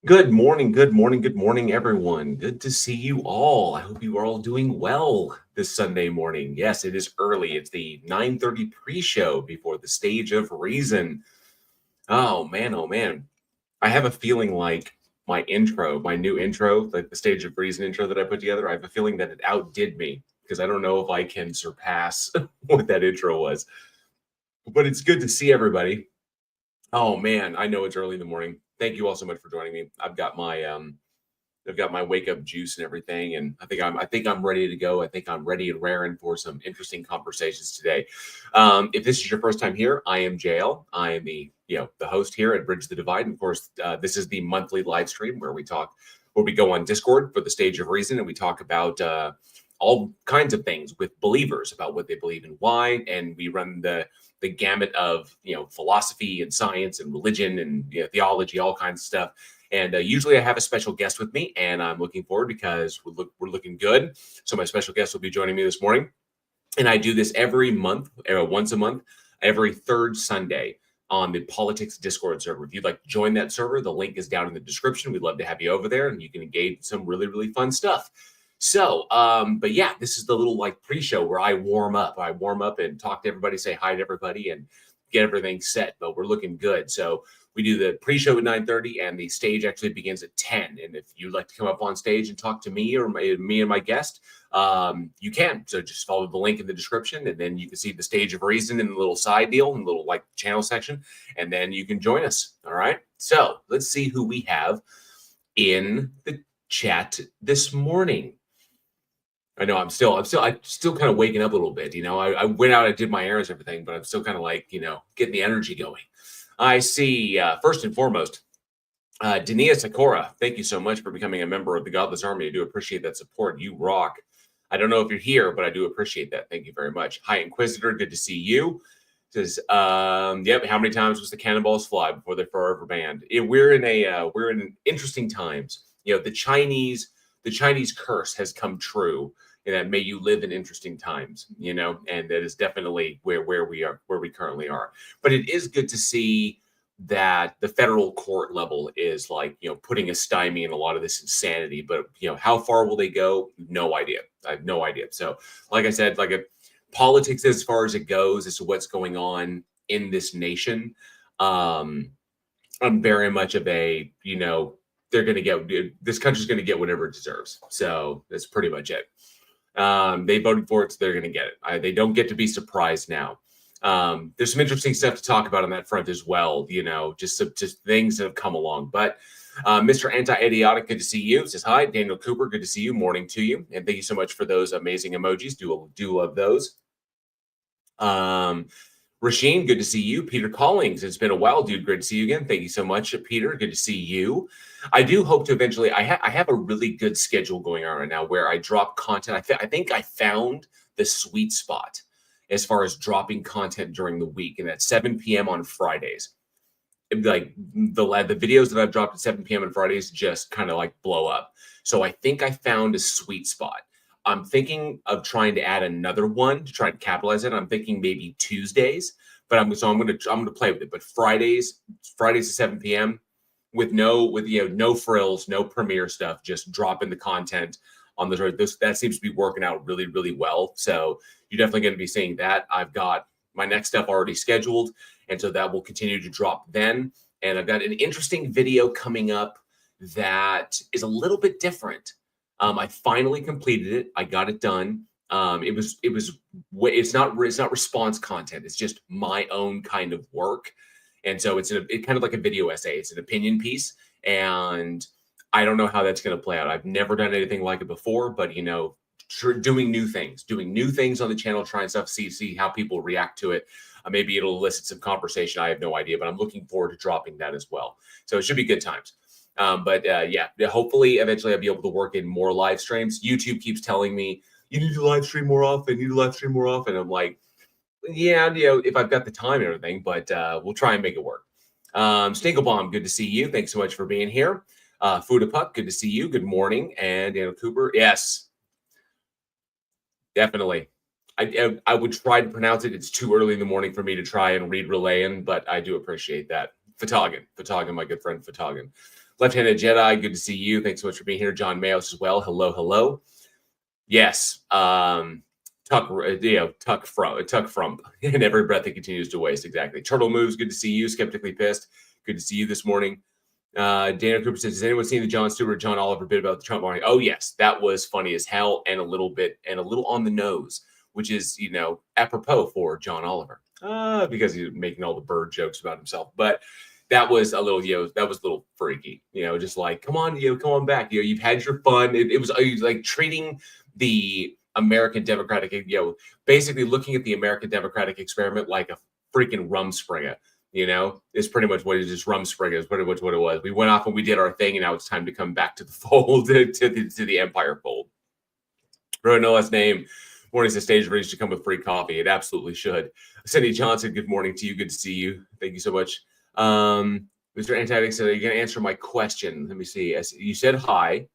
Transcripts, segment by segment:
Good morning, good morning, good morning, everyone. Good to see you all. I hope you are all doing well this Sunday morning. Yes, it is early. It's the 9:30 pre-show before the stage of reason. Oh man, oh man. I have a feeling like my new intro, like the stage of reason intro that I put together, I have a feeling that it outdid me because I don't know if I can surpass what that intro was. But it's good to see everybody. Oh man, I know it's early in the morning. Thank you all so much for joining me. I've got my wake up juice and everything, and I think I'm ready to go. I think I'm ready and raring for some interesting conversations today. If this is your first time here, I am JL. I am the host here at Bridge the Divide, and of course, this is the monthly live stream where we go on Discord for the Stage of Reason, and we talk about all kinds of things with believers about what they believe and why, and we run the gamut of philosophy and science and religion and theology, all kinds of stuff. And usually I have a special guest with me, and I'm looking forward because we're looking good. So my special guest will be joining me this morning. And I do this every month, once a month, every third Sunday on the Politics Discord server. If you'd like to join that server, the link is down in the description. We'd love to have you over there, and you can engage in some really, really fun stuff. So, but yeah, this is the little like pre-show where I warm up. I warm up and talk to everybody, say hi to everybody, and get everything set. But we're looking good. So we do the pre-show at 9:30, and the stage actually begins at 10. And if you'd like to come up on stage and talk to me or me and my guest, you can. So just follow the link in the description, and then you can see the Stage of Reason in the little side deal and little like channel section, and then you can join us. All right. So let's see who we have in the chat this morning. I know I'm still kind of waking up a little bit. I went out, I did my errands, everything, but I'm still kind of like, getting the energy going. I see, first and foremost, Dania Sakura, thank you so much for becoming a member of the Godless Army. I do appreciate that support. You rock. I don't know if you're here, but I do appreciate that. Thank you very much. Hi, Inquisitor. Good to see you. Says, yep. How many times was the cannonballs fly before they're forever banned? We're in interesting times. The Chinese curse has come true, and that may you live in interesting times. And that is definitely where we currently are. But it is good to see that the federal court level is like, putting a stymie in a lot of this insanity. But, how far will they go? No idea. I have no idea. So, like I said, politics as far as it goes as to what's going on in this nation, I'm very much of a, this country's going to get whatever it deserves. So that's pretty much it. They voted for it, so they're going to get it. They don't get to be surprised now. There's some interesting stuff to talk about on that front as well. Just things that have come along. But Mr. Anti-Idiotic, good to see you. Says hi. Daniel Cooper, good to see you. Morning to you, and thank you so much for those amazing emojis. Do love those. Rasheen, good to see you. Peter Collings, it's been a while, dude. Great to see you again. Thank you so much, Peter. Good to see you. I do hope to eventually. I have a really good schedule going on right now where I drop content. I think I found the sweet spot as far as dropping content during the week, and that's 7 p.m. on Fridays. Like the videos that I've dropped at 7 p.m. on Fridays just kind of like blow up. So I think I found a sweet spot. I'm thinking of trying to add another one to try to capitalize it. I'm thinking maybe Tuesdays, but I'm gonna play with it. But Fridays at 7 p.m. with no frills, no premiere stuff, just dropping the content on the that seems to be working out really, really well. So you're definitely going to be seeing that. I've got my next stuff already scheduled, and so that will continue to drop then. And I've got an interesting video coming up that is a little bit different. I finally completed it. I got it done. It's not response content. It's just my own kind of work. And so it's kind of like a video essay. It's an opinion piece. And I don't know how that's going to play out. I've never done anything like it before, but doing new things on the channel, trying stuff, see how people react to it. Maybe it'll elicit some conversation. I have no idea, but I'm looking forward to dropping that as well. So it should be good times. But hopefully eventually I'll be able to work in more live streams. YouTube keeps telling me you need to live stream more often. I'm like, yeah, if I've got the time and everything, but we'll try and make it work. Stinklebaum, good to see you. Thanks so much for being here. Fudapuck, good to see you. Good morning. And Daniel Cooper, yes, definitely. I would try to pronounce it. It's too early in the morning for me to try and read Relayan, but I do appreciate that. Fatagan, my good friend Fatagan. Left-handed Jedi, good to see you. Thanks so much for being here. John Mayos as well. Hello, hello. Yes. Tuck Frump. And every breath it continues to waste. Exactly. Turtle Moves, good to see you. Skeptically Pissed, good to see you this morning. Daniel Cooper says, has anyone seen the Jon Stewart, John Oliver bit about the Trump morning? Oh, yes. That was funny as hell and a little on the nose, which is, apropos for John Oliver, because he's making all the bird jokes about himself. But that was a little, that was a little freaky, just like, come on back. You've had your fun. It was like treating the American Democratic, basically looking at the American Democratic experiment like a freaking Rumspringa. Is pretty much what it is. Rumspringa is pretty much what it was. We went off and we did our thing, and now it's time to come back to the fold, to the Empire fold. Wrote no last name. Morning's the stage ready to come with free coffee. It absolutely should. Cindy Johnson, good morning to you. Good to see you. Thank you so much. Mr. Antidic said, are you going to answer my question? Let me see. You said hi.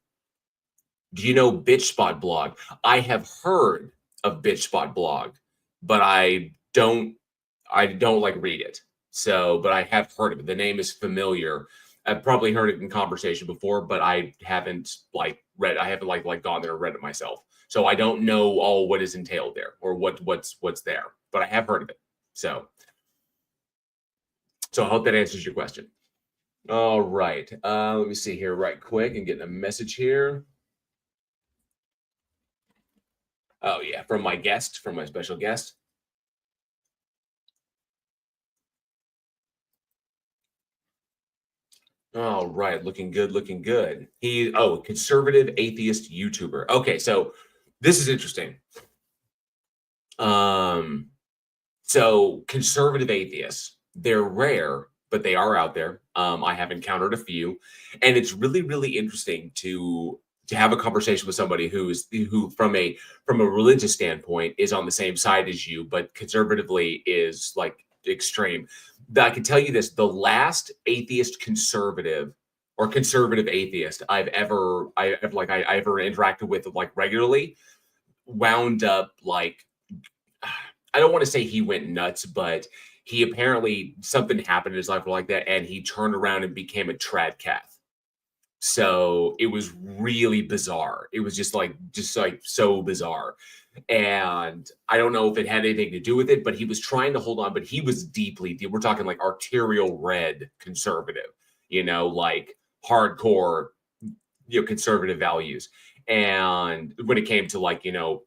Do you know Bitch Spot blog? I have heard of Bitch Spot blog, but I don't read it. So, but I have heard of it. The name is familiar. I've probably heard it in conversation before, but I haven't read. I haven't gone there and read it myself. So I don't know all what is entailed there or what's there, but I have heard of it. So I hope that answers your question. All right. Let me see here right quick and get a message here. Oh yeah, from my special guest. All right, looking good. Conservative atheist YouTuber. Okay, so this is interesting. So conservative atheists, they're rare, but they are out there. I have encountered a few, and it's really, really interesting to have a conversation with somebody who from a religious standpoint is on the same side as you, but conservatively is like extreme. I can tell you this: the last atheist conservative or conservative atheist I've ever interacted with regularly wound up I don't want to say he went nuts, but he apparently something happened in his life like that, and he turned around and became a trad cath. So it was really bizarre. It was just so bizarre. And I don't know if it had anything to do with it, but he was trying to hold on, but he was we're talking like arterial red conservative, hardcore, conservative values. And when it came to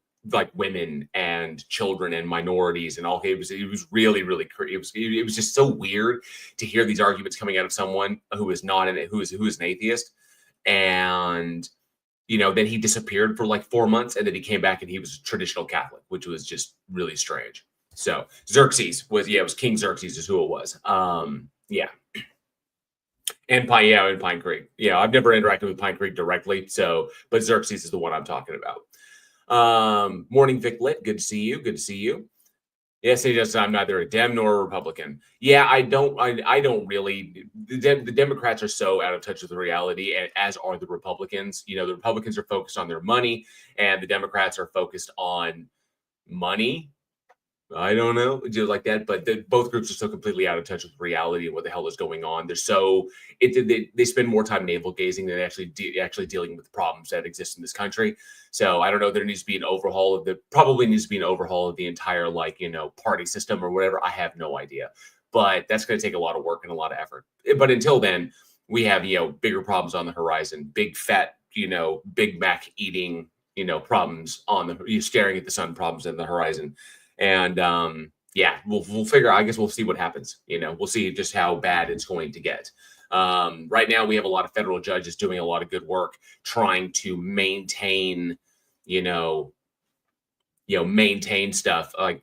women and children and minorities and all, it was really, really, it was just so weird to hear these arguments coming out of someone who is who is an atheist. And then he disappeared for 4 months, and then he came back and he was a traditional Catholic, which was just really strange. So Xerxes it was King Xerxes is who it was. Yeah. And Pine Creek. Yeah, I've never interacted with Pine Creek directly, but Xerxes is the one I'm talking about. Morning Vic Lit, good to see you. Yes, he does. I'm neither a Dem nor a Republican. Yeah, I don't really. The Democrats are so out of touch with the reality, and as are the Republicans. The Republicans are focused on their money, and the Democrats are focused on money. I don't know, like that. But both groups are so completely out of touch with reality and what the hell is going on. They spend more time navel gazing than actually dealing with the problems that exist in this country. So I don't know. There needs to be an overhaul of the entire party system or whatever. I have no idea, but that's going to take a lot of work and a lot of effort. But until then, we have bigger problems on the horizon. Big fat Big Mac eating problems staring at the sun problems in the horizon. And we'll figure. I guess we'll see what happens. We'll see just how bad it's going to get. Right now, we have a lot of federal judges doing a lot of good work trying to maintain, maintain stuff. I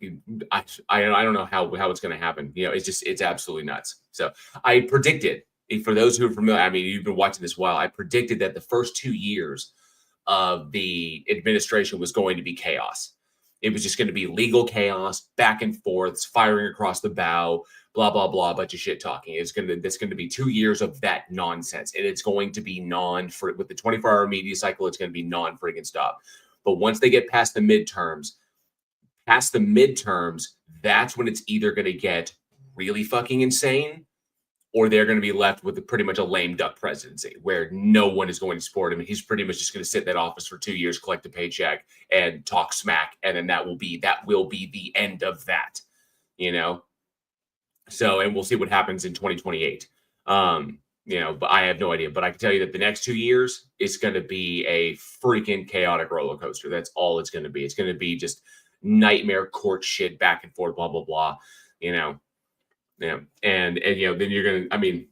don't know how it's going to happen. It's absolutely nuts. So I predicted, for those who are familiar, I mean, you've been watching this a while. I predicted that the first 2 years of the administration was going to be chaos. It was just going to be legal chaos, back and forths, firing across the bow, blah, blah, blah, a bunch of shit talking. It's going to be 2 years of that nonsense. And it's going to be with the 24-hour media cycle, it's going to be non-friggin' stop. But once they get past the midterms, that's when it's either going to get really fucking insane or they're going to be left with pretty much a lame duck presidency where no one is going to support him. He's pretty much just going to sit in that office for 2 years, collect a paycheck, and talk smack, and then that will be the end of that, you know. So, and we'll see what happens in 2028. You know, but I have no idea. But I can tell you that the next 2 years is going to be a freaking chaotic roller coaster. That's all it's going to be. It's going to be just nightmare court shit back and forth, blah blah blah. You know. Yeah, and you know, then you're gonna. I mean,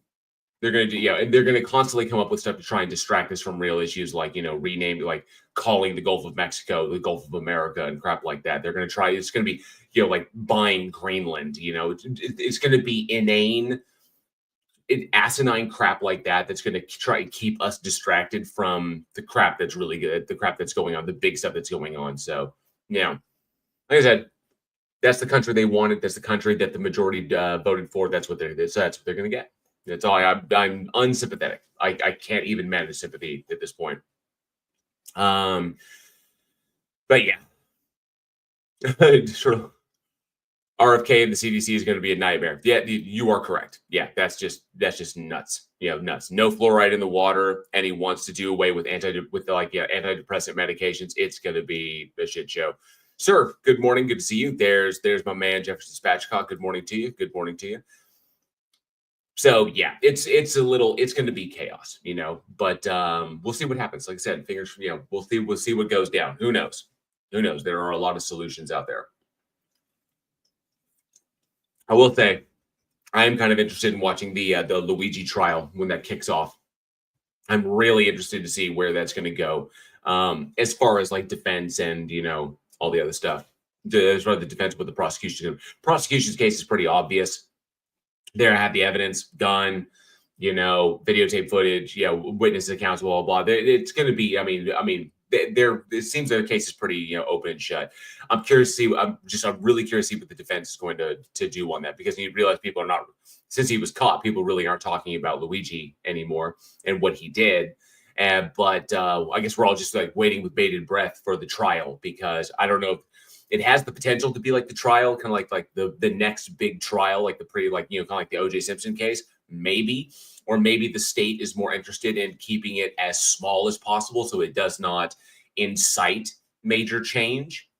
they're gonna do. Yeah, and they're gonna constantly come up with stuff to try and distract us from real issues, like, you know, renaming, like calling the Gulf of Mexico the Gulf of America and crap like that. They're gonna try. It's gonna be, you know, like buying Greenland. You know, it's gonna be inane, asinine crap like that. That's gonna try to keep us distracted from the crap that's really good, the crap that's going on, the big stuff that's going on. So, yeah, like I said, that's the country they wanted. That's the country that the majority voted for. That's what they're going to get. That's all. I'm unsympathetic. I can't even manage sympathy at this point. But yeah, sort of RFK and the CDC is going to be a nightmare. Yeah, you are correct. Yeah, that's just nuts. You know, nuts. No fluoride in the water, and he wants to do away with antidepressant medications. It's going to be a shit show. Sir, good morning. Good to see you. There's my man, Jefferson Spatchcock. Good morning to you. Good morning to you. So yeah, it's going to be chaos, you know, but we'll see what happens. Like I said, fingers, you know, we'll see what goes down. Who knows? Who knows? There are a lot of solutions out there. I will say, I am kind of interested in watching the Luigi trial when that kicks off. I'm really interested to see where that's going to go, as far as like defense and, you know, all the other stuff. As far as the defense with the prosecution, prosecution's case is pretty obvious. They have the evidence, gun, you know, videotape footage, you know, witness accounts, blah blah blah. It's going to be. I mean, it seems their case is pretty, you know, open and shut. I'm curious to see. I'm really curious to see what the defense is going to do on that, because you realize people are not, since he was caught, people really aren't talking about Luigi anymore and what he did. But I guess we're all just like waiting with bated breath for the trial, because I don't know if it has the potential to be like the trial, kind of like the next big trial, like you know, kind of like the O.J. Simpson case, maybe. Or maybe the state is more interested in keeping it as small as possible so it does not incite major change,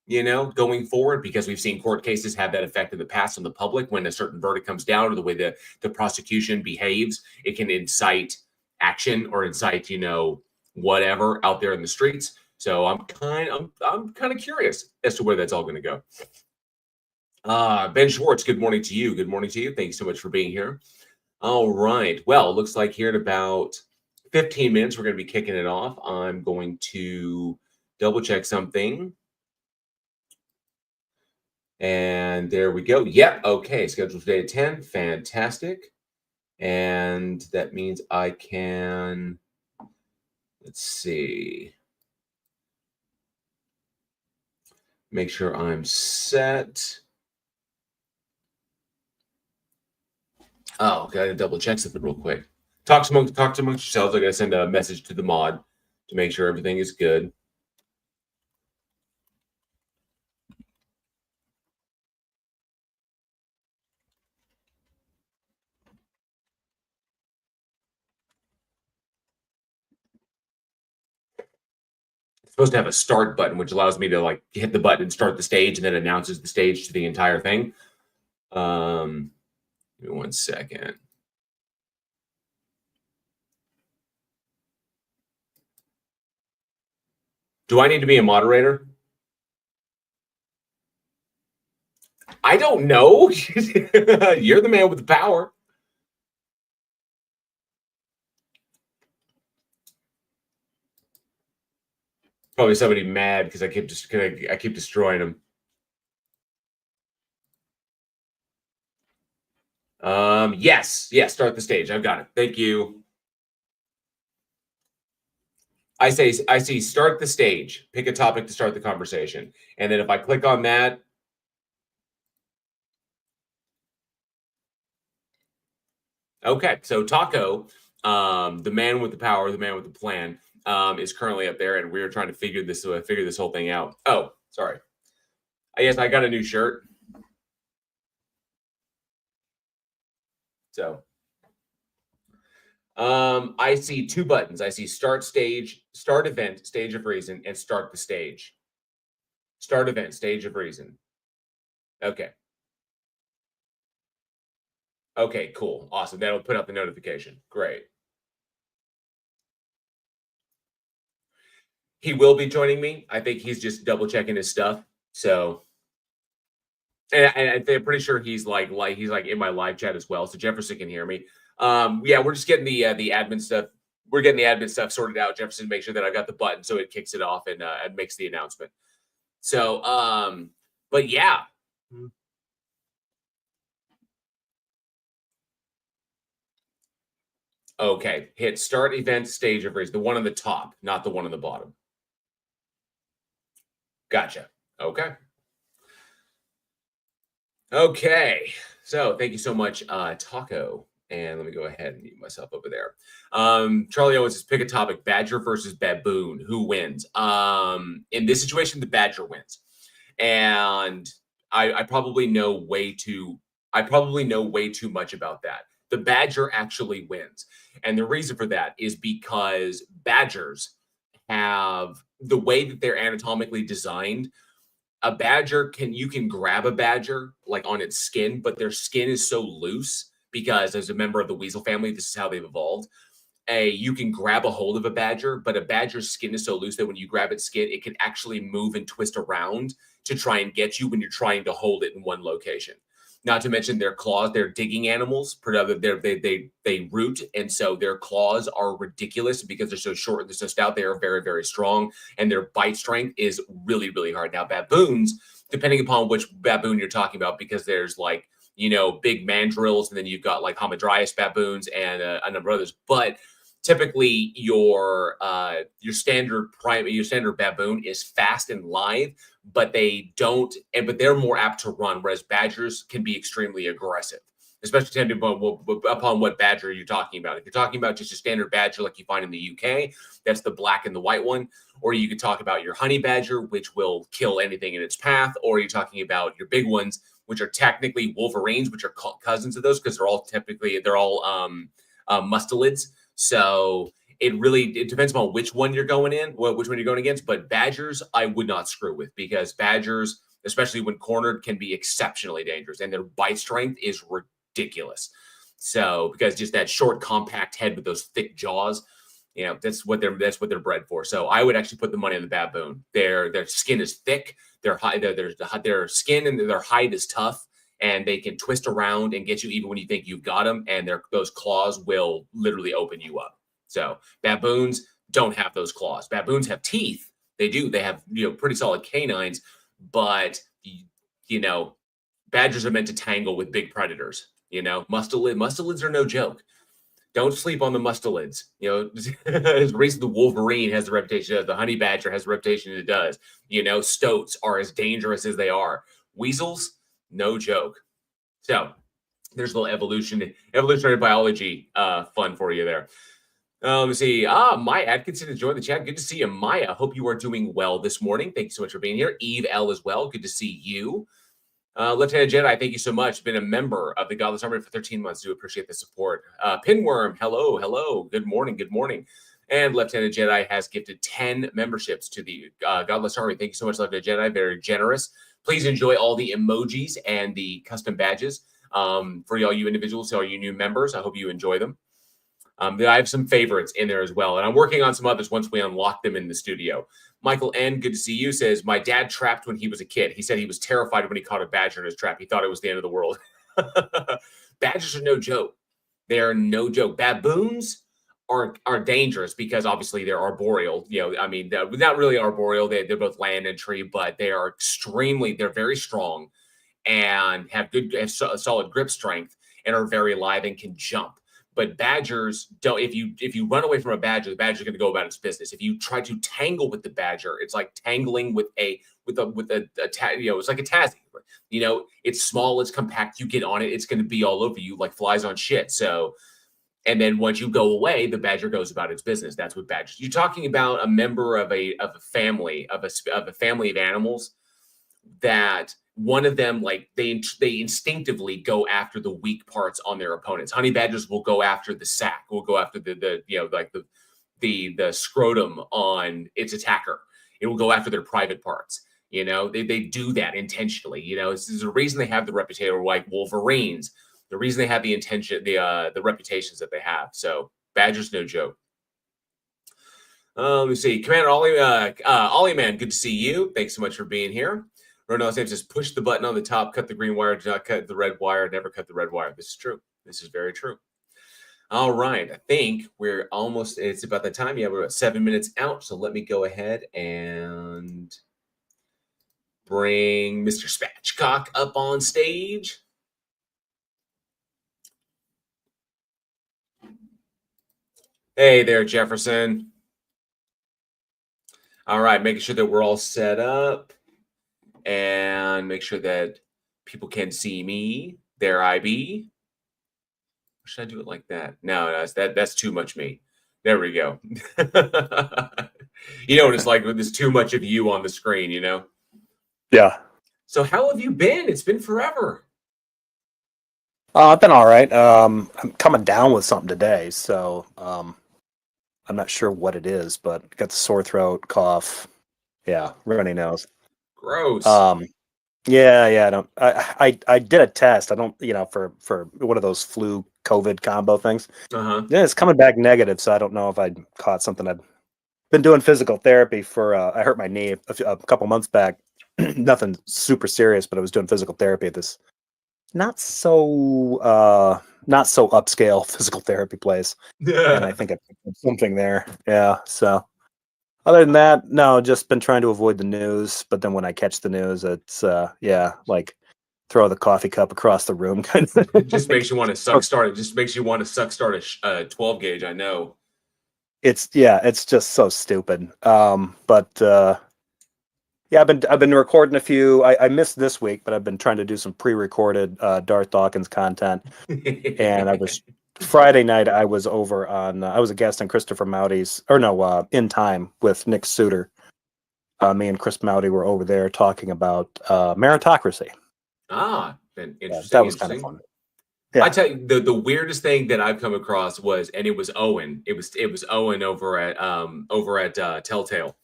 you know, going forward, because we've seen court cases have that effect in the past on the public. When a certain verdict comes down, or the way the prosecution behaves, it can incite action or incite, you know, whatever out there in the streets. So I'm kind of curious as to where that's all going to go. Ben Schwartz, good morning to you. Good morning to you. Thank you so much for being here. All right. Well, it looks like here in about 15 minutes, we're going to be kicking it off. I'm going to double check something. And there we go. Yep. Okay. Scheduled today at 10. Fantastic. And that means I can, let's see, make sure I'm set. Oh, gotta double check something real quick. Talk amongst yourselves. I gotta send a message to the mod to make sure everything is good. It's supposed to have a start button, which allows me to like hit the button and start the stage, and then announces the stage to the entire thing. Give me 1 second. Do I need to be a moderator? I don't know. You're the man with the power. Probably somebody mad because I keep destroying them. Yes, start the stage. I've got it. Thank you. I see start the stage. Pick a topic to start the conversation. And then if I click on that, okay. So Taco, the man with the power, the man with the plan, is currently up there, and we're trying to figure this whole thing out. Oh, sorry. Yes, I got a new shirt. So I see two buttons. I see start stage, start event, stage of reason, and start the stage. Start event, stage of reason. Okay. Okay, cool. Awesome. That'll put out the notification. Great. He will be joining me. I think he's just double checking his stuff. So, and I'm pretty sure he's like in my live chat as well. So Jefferson can hear me. Yeah, we're just getting the admin stuff. We're getting the admin stuff sorted out. Jefferson, make sure that I got the button so it kicks it off and makes the announcement. So, but yeah. Okay, hit start event stage of race, the one on the top, not the one on the bottom. Gotcha. Okay. Okay. So thank you so much, Taco. And let me go ahead and mute myself over there. Charlie Owens says pick a topic: badger versus baboon. Who wins? In this situation, the badger wins. And I probably know way too. I probably know way too much about that. The badger actually wins, and the reason for that is because badgers have the way that they're anatomically designed. A badger you can grab a badger like on its skin, but their skin is so loose because as a member of the weasel family, this is how they've evolved. You can grab a hold of a badger, but a badger's skin is so loose that when you grab its skin, it can actually move and twist around to try and get you when you're trying to hold it in one location. Not to mention their claws, they're digging animals. They root, and so their claws are ridiculous because they're so short and they're so stout. They are very, very strong, and their bite strength is really, really hard. Now, baboons, depending upon which baboon you're talking about, because there's like big mandrills, and then you've got like hamadryas baboons and a number of others. But typically, your standard baboon is fast and lithe, but they're more apt to run, whereas badgers can be extremely aggressive, especially depending upon what badger you're talking about. If you're talking about just a standard badger like you find in the UK, that's the black and the white one, or you could talk about your honey badger, which will kill anything in its path, or you're talking about your big ones, which are technically wolverines, which are cousins of those because they're all mustelids. So it depends on which one you're going against. But badgers, I would not screw with because badgers, especially when cornered, can be exceptionally dangerous, and their bite strength is ridiculous. So because just that short, compact head with those thick jaws, that's what they're bred for. So I would actually put the money on the baboon. Their skin is thick. Their skin and their hide is tough, and they can twist around and get you even when you think you've got them. And those claws will literally open you up. So baboons don't have those claws. Baboons have teeth. They do. They have pretty solid canines, but badgers are meant to tangle with big predators. Mustelids are no joke. Don't sleep on the mustelids. As reason the wolverine has the reputation of, the honey badger has the reputation it does. Stoats are as dangerous as they are. Weasels, no joke. So there's a little evolutionary biology fun for you there. Let's see. Maya Atkinson has joined the chat. Good to see you, Maya. Hope you are doing well this morning. Thank you so much for being here. Eve L as well. Good to see you. Lieutenant Jedi, thank you so much. Been a member of the Godless Army for 13 months. Do appreciate the support. Pinworm, hello. Good morning. And Lieutenant Jedi has gifted 10 memberships to the Godless Army. Thank you so much, Lieutenant Jedi. Very generous. Please enjoy all the emojis and the custom badges for all you individuals, all you new members. I hope you enjoy them. I have some favorites in there as well, and I'm working on some others once we unlock them in the studio. Michael N., good to see you, says, my dad trapped when he was a kid. He said he was terrified when he caught a badger in his trap. He thought it was the end of the world. Badgers are no joke. They are no joke. Baboons are dangerous because obviously they're arboreal. They're not really arboreal. They're both land and tree, but they're very strong and have solid grip strength and are very lithe and can jump. But badgers don't. If you run away from a badger, the badger's going to go about its business. If you try to tangle with the badger, it's like tangling with a it's like a Tassie. It's small, it's compact. You get on it, it's going to be all over you like flies on shit. So, and then once you go away, the badger goes about its business. That's what badgers. You're talking about a member of a family of animals that one of them, like they instinctively go after the weak parts on their opponents. Honey badgers will go after the sac, will go after the like the scrotum on its attacker. It will go after their private parts. They do that intentionally. This is the reason they have the reputation, like Wolverines. The reason they have the intention, the reputations that they have. So badgers, no joke. Let me see. Commander Ollie Man, good to see you. Thanks so much for being here. Ronald James says, push the button on the top, cut the green wire, do not cut the red wire, never cut the red wire. This is true. This is very true. All right. I think we're almost, it's about that time. Yeah, we're about 7 minutes out. So let me go ahead and bring Mr. Spatchcock up on stage. Hey there, Jefferson. All right, making sure that we're all set up and make sure that people can see me. There I be. Should I do it like that? No, that's too much me. There we go. You know what it's like when there's too much of you on the screen, Yeah. So how have you been? It's been forever. I've been all right. I'm coming down with something today, so I'm not sure what it is, but got the sore throat, cough. Yeah, runny nose. Gross. Yeah. I did a test. I don't, for one of those flu COVID combo things. Uh-huh. Yeah, it's coming back negative, so I don't know if I caught something. I've been doing physical therapy for. I hurt my knee a couple months back. Nothing super serious, but I was doing physical therapy at this not so upscale physical therapy place. Yeah. And I think I picked up something there. Yeah. So other than that, no, just been trying to avoid the news. But then when I catch the news, it's like throw the coffee cup across the room kind of. It just makes you want to suck start. It just makes you want to suck start a 12 gauge. I know. It's just so stupid. Yeah, I've been recording a few. I missed this week, but I've been trying to do some pre-recorded Darth Dawkins content. And I was Friday night. I was over on. I was a guest on Christopher Maudi's, In Time with Nick Suter. Me and Chris Maudi were over there talking about meritocracy. Been interesting. That was kind of fun. Yeah. I tell you, the weirdest thing that I've come across was, and it was Owen. It was Owen over at Telltale,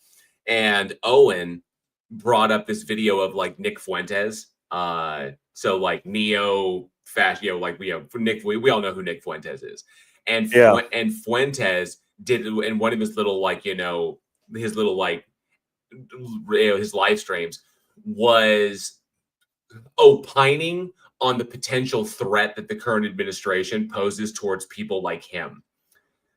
and Owen brought up this video of like Nick Fuentes. So like neo fashion, Nick. We all know who Nick Fuentes is, and and Fuentes did in one of his little his live streams was opining on the potential threat that the current administration poses towards people like him.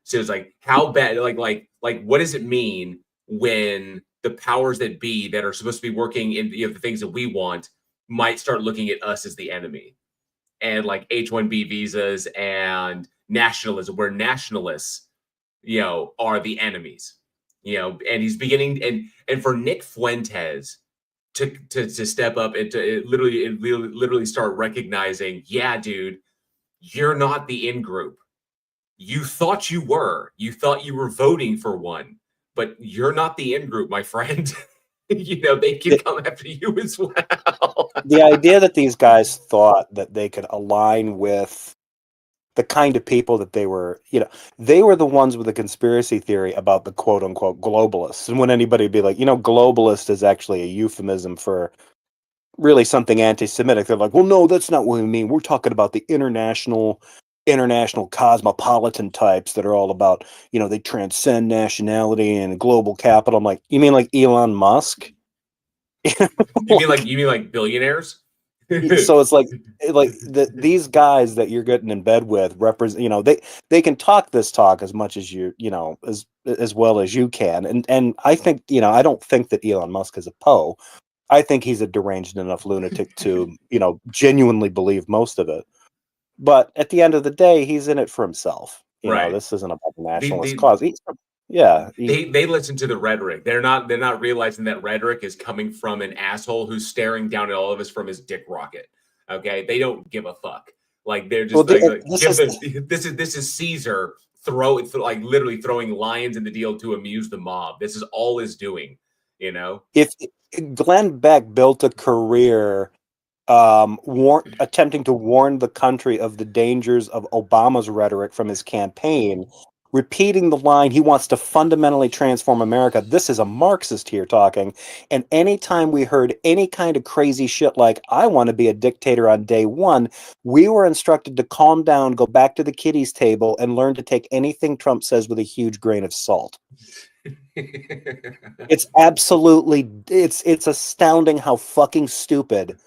So it's like, how bad, like what does it mean when the powers that be that are supposed to be working in the things that we want might start looking at us as the enemy? And like H-1B visas and nationalism, where nationalists, are the enemies, and he's beginning, and for Nick Fuentes to step up and to literally start recognizing, yeah, dude, you're not the in group. You thought you were voting for one, but you're not the in group, my friend. They can come after you as well. The idea that these guys thought that they could align with the kind of people that they were the ones with the conspiracy theory about the quote unquote globalists. And when anybody would be like, globalist is actually a euphemism for really something anti-Semitic, they're like, well, no, that's not what we mean. We're talking about the international cosmopolitan types that are all about, they transcend nationality and global capital. I'm like, you mean like Elon Musk? You mean like billionaires? So it's like these guys that you're getting in bed with represent, they can talk this talk as much as you, as well as you can. And I think, I don't think that Elon Musk is a Poe. I think he's a deranged enough lunatic to, genuinely believe most of it. But at the end of the day, he's in it for himself. Right. This isn't about the nationalist cause. They listen to the rhetoric. They're not realizing that rhetoric is coming from an asshole who's staring down at all of us from his dick rocket. Okay, they don't give a fuck. Like they're just this is Caesar literally throwing lions in the deal to amuse the mob. This is all is doing. If Glenn Beck built a career attempting to warn the country of the dangers of Obama's rhetoric from his campaign, repeating the line, he wants to fundamentally transform America. This is a Marxist here talking. And anytime we heard any kind of crazy shit like, I want to be a dictator on day one, we were instructed to calm down, go back to the kiddies table, and learn to take anything Trump says with a huge grain of salt. It's absolutely, it's astounding how fucking stupid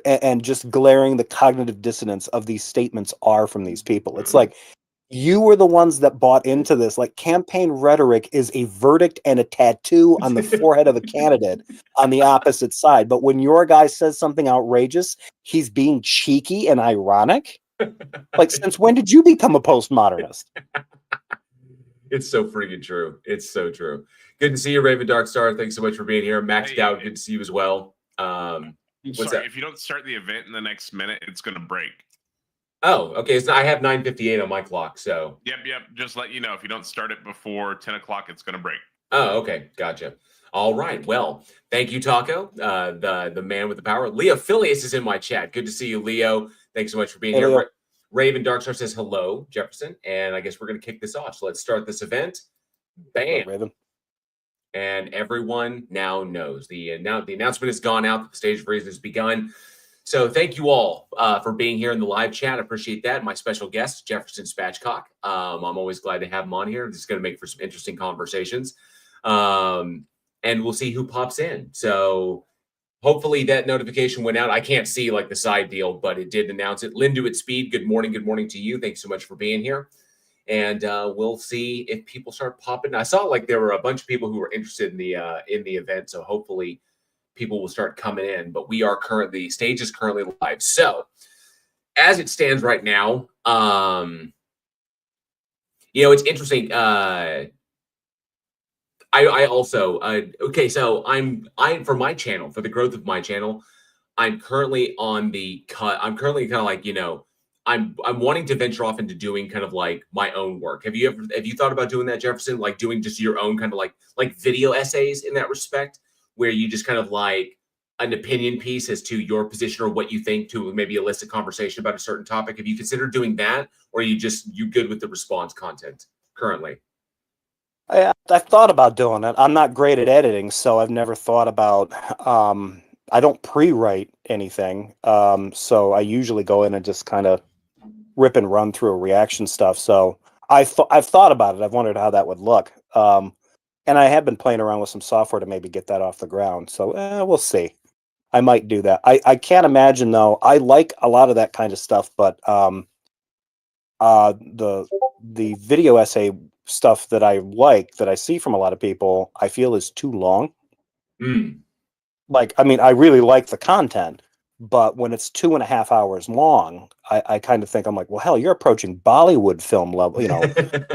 and just glaring the cognitive dissonance of these statements are from these people. It's like, you were the ones that bought into this. Like, campaign rhetoric is a verdict and a tattoo on the forehead of a candidate on the opposite side. But when your guy says something outrageous, he's being cheeky and ironic. Like, since when did you become a postmodernist? It's so freaking true. It's so true. Good to see you, Raven Darkstar. Thanks so much for being here. Maxed out. Good to see you as well. Sorry, if you don't start the event in the next minute, it's going to break. Oh, okay. So I have 9:58 on my clock. So Yep. Just let you know, if you don't start it before 10 o'clock, it's going to break. Oh, okay. Gotcha. All right. Well, thank you, Taco, the man with the power. Leo Phileas is in my chat. Good to see you, Leo. Thanks so much for being here. Leo. Raven Darkstar says hello, Jefferson. And I guess we're going to kick this off. So let's start this event. Bam. Raven. And everyone now knows. The announcement has gone out. The stage of reason has begun. So thank you all for being here in the live chat. I appreciate that. My special guest, Jefferson Spatchcock. I'm always glad to have him on here. This is going to make for some interesting conversations. And we'll see who pops in. So hopefully that notification went out. I can't see like the side deal, but it did announce it. Lindu at Speed, good morning. Good morning to you. Thanks so much for being here. And we'll see if people start popping. I saw like there were a bunch of people who were interested in the event. So hopefully people will start coming in. But the stage is currently live. So as it stands right now, it's interesting. I also okay. So I for my channel, for the growth of my channel, I'm currently on the cut. I'm currently kind of like, I'm wanting to venture off into doing kind of like my own work. Have you thought about doing that, Jefferson? Like doing just your own kind of like video essays in that respect, where you just kind of like an opinion piece as to your position or what you think to maybe elicit conversation about a certain topic. Have you considered doing that, or are you good with the response content currently? I've thought about doing it. I'm not great at editing, so I've never thought about. I don't pre-write anything, so I usually go in and just kind of rip and run through a reaction stuff. So I've thought about it. I've wondered how that would look, and I have been playing around with some software to maybe get that off the ground. So we'll see. I might do that. I can't imagine though. I like a lot of that kind of stuff, but the video essay stuff that I see from a lot of people, I feel is too long. Like, I mean, I really like the content, but when it's 2.5 hours long, I kind of think, I'm like, well, hell, you're approaching Bollywood film level,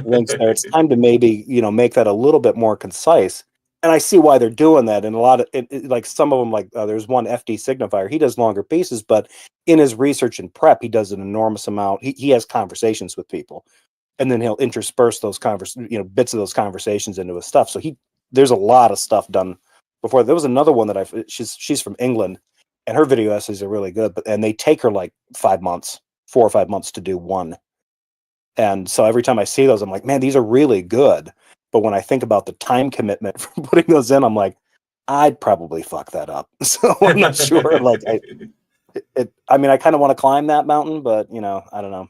links there. It's time to maybe, make that a little bit more concise. And I see why they're doing that. And a lot of like some of them, like there's one FD Signifier, he does longer pieces, but in his research and prep, he does an enormous amount. He has conversations with people, and then he'll intersperse those bits of those conversations into his stuff. So there's a lot of stuff done before. There was another one that she's from England, and her video essays are really good, and they take her like 4 or 5 months to do one. And so every time I see those, I'm like, man, these are really good. But when I think about the time commitment for putting those in, I'm like, I'd probably fuck that up. So I'm not sure. Like, I mean, I kind of want to climb that mountain, but I don't know.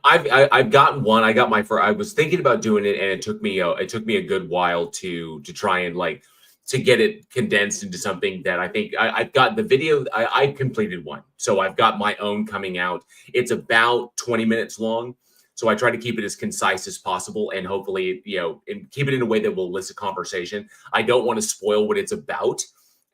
I've gotten one. I was thinking about doing it, and it took me a good while to try and to get it condensed into something that I think I've got the video. I completed one, so I've got my own coming out. It's about 20 minutes long, so I try to keep it as concise as possible, and hopefully, and keep it in a way that will elicit conversation. I don't want to spoil what it's about.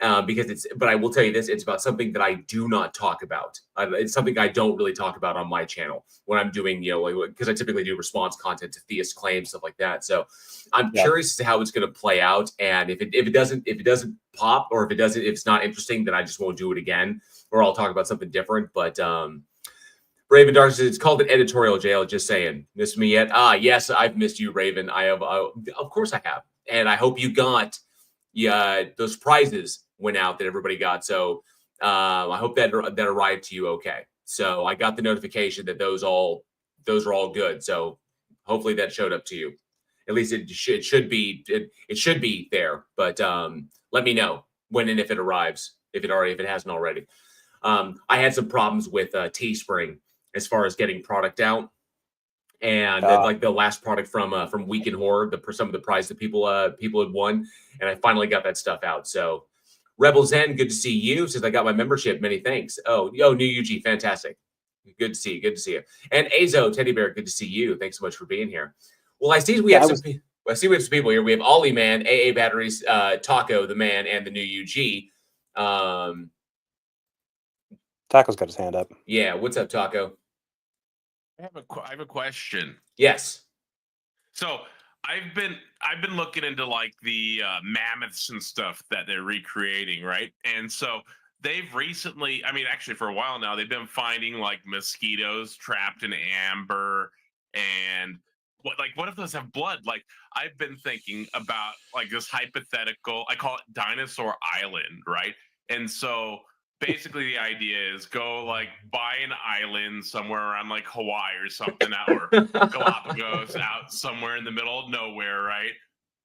But I will tell you this, it's about something that I do not talk about. It's something I don't really talk about on my channel when I'm doing, because I typically do response content to theist claims, stuff like that. So I'm curious as to how it's going to play out. And if it doesn't pop, or if it's not interesting, then I just won't do it again, or I'll talk about something different. But Raven Dark says it's called an editorial jail. Just saying. Missed me yet? Yes, I've missed you, Raven. I have, of course I have. And I hope you got those prizes went out that everybody got. So I hope that arrived to you okay. So I got the notification that those are all good. So hopefully that showed up to you. At least it should be there. But let me know when and if it arrives, if it hasn't already. I had some problems with Teespring as far as getting product out, and like the last product from Week in Horror, some of the prize that people had won, and I finally got that stuff out. So Rebel Zen, good to see you. Says I got my membership. Many thanks. Oh, new UG, fantastic. Good to see you. Good to see you. And Azo Teddy Bear, good to see you. Thanks so much for being here. Well, I see we have some people here. We have Ollie Man, AA Batteries, Taco the Man, and the new UG. Taco's got his hand up. Yeah, what's up, Taco? I have a question. Yes. So I've been looking into like the mammoths and stuff that they're recreating, right? And so they've recently, I mean, actually for a while now, they've been finding like mosquitoes trapped in amber, and what if those have blood? Like I've been thinking about like this hypothetical, I call it Dinosaur Island, right? And so basically the idea is go like buy an island somewhere around like Hawaii or something, or Galapagos, out somewhere in the middle of nowhere, right?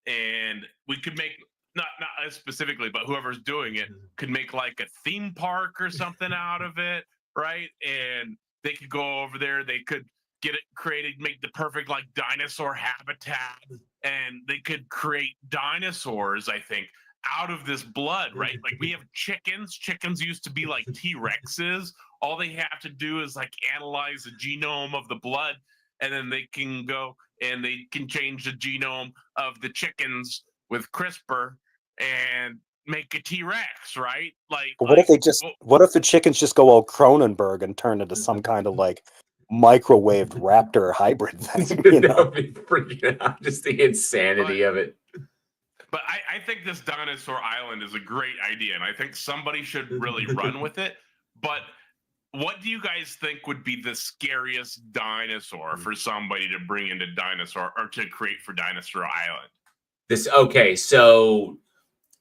And we could make not us specifically, but whoever's doing it could make like a theme park or something out of it, right? And they could go over there, they could get it created, make the perfect like dinosaur habitat, and they could create dinosaurs, I think, out of this blood, right? Like we have chickens. Chickens used to be like T-Rexes. All they have to do is like analyze the genome of the blood, and then they can go and they can change the genome of the chickens with CRISPR and make a T-Rex, right? Like, what if the chickens just go all Cronenberg and turn into some kind of like microwaved raptor hybrid thing? That would be freaking out. Just the insanity of it. But I think this Dinosaur Island is a great idea, and I think somebody should really run with it. But what do you guys think would be the scariest dinosaur for somebody to bring into Dinosaur or to create for Dinosaur Island?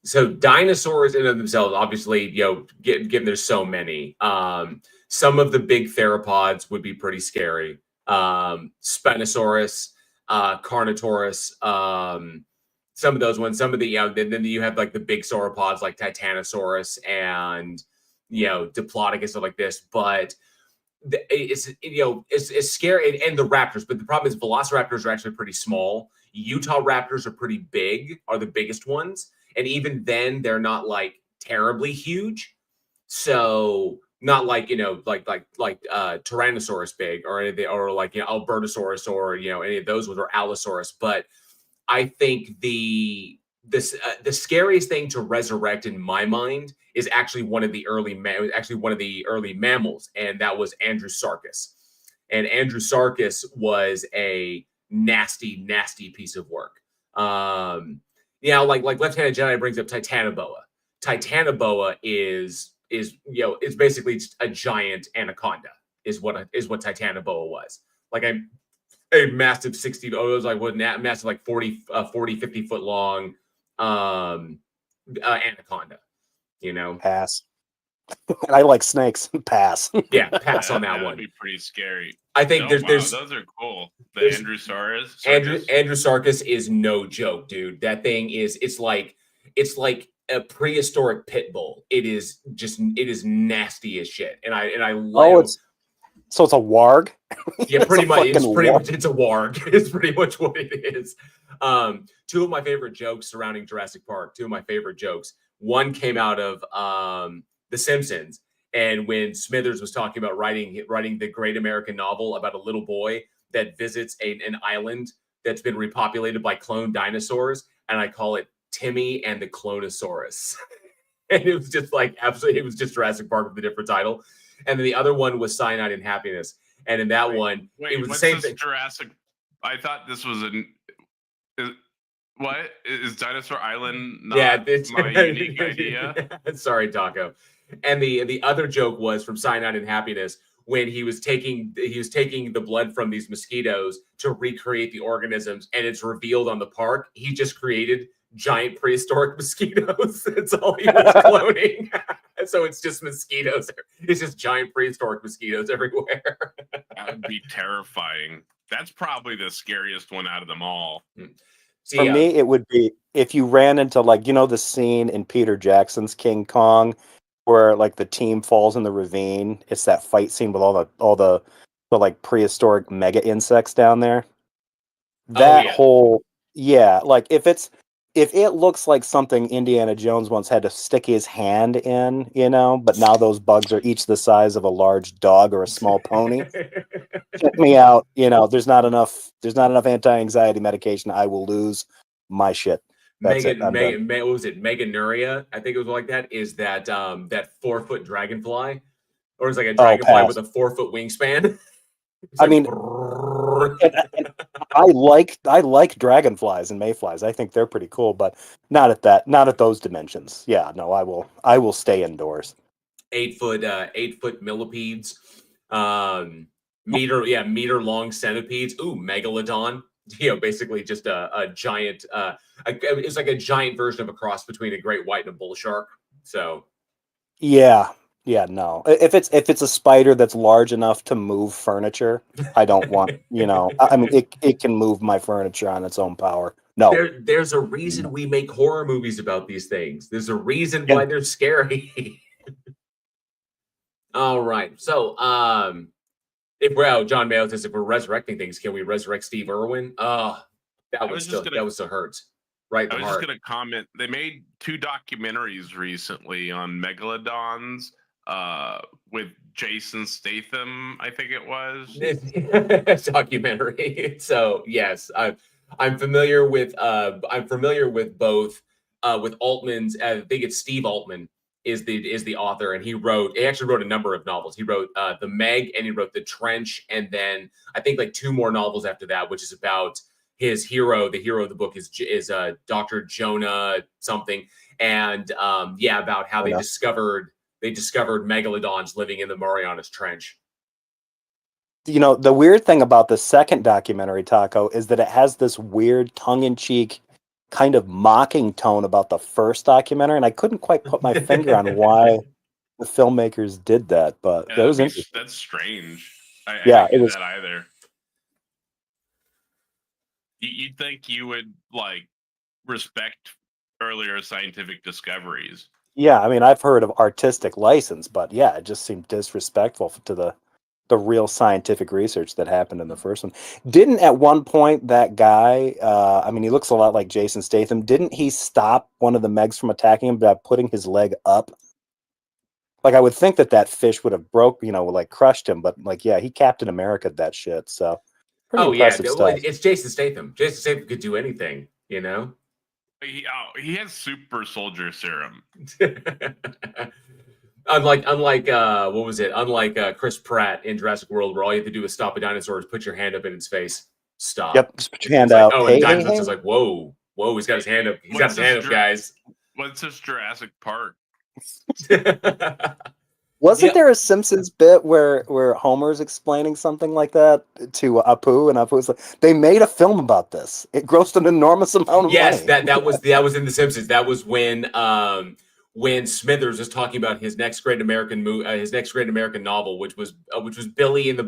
So dinosaurs in and of themselves, obviously, given there's so many, some of the big theropods would be pretty scary. Spinosaurus, Carnotaurus, some of those ones, some of the, then you have like the big sauropods like Titanosaurus and, Diplodocus, stuff like this. But it's scary. And the raptors, but the problem is velociraptors are actually pretty small. Utah raptors are pretty big, are the biggest ones. And even then they're not like terribly huge. So not like, Tyrannosaurus big or anything, or like, Albertosaurus or, any of those ones, or Allosaurus. But I think the scariest thing to resurrect in my mind is actually one of the early mammals, and that was Andrewsarchus. And Andrewsarchus was a nasty piece of work. Like Left-Handed Jedi brings up Titanoboa. Titanoboa is basically just a giant anaconda is what Titanoboa was. Like a massive massive like 40, 50 foot long anaconda, Pass. And I like snakes. Pass. Yeah, pass on that one. Would be pretty scary. I think there's those are cool. The Andrewsaurus. Andrewsarchus is no joke, dude. That thing it's like a prehistoric pit bull. It is nasty as shit. And I love So it's a warg? Yeah, pretty much. It's a warg. It's pretty much what it is. Two of my favorite jokes surrounding Jurassic Park. Two of my favorite jokes. One came out of The Simpsons, and when Smithers was talking about writing the great American novel about a little boy that visits an island that's been repopulated by cloned dinosaurs, and I call it Timmy and the Clonosaurus. And it was just like absolutely, it was just Jurassic Park with a different title. And then the other one was Cyanide and Happiness. And in that one, it was the same thing. Jurassic. I thought this was what is Dinosaur Island? Not my unique idea. Sorry, Taco. And the other joke was from Cyanide and Happiness, when he was taking the blood from these mosquitoes to recreate the organisms, and it's revealed on the park he just created giant prehistoric mosquitoes. That's all he was cloning. So it's just mosquitoes. It's just giant prehistoric mosquitoes everywhere. That would be terrifying. That's probably the scariest one out of them all. See, For me, it would be if you ran into like, the scene in Peter Jackson's King Kong where like the team falls in the ravine. It's that fight scene with all the like prehistoric mega insects down there. That whole like if it looks like something Indiana Jones once had to stick his hand in, but now those bugs are each the size of a large dog or a small pony. Check me out. There's not enough anti-anxiety medication. I will lose my shit. That's it. What was it? Meganuria, I think it was like that. Is that that 4-foot dragonfly, or is like a dragonfly with a 4-foot wingspan? I mean, and I like dragonflies and mayflies. I think they're pretty cool, but not at those dimensions. Yeah, no, I will stay indoors. 8-foot millipedes, meter long centipedes. Ooh, megalodon. Basically just a giant. It's like a giant version of a cross between a great white and a bull shark. So. Yeah, no. If it's a spider that's large enough to move furniture, I don't want, I mean, it can move my furniture on its own power. No. There's a reason we make horror movies about these things. There's a reason why they're scary. All right. So, John Mayo says if we're resurrecting things, can we resurrect Steve Irwin? That was so hurt. Right. I was just going to comment. They made 2 documentaries recently on megalodons. With Jason Statham, I think it was documentary. So yes, I'm familiar with both with Altman's. I think it's Steve Altman is the author, and he actually wrote a number of novels. He wrote The Meg, and he wrote The Trench, and then I think like 2 more novels after that, which is about his hero. The hero of the book is Dr. Jonah something, and about how they discovered megalodons living in the Marianas Trench. The weird thing about the second documentary, Taco, is that it has this weird tongue-in-cheek kind of mocking tone about the first documentary, and I couldn't quite put my finger on why the filmmakers did that, but that was interesting. That's strange. I didn't get that either. You'd think you would like respect earlier scientific discoveries. Yeah, I mean, I've heard of artistic license, but yeah, it just seemed disrespectful to the real scientific research that happened in the first one. Didn't at one point that guy, I mean, he looks a lot like Jason Statham, didn't he stop one of the Megs from attacking him by putting his leg up? Like, I would think that fish would have crushed him, but like, yeah, he Captain America'd that shit, so pretty impressive stuff. It's Jason Statham. Jason Statham could do anything, He has super soldier serum. Unlike what was it? Unlike Chris Pratt in Jurassic World, where all you have to do is stop a dinosaur is put your hand up in its face. Stop. Yep, just put your hand out. And dinosaur's just like, whoa, he's got his hand up. He's got his hand up, guys. What's this Jurassic Park? Wasn't there a Simpsons bit where Homer's explaining something like that to Apu, and Apu's like, they made a film about this. It grossed an enormous amount of money. Yes, that was in The Simpsons. That was when Smithers was talking about his next great American novel, which was Billy and the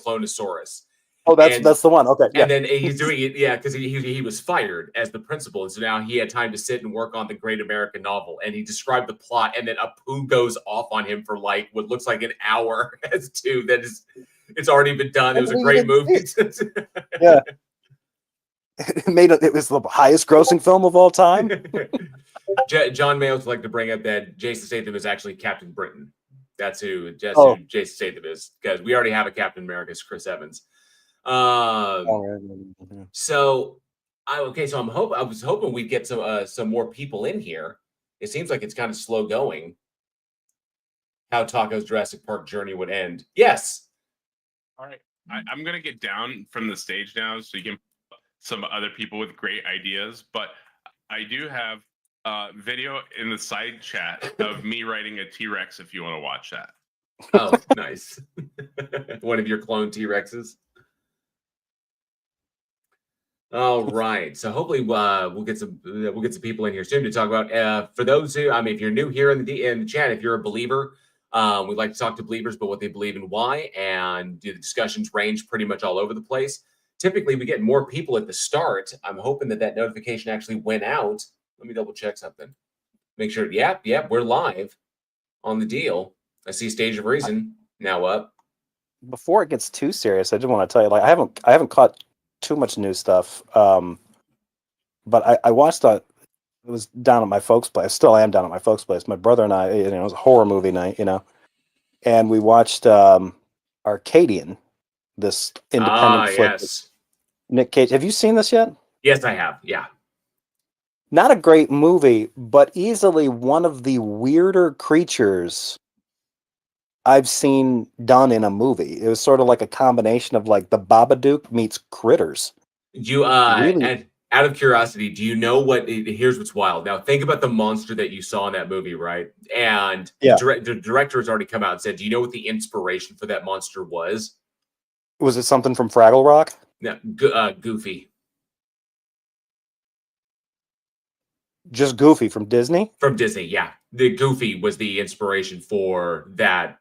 Clonosaurus. Oh, that's the one. Okay, yeah. And then he's doing it, because he was fired as the principal, and so now he had time to sit and work on the great American novel. And he described the plot, and then Apu goes off on him for like what looks like an hour as to that is it's already been done. It was a great movie. Yeah, it was the highest grossing film of all time. John Mayo would like to bring up that Jason Statham is actually Captain Britain. That's who Jason Statham is, because we already have a Captain America, Chris Evans. So I was hoping we'd get some more people in here. It seems like it's kind of slow going. How Taco's Jurassic Park journey would end. Yes. All right. I'm gonna get down from the stage now, so you can some other people with great ideas. But I do have video in the side chat of me riding a T-Rex if you want to watch that. Oh, nice. One of your clone T-Rexes. All right. So hopefully we'll get some people in here soon to talk about. For those who, I mean, if you're new here in the chat, if you're a believer, we like to talk to believers about what they believe and why, and the discussions range pretty much all over the place. Typically, we get more people at the start. I'm hoping that notification actually went out. Let me double check something. Make sure. Yep, we're live on the deal. I see Stage of Reason now up. Before it gets too serious, I just want to tell you, like, I haven't caught too much new stuff. But I watched it was down at my folks' place. Still am down at my folks' place. My brother and I, it was a horror movie night, and we watched Arcadian, this independent flick. Yes. Nick Cage. Have you seen this yet? Yes, I have. Yeah. Not a great movie, but easily one of the weirder creatures I've seen done in a movie. It was sort of like a combination of like the Babadook meets Critters. You Really? out of curiosity, do you know here's what's wild. Now think about the monster that you saw in that movie, right? And Yeah. the director has already come out and said, do you know what the inspiration for that monster was? Was it something from Fraggle Rock? No, Goofy. Just Goofy from Disney? From Disney, yeah. The Goofy was the inspiration for that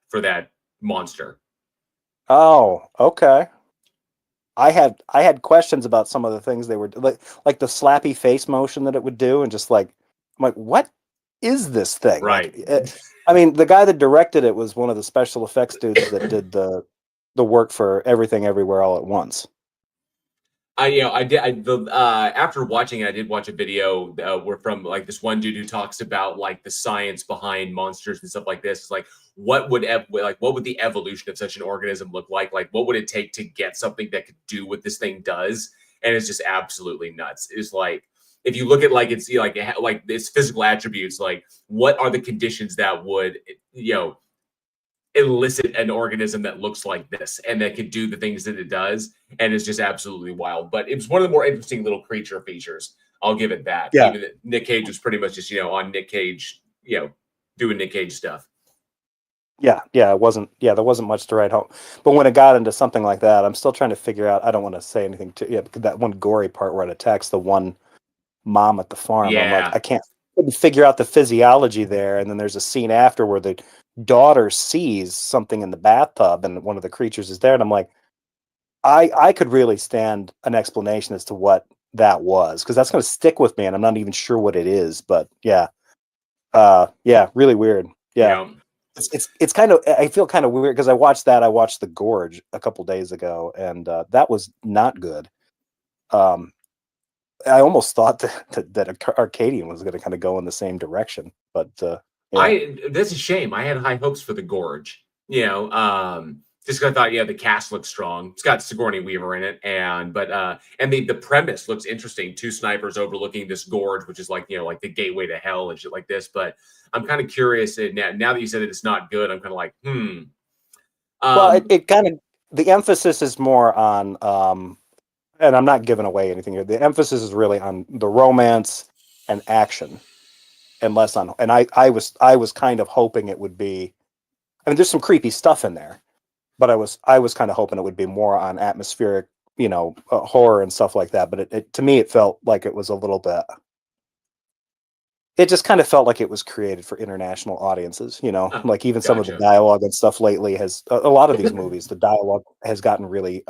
monster. Oh, okay. I had questions about some of the things they were like the slappy face motion that it would do, and just like I'm like, what is this thing? Right. Like, I mean, the guy that directed it was one of the special effects dudes that did the work for Everything Everywhere All at Once. After watching it, I did watch a video where from like this one dude who talks about like the science behind monsters and stuff like this. It's like, what would the evolution of such an organism look like? Like, what would it take to get something that could do what this thing does? And it's just absolutely nuts. It's like, if you look at like its like its physical attributes, like what are the conditions that would elicit an organism that looks like this and that can do the things that it does, and it's just absolutely wild. But it was one of the more interesting little creature features. I'll give it that. Yeah. Even that Nick Cage was pretty much just on Nick Cage, doing Nick Cage stuff. Yeah, there wasn't much to write home. But when it got into something like that, I'm still trying to figure out. I don't want to say anything because that one gory part where it attacks the one mom at the farm. Yeah. I'm like, I can't figure out the physiology there. And then there's a scene after where the daughter sees something in the bathtub and one of the creatures is there, and I'm like, I could really stand an explanation as to what that was, because that's going to stick with me, and I'm not even sure what it is. But yeah, really weird. Yeah. It's kind of, I feel kind of weird because I watched The Gorge a couple days ago, and that was not good. I almost thought that Arcadian was going to kind of go in the same direction, but yeah. That's a shame. I had high hopes for The Gorge. Just because I thought, the cast looks strong. It's got Sigourney Weaver in it, and the premise looks interesting. Two snipers overlooking this gorge, which is like like the gateway to hell and shit like this. But I'm kind of curious now that you said that it's not good. I'm kind of like, Well, it kind of, the emphasis is more on, and I'm not giving away anything here. The emphasis is really on the romance and action, and less on. And I was kind of hoping it would be. I mean, there's some creepy stuff in there, but I was kind of hoping it would be more on atmospheric, horror and stuff like that. But it to me, it felt like it was a little bit. It just kind of felt like it was created for international audiences, like even some of the dialogue and stuff lately has a lot of these movies. The dialogue has gotten really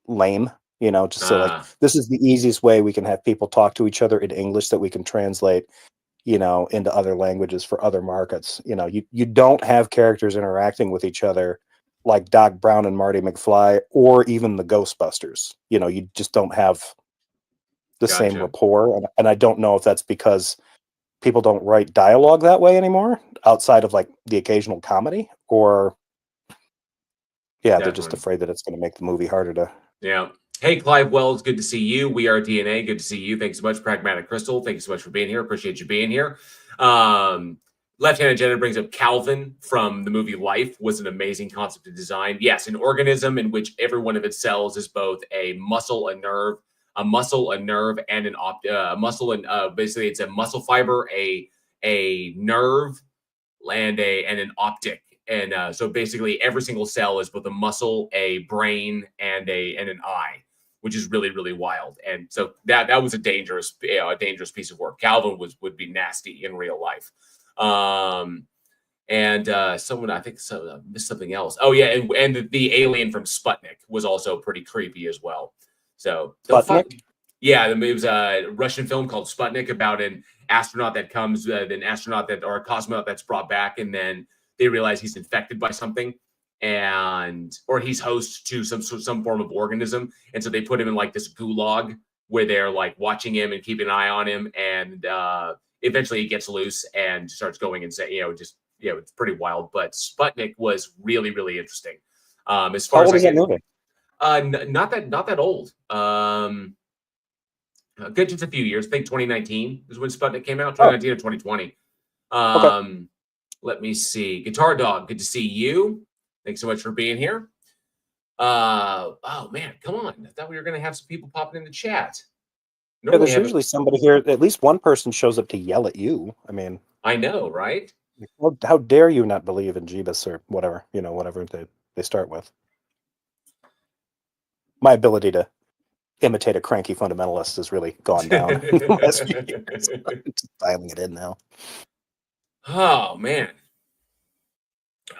lame, just so like this is the easiest way we can have people talk to each other in English that we can translate, into other languages for other markets. You don't have characters interacting with each other like Doc Brown and Marty McFly, or even the Ghostbusters. You just don't have the same rapport, and I don't know if that's because people don't write dialogue that way anymore, outside of like the occasional comedy, or they're just afraid that it's going to make the movie harder to. Yeah. Hey, Clive Wells, good to see you. We are DNA. Good to see you. Thanks so much. Pragmatic Crystal, thanks so much for being here. Appreciate you being here. Left-Hand Agenda brings up Calvin from the movie Life. Was an amazing concept of design. Yes, an organism in which every one of its cells is both a muscle, a nerve, and an muscle, and basically it's a muscle fiber, a nerve, and an optic. And so basically every single cell is both a muscle, a brain, and an eye, which is really, really wild. And so that was a dangerous piece of work. Calvin would be nasty in real life. And someone, I think, missed something else. Oh yeah, and the alien from Sputnik was also pretty creepy as well. So Sputnik? Yeah, it was a Russian film called Sputnik about an astronaut that comes, or a cosmonaut that's brought back, and then they realize he's infected by something, or he's host to some form of organism, and so they put him in like this gulag where they're like watching him and keeping an eye on him, and eventually he gets loose and starts going insane. It's pretty wild. But Sputnik was really, really interesting. As far How old as is that movie? Not that old. Good, just a few years. I think 2019 is when Sputnik came out. 2019 or 2020. Okay. Let me see. Guitar Dog, good to see you. Thanks so much for being here. Oh man, come on! I thought we were gonna have some people popping in the chat. Yeah, there's usually somebody here. At least one person shows up to yell at you. I mean, I know, right? How dare you not believe in Jeebus or whatever, whatever they start with. My ability to imitate a cranky fundamentalist has really gone down in the last few years. I'm just dialing it in now. Oh man.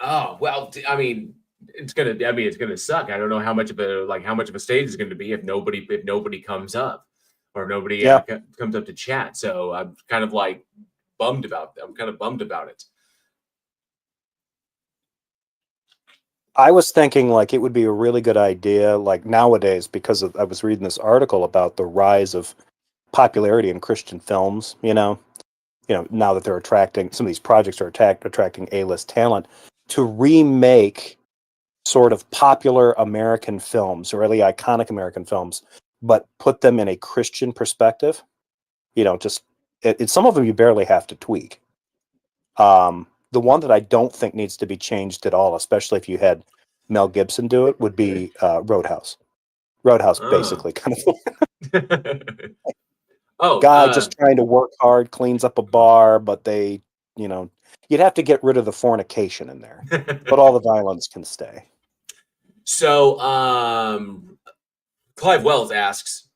Oh well, I mean, it's gonna suck. I don't know how much of a stage is going to be if nobody comes up or nobody comes up to chat. So I'm kind of like bummed about it. I was thinking like it would be a really good idea, like nowadays, because I was reading this article about the rise of popularity in Christian films. Now that they're attracting, some of these projects are attracting A-list talent, to remake sort of popular American films, or really iconic American films, but put them in a Christian perspective. Some of them you barely have to tweak. The one that I don't think needs to be changed at all, especially if you had Mel Gibson do it, would be Roadhouse. Roadhouse, basically, kind of guy just trying to work hard, cleans up a bar, but you'd have to get rid of the fornication in there, but all the violence can stay. So, Clive Wells asks,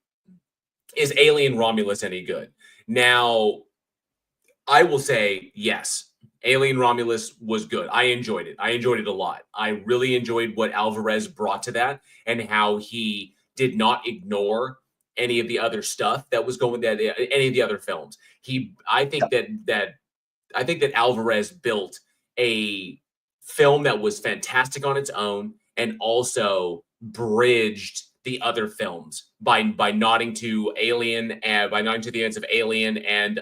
is Alien Romulus any good? Now, I will say yes. Alien Romulus was good. I enjoyed it. I enjoyed it a lot. I really enjoyed what Alvarez brought to that and how he did not ignore any of the other stuff that was going there, any of the other films. I think that Alvarez built a film that was fantastic on its own and also bridged the other films by nodding to Alien and by nodding to the events of Alien and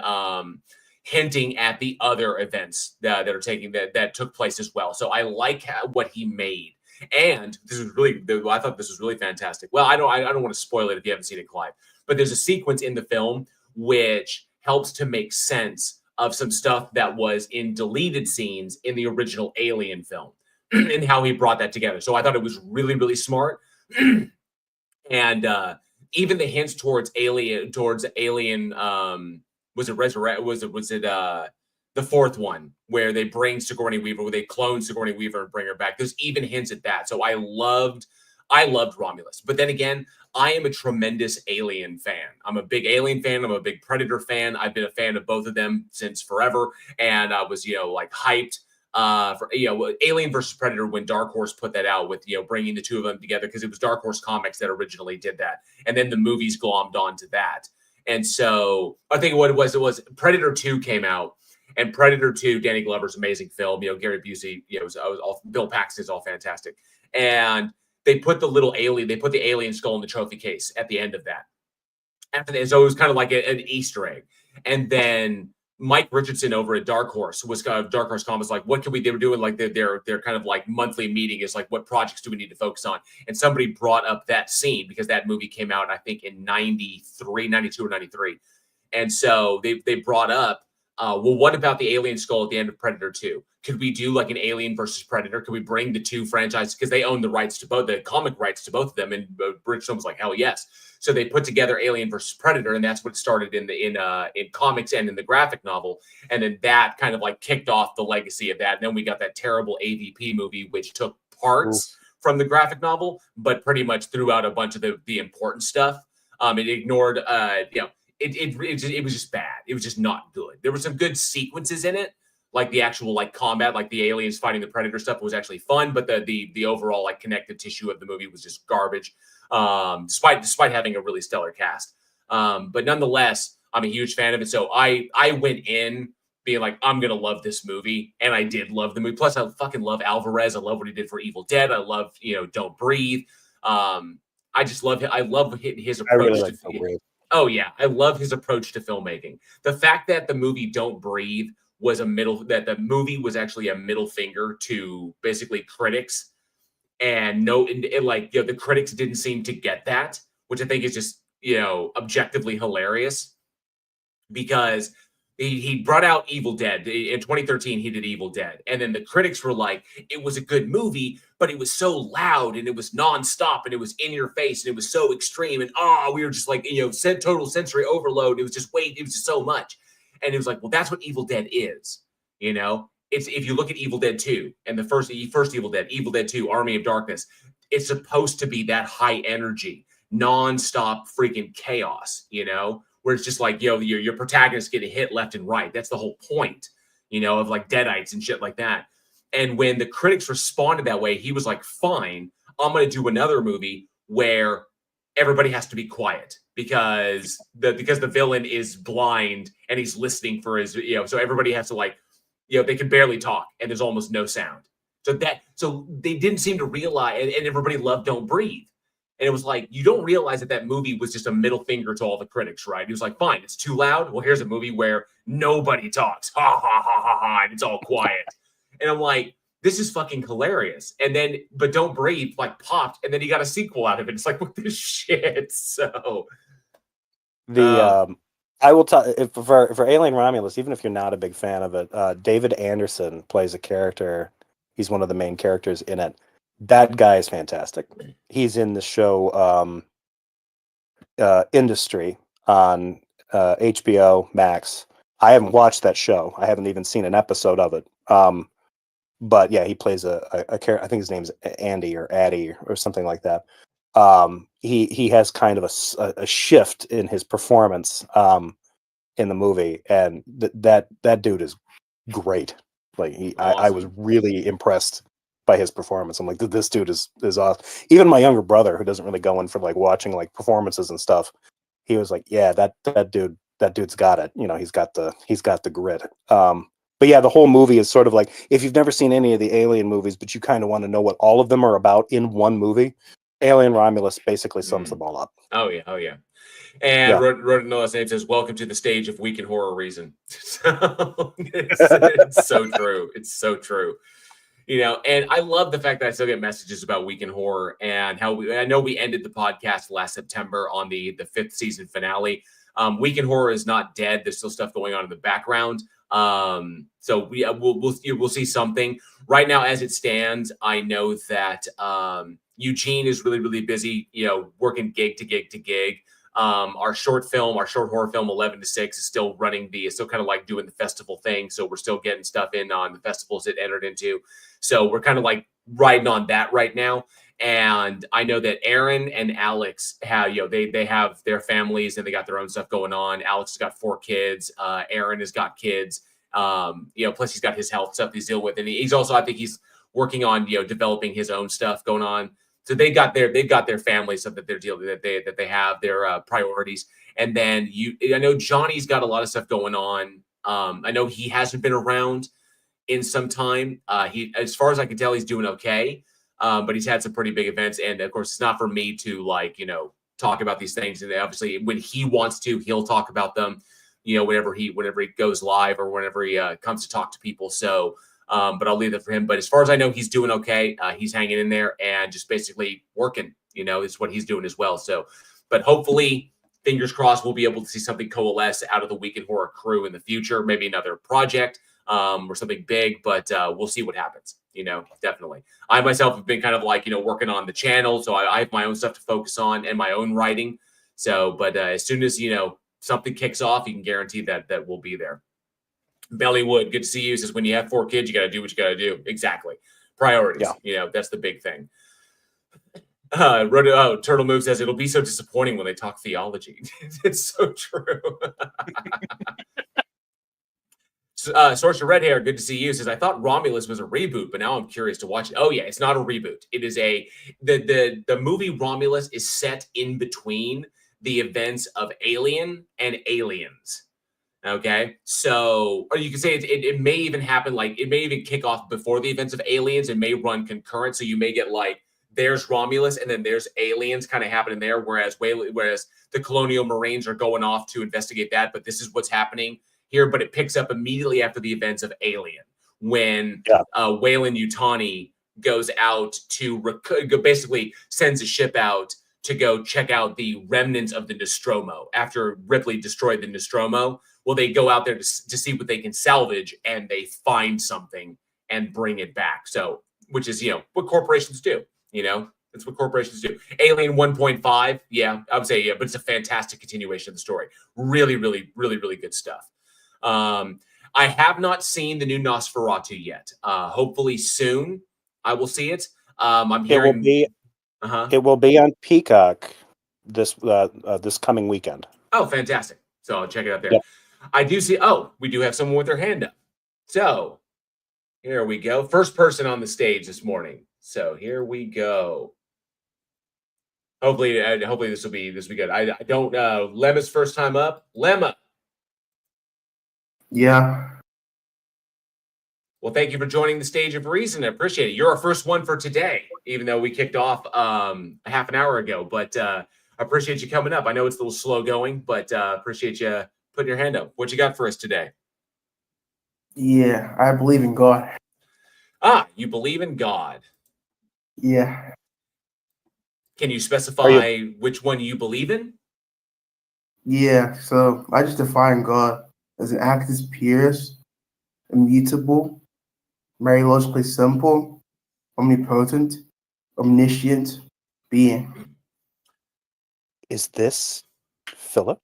hinting at the other events that took place as well. So I like what he made, and I thought this was really fantastic. Well, I don't want to spoil it if you haven't seen it, Clive, but there's a sequence in the film which helps to make sense of some stuff that was in deleted scenes in the original Alien film and how he brought that together. So I thought it was really, really smart. And even the hints towards Alien, was it the fourth one where they bring Sigourney Weaver, where they clone Sigourney Weaver and bring her back? There's even hints at that. So I loved Romulus. But then again, I am a tremendous Alien fan. I'm a big Alien fan. I'm a big Predator fan. I've been a fan of both of them since forever. And I was, hyped for Alien versus Predator when Dark Horse put that out with bringing the two of them together, because it was Dark Horse Comics that originally did that, and then the movies glommed onto that. And so I think what it was Predator 2 came out, and Predator 2, Danny Glover's amazing film. Gary Busey, Bill Paxton's all fantastic, and they put the alien skull in the trophy case at the end of that. After that, so it was kind of like an Easter egg, and then Mike Richardson over at Dark Horse Dark Horse Comics, like, what can we do? We're doing like their kind of like monthly meeting is like, what projects do we need to focus on? And somebody brought up that scene because that movie came out, I think, in 92 or 93. And so they brought up, well, what about the alien skull at the end of Predator 2? Could we do like an Alien versus Predator? Could we bring the two franchises? Because they own the rights to both, the comic rights to both of them. And Richardson was like, hell yes. So they put together Alien versus Predator, and that's what started in comics and in the graphic novel. And then that kind of like kicked off the legacy of that. And then we got that terrible AVP movie, which took parts from the graphic novel, but pretty much threw out a bunch of the important stuff. It ignored, it was just bad. It was just not good. There were some good sequences in it, like the actual like combat, like the aliens fighting the predator stuff was actually fun, but the overall like connective tissue of the movie was just garbage. Despite having a really stellar cast, but nonetheless, I'm a huge fan of it. So I went in being like, I'm gonna love this movie, and I did love the movie. Plus, I fucking love Alvarez. I love what he did for Evil Dead. I love Don't Breathe. I just love his approach. I really like Don't Breathe. Oh yeah, I love his approach to filmmaking. The fact that the movie Don't Breathe was the movie was actually a middle finger to basically critics, and the critics didn't seem to get that, which I think is just objectively hilarious, because he brought out Evil Dead in 2013. He did Evil Dead, and then the critics were like, it was a good movie, but it was so loud and it was nonstop and it was in your face and it was so extreme, and we were just like, total sensory overload. It was just so much. And it was like, well, that's what Evil Dead is. It's, if you look at Evil Dead 2 and the first Evil Dead 2, Army of Darkness, it's supposed to be that high energy, nonstop freaking chaos, where it's just like, your protagonist getting hit left and right. That's the whole point, of like Deadites and shit like that. And when the critics responded that way, he was like, fine, I'm going to do another movie where everybody has to be quiet because the villain is blind and he's listening for his, so everybody has to they can barely talk and there's almost no sound. So they didn't seem to realize, and everybody loved Don't Breathe. And it was like, you don't realize that movie was just a middle finger to all the critics, right? He was like, fine, it's too loud. Well, here's a movie where nobody talks. Ha, ha, ha, ha, ha, and it's all quiet. And I'm like, this is fucking hilarious. And then, but Don't Breathe popped, and then he got a sequel out of it. It's like, what the shit? So I will tell for Alien Romulus, even if you're not a big fan of it, David Anderson plays a character. He's one of the main characters in it. That guy is fantastic. He's in the show Industry on HBO Max. I haven't watched that show. I haven't even seen an episode of it. But yeah, he plays a character. I think his name's Andy or Addy or something like that. He has kind of a shift in his performance in the movie, and that dude is great. Awesome. I was really impressed by his performance. I'm like, this dude is awesome. Even my younger brother, who doesn't really go in for watching performances and stuff, he was like, yeah, that dude's got it. He's got the grit. But yeah, the whole movie is sort of like, if you've never seen any of the Alien movies, but you kind of want to know what all of them are about in one movie, Alien Romulus basically sums them all up. Oh yeah. And wrote a note saying, says, welcome to the stage of Week in Horror Reason. So it's so true. It's so true. And I love the fact that I still get messages about Week in Horror, and how I know we ended the podcast last September on the 5th season finale. Week in Horror is not dead. There's still stuff going on in the background. So we'll see something. Right now, as it stands, I know that Eugene is really, really busy, working gig to gig to gig. Our short horror film 11 to 6 is still running still kind of doing the festival thing. So we're still getting stuff in on the festivals it entered into. So we're kind of riding on that right now. And I know that Aaron and Alex have, they have their families and they got their own stuff going on. Alex has got 4 kids. Aaron has got kids. Plus he's got his health stuff he's dealing with. And he's also, I think he's working on, developing his own stuff going on. So they've got their family stuff that they're dealing with, that they have their priorities. And then I know Johnny's got a lot of stuff going on. I know he hasn't been around in some time. He, as far as I can tell, he's doing okay. But he's had some pretty big events. And of course, it's not for me to talk about these things. And obviously when he wants to, he'll talk about them, whenever he goes live or whenever he comes to talk to people. So, but I'll leave that for him. But as far as I know, he's doing okay. He's hanging in there and just basically working, is what he's doing as well. So, but hopefully, fingers crossed, we'll be able to see something coalesce out of the Week in Horror crew in the future, maybe another project or something big, but we'll see what happens. Definitely. I myself have been kind of working on the channel. So I have my own stuff to focus on and my own writing. So, but as soon as, something kicks off, you can guarantee that we'll be there. Bellywood, good to see you. Says, when you have 4 kids, you got to do what you got to do. Exactly. Priorities. Yeah. That's the big thing. Turtle Move says it'll be so disappointing when they talk theology. It's so true. Source of Red Hair, good to see you. Says I thought Romulus was a reboot, but now I'm curious to watch it. Oh yeah, it's not a reboot. It is the movie Romulus is set in between the events of Alien and Aliens. Okay, so or you can say it may even happen like it may even kick off before the events of Aliens. It may run concurrent, so you may get like there's Romulus and then there's Aliens kind of happening there, whereas the Colonial Marines are going off to investigate that, but this is what's happening here. But it picks up immediately after the events of Alien when Weyland Yutani goes out to basically sends a ship out to go check out the remnants of the Nostromo after Ripley destroyed the Nostromo. Well, they go out there to see what they can salvage, and they find something and bring it back. So, which is, what corporations do, that's what corporations do. Alien 1.5, yeah, I would say, yeah, but it's a fantastic continuation of the story. Really, really, really, really good stuff. I have not seen the new Nosferatu yet. Hopefully soon I will see it. I'm hearing it will be on Peacock this coming weekend. Oh, fantastic. So I'll check it out there. Yep. I do see, we do have someone with their hand up. So here we go. First person on the stage this morning. So here we go. Hopefully this will be good. I don't know. Lemma's first time up. Lemma. Yeah. Well, thank you for joining the Stage of Reason. I appreciate it. You're our first one for today, even though we kicked off a half an hour ago. But I appreciate you coming up. I know it's a little slow going, but appreciate you putting your hand up. What you got for us today? Yeah, I believe in God. You believe in God. Yeah. Can you specify which one you believe in? Yeah, so I just define God as an actus purus, immutable, very logically simple, omnipotent, omniscient being. Is this Philip?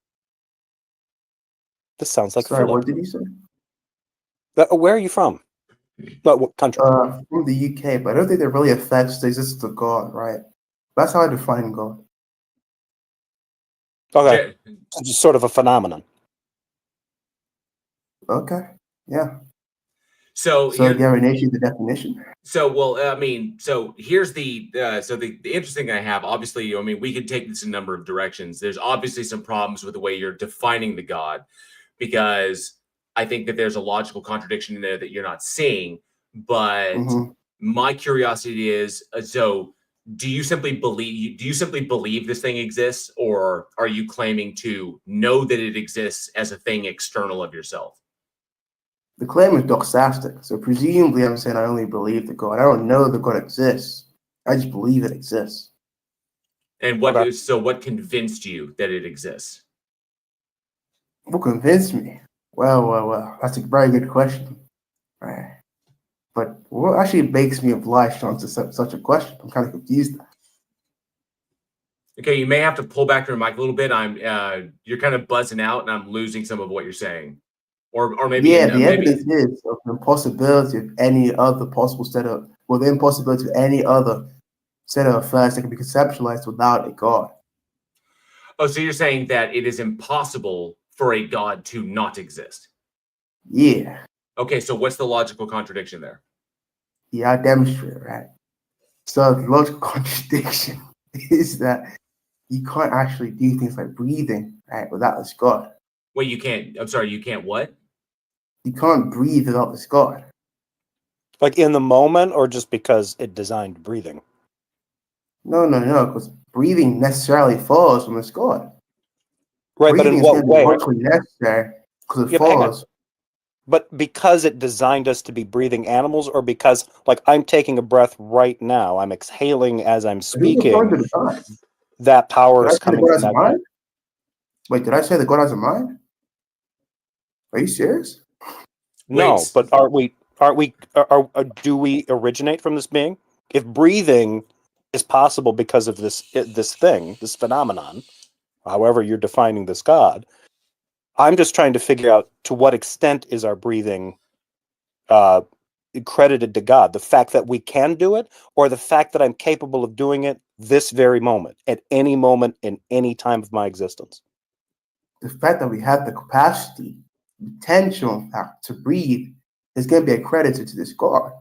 This sounds like Sorry, Philip. what did he say? Where are you from? What country? From the UK, but I don't think that really affects the existence of God, right? That's how I define God. Okay. It's just sort of a phenomenon. Okay. Yeah. So do you have an issue with the definition? So, well, I mean, so here's the interesting thing I have. Obviously, I mean, we could take this in a number of directions. There's obviously some problems with the way you're defining the God, because I think that there's a logical contradiction in there that you're not seeing. But my curiosity is, so do you simply believe this thing exists, or are you claiming to know that it exists as a thing external of yourself? The claim is doxastic, so presumably I'm saying I only believe the God. I don't know that God exists. I just believe it exists. And so what convinced you that it exists? What convinced me? Well, that's a very good question. Right. But what actually makes me obliged to answer such a question? I'm kind of confused. Okay, you may have to pull back your mic a little bit. You're kind of buzzing out, and I'm losing some of what you're saying. Or maybe the evidence is of the impossibility of any other possible set of, the impossibility of any other set of affairs that can be conceptualized without a God. Oh, so you're saying that it is impossible for a God to not exist? Yeah. Okay, so what's the logical contradiction there? Yeah, I demonstrate, right? So the logical contradiction is that you can't actually do things like breathing, right, without this God. Wait, you can't? I'm sorry, you can't what? You can't breathe without this God. Like in the moment, or just because it designed breathing? No, because breathing necessarily follows from this God. Right, breathing but in what way? Virtually necessary because it follows. But because it designed us to be breathing animals, or because, like, I'm taking a breath right now, I'm exhaling as I'm speaking, that power is coming from that mind? Wait, did I say that God has a mind? Are you serious? No, but do we originate from this being? If breathing is possible because of this phenomenon, however you're defining this God, I'm just trying to figure out to what extent is our breathing credited to God? The fact that we can do it, or the fact that I'm capable of doing it this very moment, at any moment, in any time of my existence? The fact that we have the capacity, potential, in fact, to breathe is going to be accredited to this God,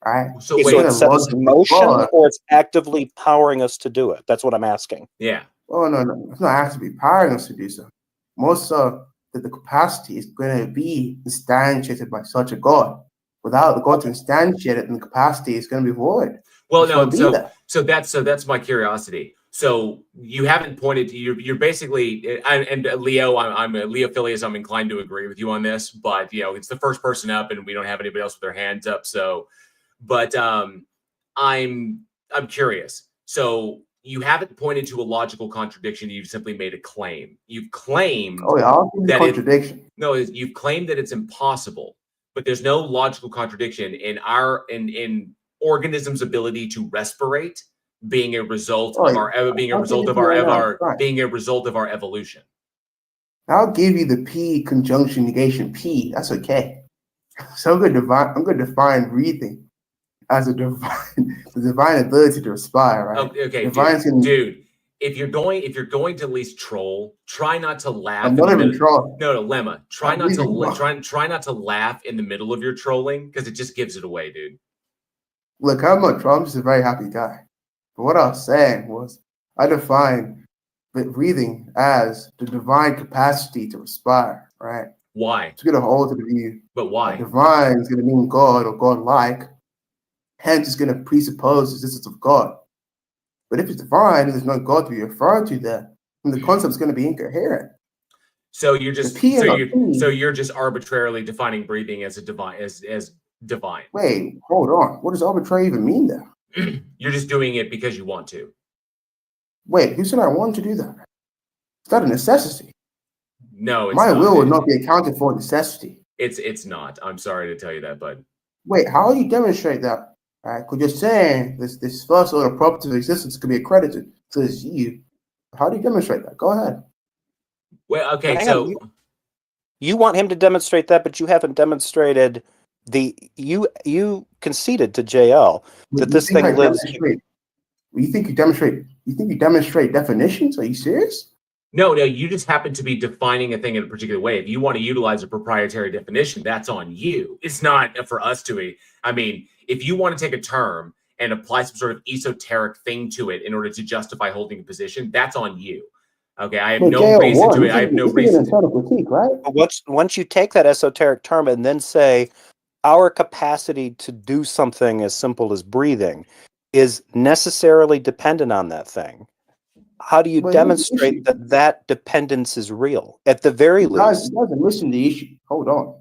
right? So So wait, it sets us in motion, or it's actively powering us to do it? That's what I'm asking. yeah. Oh, no. It's not actively powering us to do so. Most of the capacity is going to be instantiated by such a God. Without the God to instantiate it, then the capacity is going to be void. Well, It's no, gonna be there. so that's my curiosity. So you haven't pointed to you're basically and Leo, I'm a Leo Phileas, I'm inclined to agree with you on this, but it's the first person up and we don't have anybody else with their hands up. So, but I'm curious. So you haven't pointed to a logical contradiction. You've simply made a claim. You've claimed Oh, yeah, I'll see the contradiction. you've claimed that it's impossible, but there's no logical contradiction in in organisms' ability to respirate being a result of our evolution. I'll give you the P conjunction negation P. That's okay. So I'm going to define breathing as the divine ability to respire, right? Okay, dude. If you're going to at least troll, try not to laugh. I'm not even trolling. No, Lemma. Try not to laugh in the middle of your trolling because it just gives it away, dude. Look, I'm not trolling. I'm just a very happy guy. But what I was saying was, I define breathing as the divine capacity to respire, right? Why? To get a hold of the view. But why? Divine is going to mean God or God-like. Hence, it's going to presuppose the existence of God. But if it's divine, and there's no God to be referred to there, then the concept is going to be incoherent. So you're just you're just arbitrarily defining breathing as a divine as divine. Wait, hold on. What does arbitrary even mean there? You're just doing it because you want to. Wait, who said I want to do that? It's not a necessity. No, it's my not. will would not be accounted for necessity. It's not. I'm sorry to tell you that, bud. Wait, how do you demonstrate that? Right? Because you're saying this first order property of existence could be accredited to this you. How do you demonstrate that? Go ahead. Well, okay, so you want him to demonstrate that, but you haven't demonstrated you conceded to JL that this thing lives. You think you demonstrate definitions? Are you serious? No, you just happen to be defining a thing in a particular way. If you want to utilize a proprietary definition, that's on you. It's not for us to. I mean, if you want to take a term and apply some sort of esoteric thing to it in order to justify holding a position, that's on you. Okay, I have no reason to it. I have no reason to critique, right? Once you take that esoteric term and then say our capacity to do something as simple as breathing is necessarily dependent on that thing. How do you demonstrate that dependence is real? At the very least, it doesn't listen to the issue. Hold on.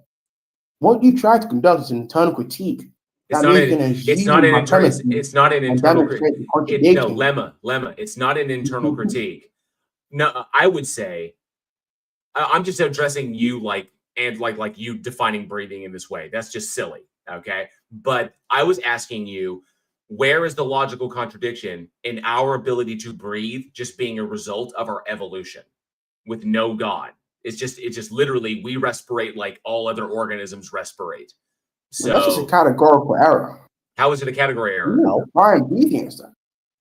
What you try to conduct is an internal critique. It's not an internal critique. No, Lemma. It's not an internal critique. No, I would say I'm just addressing you like you defining breathing in this way. That's just silly. Okay. But I was asking you, where is the logical contradiction in our ability to breathe just being a result of our evolution with no God? It's just literally we respirate like all other organisms respirate. So that's just a categorical error. How is it a category error? No, define breathing and stuff.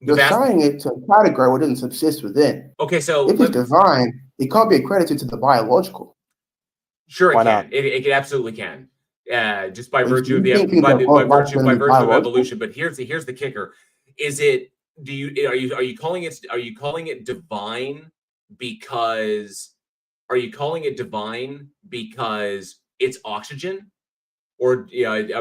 You're assigning it to a category what doesn't subsist within. Okay, so if it's divine, it can't be accredited to the biological. Sure, it can. It absolutely can. Just by virtue of evolution. But here's the kicker: is it? Are you calling it divine because? Are you calling it divine because it's oxygen, or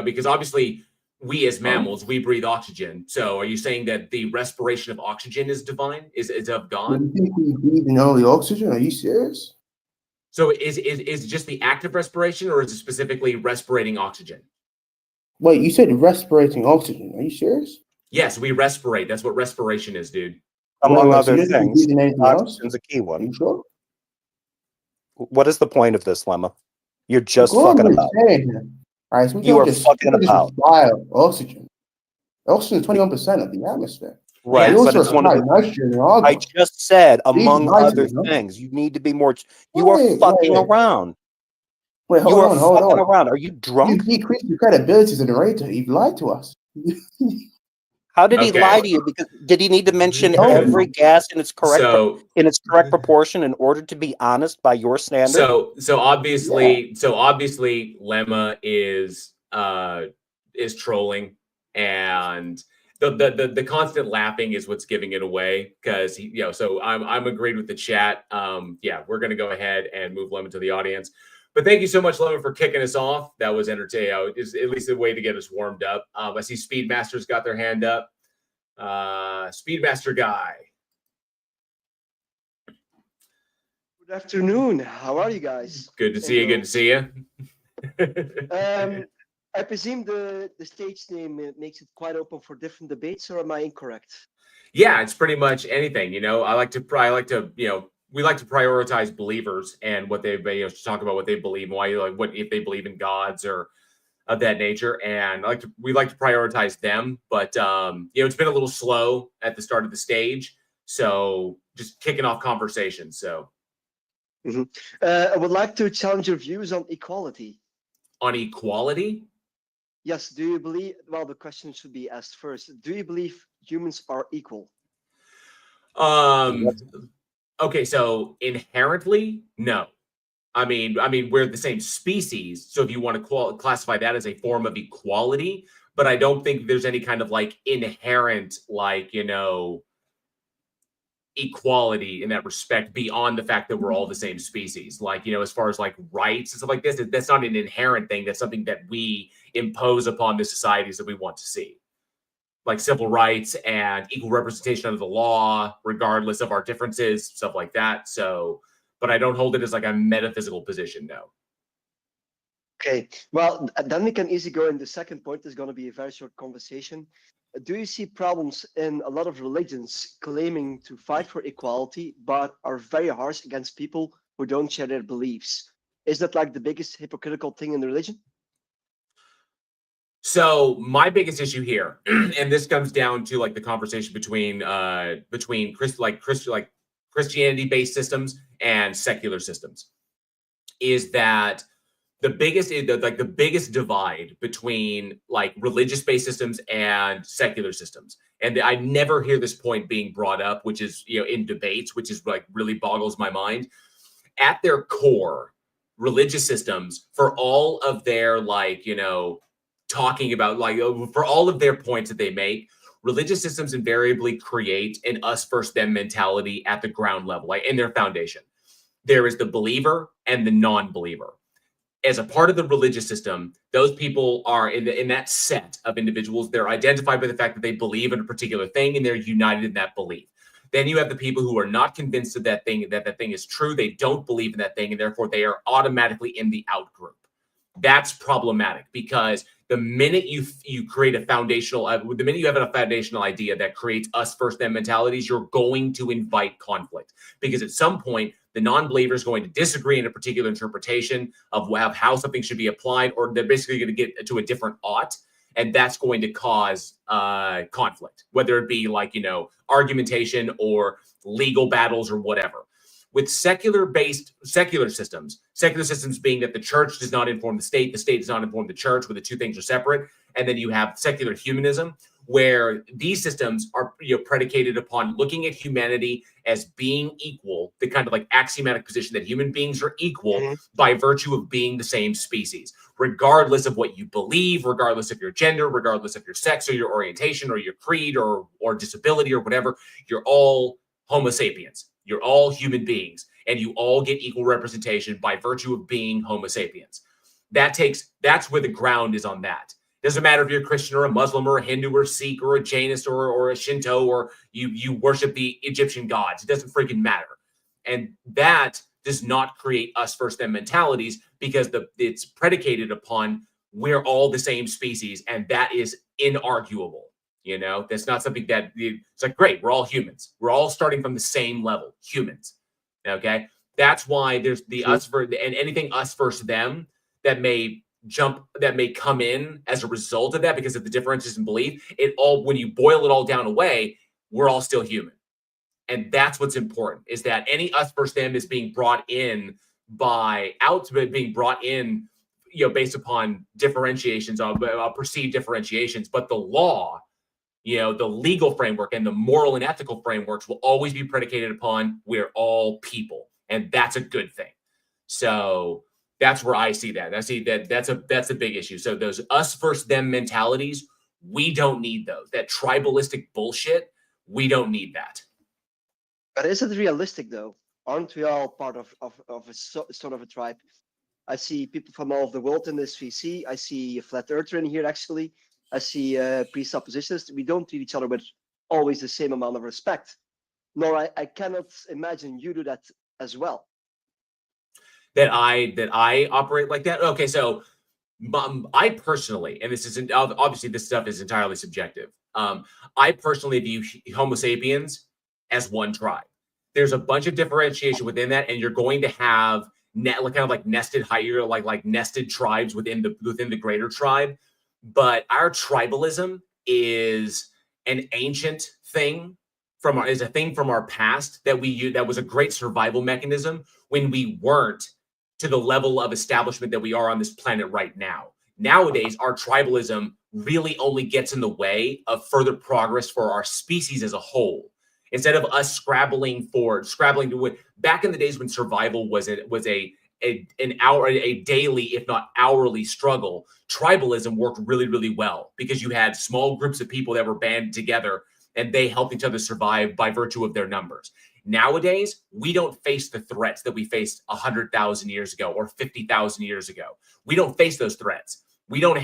because obviously we as mammals we breathe oxygen. So are you saying that the respiration of oxygen is divine? Is of God? You think we breathe only oxygen? Are you serious? So is it just the act of respiration, or is it specifically respirating oxygen? Wait, you said respirating oxygen. Are you serious? Yes, we respirate. That's what respiration is, dude. Among other things, oxygen's a key one. Are you sure? What is the point of this, Lemma? You're just fucking about. All right, so you are fucking about. Oxygen. Oxygen is 21% of the atmosphere. Right, but it's one of the. I just said among other things. You need to be more. You are fucking around. Wait, You are hold fucking on. around. Are you You drunk? decreased your credibility as a narrator. You've lied to us. How did he Okay. lie to you? Because did he need to mention No. every gas in its correct So proportion in order to be honest by your standard? so obviously Lemma is trolling, and the constant laughing is what's giving it away, because so I'm agreed with the chat. Yeah, we're gonna go ahead and move Lemma to the audience. But thank you so much, Lemma, for kicking us off. That was entertaining. It's at least a way to get us warmed up. I see Speedmaster's got their hand up. Speedmaster guy. Good afternoon. How are you guys? Good to see you. Good to see you. I presume the stage name makes it quite open for different debates, or am I incorrect? Yeah, it's pretty much anything. I like to we like to prioritize believers and what they talk about what they believe, why, like, what if they believe in gods or of that nature, and we like to prioritize them. But it's been a little slow at the start of the stage, so just kicking off conversation. So I would like to challenge your views on equality. On equality? Yes. Do you believe? Well, the question should be asked first. Do you believe humans are equal? Okay, so inherently, no. I mean, we're the same species, so if you want to classify that as a form of equality, but I don't think there's any kind of like inherent, like, equality in that respect beyond the fact that we're all the same species. Like, as far as like rights and stuff like this, that's not an inherent thing. That's something that we impose upon the societies that we want to see, like civil rights and equal representation under the law, regardless of our differences, stuff like that. So, but I don't hold it as like a metaphysical position, no. Okay. Well, then we can easily go in the second point. It's going to be a very short conversation. Do you see problems in a lot of religions claiming to fight for equality, but are very harsh against people who don't share their beliefs? Is that like the biggest hypocritical thing in the religion? So my biggest issue here, and this comes down to like the conversation between Christianity-based systems and secular systems, is that the biggest divide between like religious-based systems and secular systems. And I never hear this point being brought up, which is, in debates, which is like really boggles my mind. At their core, religious systems, for all of their talking about for all of their points that they make, religious systems invariably create an us first them mentality at the ground level, like in their foundation. There is the believer and the non-believer. As a part of the religious system, those people are in that set of individuals. They're identified by the fact that they believe in a particular thing and they're united in that belief. Then you have the people who are not convinced of that thing, that thing is true. They don't believe in that thing, and therefore they are automatically in the out group. That's problematic, because the minute you create a foundational, the minute you have a foundational idea that creates us first them mentalities, you're going to invite conflict, because at some point the non-believer is going to disagree in a particular interpretation of how something should be applied, or they're basically going to get to a different ought, and that's going to cause conflict, whether it be like, argumentation or legal battles or whatever. With secular systems being that the church does not inform the state does not inform the church, where the two things are separate. And then you have secular humanism, where these systems are predicated upon looking at humanity as being equal, the kind of like axiomatic position that human beings are equal by virtue of being the same species, regardless of what you believe, regardless of your gender, regardless of your sex or your orientation or your creed or disability or whatever. You're all Homo sapiens. You're all human beings, and you all get equal representation by virtue of being Homo sapiens. That's where the ground is on that. Doesn't matter if you're a Christian or a Muslim or a Hindu or a Sikh or a Jainist or a Shinto, or you worship the Egyptian gods. It doesn't freaking matter. And that does not create us first them mentalities, because it's predicated upon we're all the same species, and that is inarguable. That's not something that it's like, great, we're all humans. We're all starting from the same level, humans. Okay. That's why there's the us and anything us versus them that may come in as a result of that, because of the differences in belief. When you boil it all down away, we're all still human. And that's what's important, is that any us versus them is being brought in being brought in, based upon differentiations of perceived differentiations, but the law, the legal framework and the moral and ethical frameworks will always be predicated upon we're all people, and that's a good thing. So that's where I see that. I see that's a big issue. So those us versus them mentalities, we don't need those. That tribalistic bullshit, we don't need that. But is it realistic though? Aren't we all part of a sort of a tribe? I see people from all over the world in this VC. I see a flat earther in here, actually. I see presuppositionists. We don't treat each other with always the same amount of respect. Nor I cannot imagine you do that as well. That I operate like that? Okay, so I personally, and this isn't, obviously this stuff is entirely subjective. I personally view Homo sapiens as one tribe. There's a bunch of differentiation within that, and you're going to have kind of like nested higher, like nested tribes within the greater tribe. But our tribalism is an ancient thing from our past that we used, that was a great survival mechanism when we weren't to the level of establishment that we are on this planet right now. Nowadays, our tribalism really only gets in the way of further progress for our species as a whole. Instead of us scrabbling to win, back in the days when survival was a daily, if not hourly struggle, tribalism worked really, really well because you had small groups of people that were banded together and they helped each other survive by virtue of their numbers. Nowadays, we don't face the threats that we faced 100,000 years ago or 50,000 years ago. We don't face those threats. We don't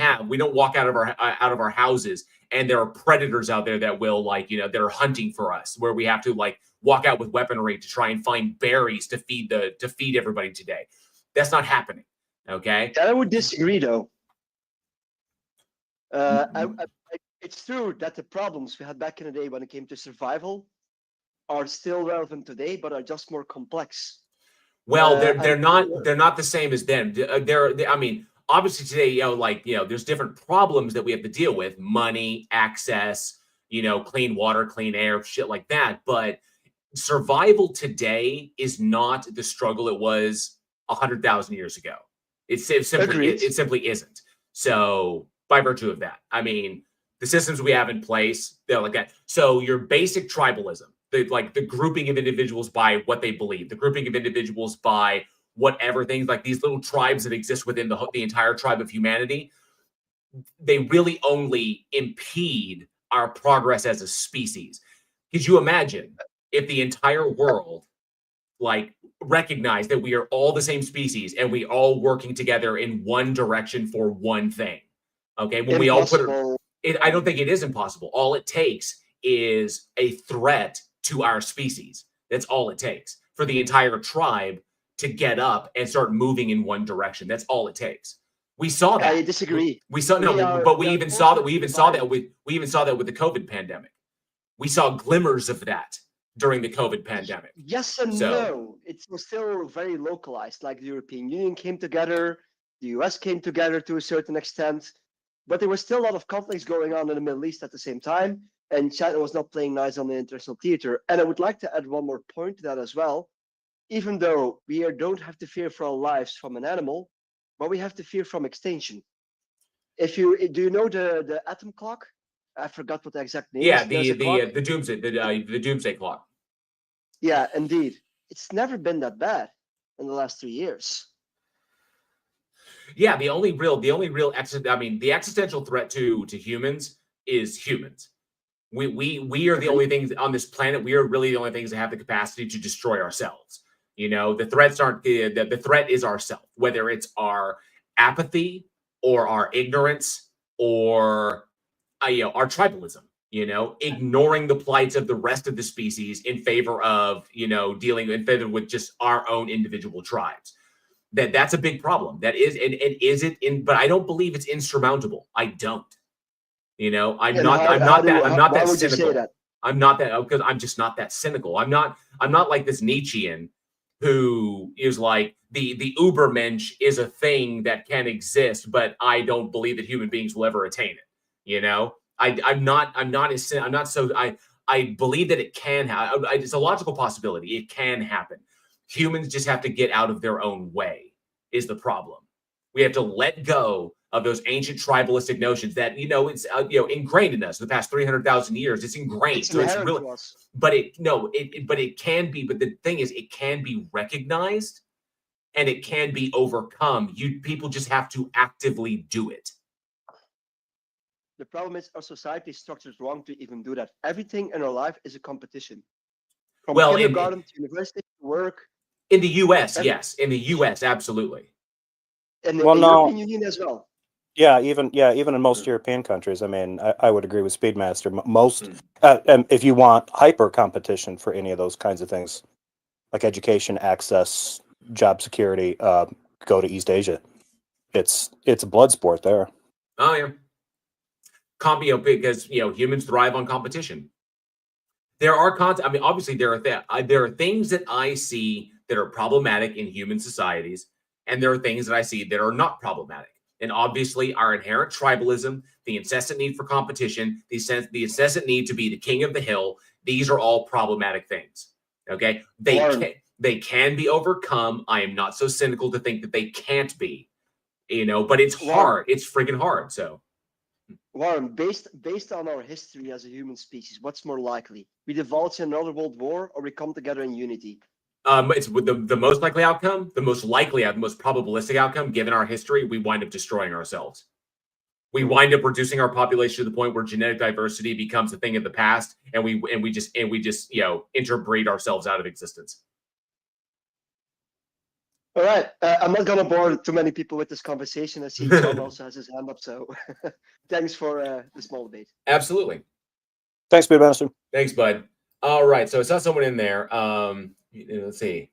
walk out of our houses and there are predators out there that will that are hunting for us, where we have to walk out with weaponry to try and find berries to feed everybody today. That's not happening. Okay. I would disagree though. It's true that the problems we had back in the day when it came to survival are still relevant today, but are just more complex. Well, they're not the same as then. Obviously today, there's different problems that we have to deal with: money, access, clean water, clean air, shit like that. But survival today is not the struggle it was 100,000 years ago. It simply isn't. So by virtue of that, the systems we have in place, they're like that. So your basic tribalism, the grouping of individuals by what they believe, the grouping of individuals by whatever things, like these little tribes that exist within the entire tribe of humanity, they really only impede our progress as a species. Could you imagine if the entire world recognized that we are all the same species and we all working together in one direction for one thing? Okay, when we all put it, I don't think it is impossible. All it takes is a threat to our species. That's all it takes for the entire tribe to get up and start moving in one direction. That's all it takes. We saw that. I disagree. We saw we even saw that with the COVID pandemic. We saw glimmers of that during the COVID pandemic. Yes and no. It was still very localized. Like the European Union came together, the US came together to a certain extent, but there was still a lot of conflicts going on in the Middle East at the same time, and China was not playing nice on the international theater. And I would like to add one more point to that as well. Even though we don't have to fear for our lives from an animal, but we have to fear from extinction. Do you know the atom clock? I forgot what the exact name is. Yeah, the doomsday clock. Yeah, indeed. It's never been that bad in the last 3 years. Yeah, the existential threat to humans is humans. We are the only things on this planet. We are really the only things that have the capacity to destroy ourselves. The threats aren't the threat is ourself, whether it's our apathy or our ignorance or our tribalism, ignoring the plights of the rest of the species in favor of, dealing in favor with just our own individual tribes. That's a big problem. That is, but I don't believe it's insurmountable. I don't. I'm not that cynical. I'm not that, because I'm just not that cynical. I'm not like this Nietzschean who is like the Ubermensch is a thing that can exist, but I don't believe that human beings will ever attain it. I believe that it can happen. It's a logical possibility. It can happen, Humans just have to get out of their own way is the problem. We have to let go of those ancient tribalistic notions that, it's ingrained in us for the past 300,000 years. It's ingrained. It's So it's inherent really, to us. but it can be, but the thing is, it can be recognized and it can be overcome. People just have to actively do it. The problem is our society is structured wrong to even do that. Everything in our life is a competition. From kindergarten to university to work. In the U.S., yes. In the U.S., absolutely. And the European Union as well. Yeah, even in most European countries. I mean, I would agree with Speedmaster. Most, if you want hyper competition for any of those kinds of things, like education, access, job security, go to East Asia. It's a blood sport there. Oh yeah, because humans thrive on competition. There are obviously there are things that I see that are problematic in human societies, and there are things that I see that are not problematic. And obviously, our inherent tribalism, the incessant need for competition, the incessant need to be the king of the hill, these are all problematic things. Okay, they can be overcome. I am not so cynical to think that they can't be, but it's hard. It's freaking hard. So, Warren, based on our history as a human species, what's more likely? We divulge in another world war, or we come together in unity? It's the most likely outcome, the most probabilistic outcome, given our history, we wind up destroying ourselves. We wind up reducing our population to the point where genetic diversity becomes a thing of the past, and we just interbreed ourselves out of existence. All right, I'm not gonna bore too many people with this conversation. I see John also has his hand up, so thanks for the small debate. Absolutely. Thanks, Speedmaster. Thanks, bud. All right, so I saw someone in there. Let's see.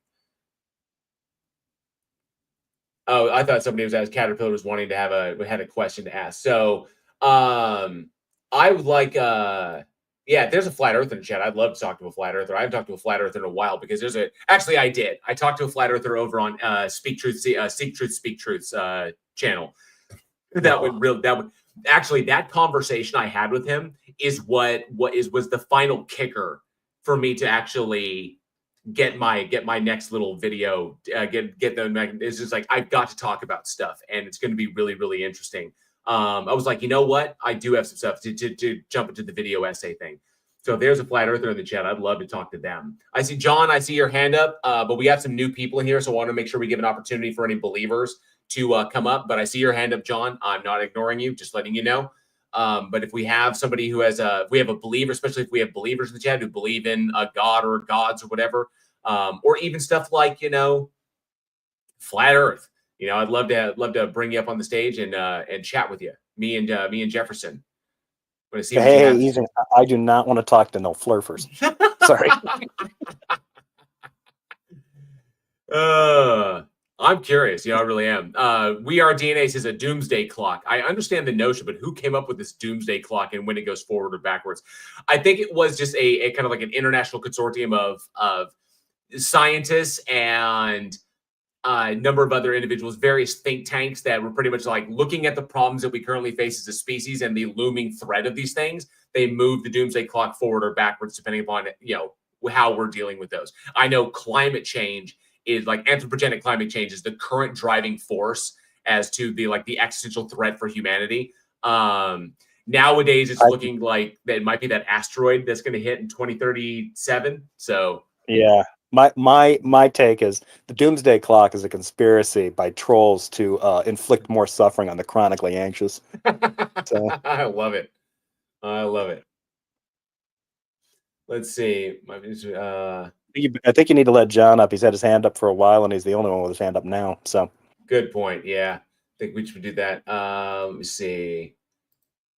Oh, I thought somebody was asked. Caterpillar was wanting to had a question to ask. So, I would like, there's a flat earther in the chat. I'd love to talk to a flat earther. I haven't talked to a flat earther in a while because actually I did. I talked to a flat earther over on Seek Truth's channel. That conversation I had with him is was the final kicker for me to actually get my next little video, it's just like, I've got to talk about stuff, and it's going to be really, really interesting. I was like, you know what? I do have some stuff to jump into the video essay thing. So if there's a flat earther in the chat, I'd love to talk to them. I see John, I see your hand up, but we have some new people in here, so I want to make sure we give an opportunity for any believers to come up. But I see your hand up, John. I'm not ignoring you, just letting you know. But if we have somebody who has we have a believer, especially if we have believers in the chat who believe in a god or gods or whatever, or even stuff like, flat earth, I'd love to bring you up on the stage and chat with you, me and Jefferson. Hey, Ethan, I do not want to talk to no flurfers. Sorry. I'm curious. I really am. We Are DNA says a doomsday clock. I understand the notion, but who came up with this doomsday clock and when it goes forward or backwards? I think it was just a kind of like an international consortium of scientists and a number of other individuals, various think tanks that were pretty much like looking at the problems that we currently face as a species and the looming threat of these things. They move the doomsday clock forward or backwards, depending upon, how we're dealing with those. I know climate change is like anthropogenic climate change is the current driving force as to the existential threat for humanity. Nowadays, it's looking like that it might be that asteroid that's going to hit in 2037. So yeah, my take is the doomsday clock is a conspiracy by trolls to inflict more suffering on the chronically anxious. So. I love it. Let's see. I think you need to let John up. He's had his hand up for a while, and he's the only one with his hand up now. So good point. Yeah, I think we should do that. Let me see.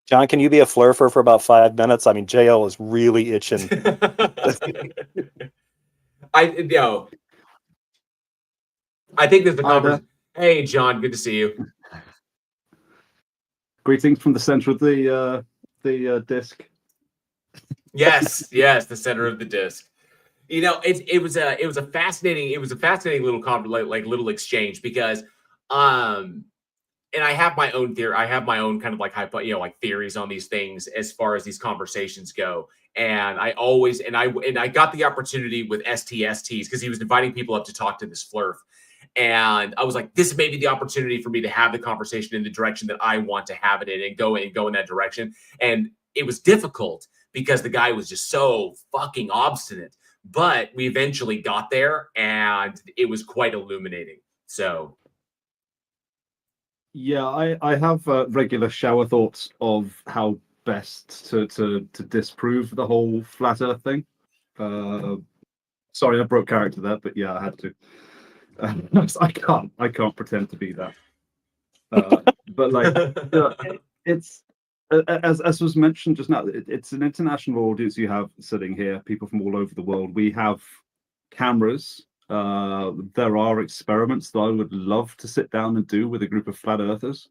John, can you be a flurfer for about 5 minutes? I mean, JL is really itching. I think there's the conversation. Hey, John, good to see you. Greetings from the center of the disc. Yes, the center of the disc. It was a fascinating little little exchange because and I have my own theory. I have my own kind of theories on these things as far as these conversations go. And I always, and I got the opportunity with STSTs because he was inviting people up to talk to this Flurf. And I was like, this may be the opportunity for me to have the conversation in the direction that I want to have it in and go in that direction. And it was difficult because the guy was just so fucking obstinate. But we eventually got there, and it was quite illuminating. So, yeah, I have regular shower thoughts of how best to disprove the whole flat Earth thing. Sorry, I broke character there, but yeah, I had to. I can't pretend to be that. But like, it's as was mentioned just now, it's an international audience you have sitting here, people from all over the world. We have cameras. There are experiments that I would love to sit down and do with a group of flat earthers.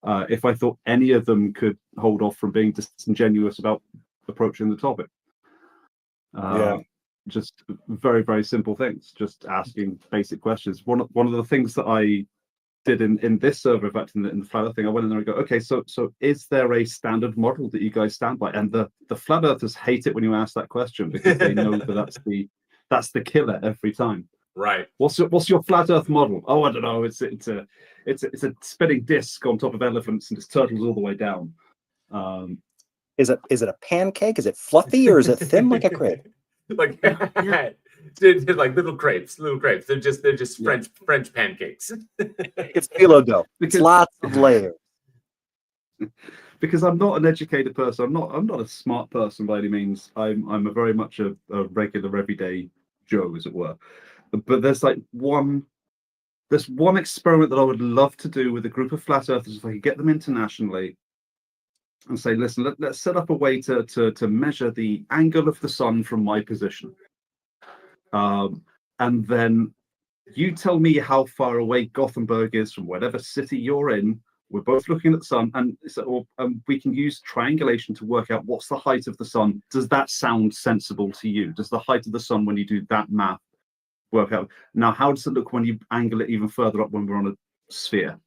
If I thought any of them could hold off from being disingenuous about approaching the topic. Just very, very simple things, just asking basic questions. One of the things that I did in this server, in fact, in the flat earth thing, I went in there and go, okay, so is there a standard model that you guys stand by? And the flat earthers hate it when you ask that question because they know that that's the killer every time. Right. What's your flat earth model? Oh, I don't know. It's a spinning disc on top of elephants and it's turtles all the way down. Is it a pancake? Is it fluffy or is it thin like a crepe? Like like little crepes. They're just French pancakes. It's phyllo dough. It's lots of layers. Because I'm not an educated person. I'm not a smart person by any means. I'm a very much a regular everyday Joe, as it were. But there's one experiment that I would love to do with a group of flat earthers if I could get them internationally and say, listen, let's set up a way to measure the angle of the sun from my position. And then you tell me how far away Gothenburg is from whatever city you're in. We're both looking at the sun, and we can use triangulation to work out what's the height of the sun. Does that sound sensible to you? Does the height of the sun, when you do that math, work out? Now, how does it look when you angle it even further up when we're on a sphere?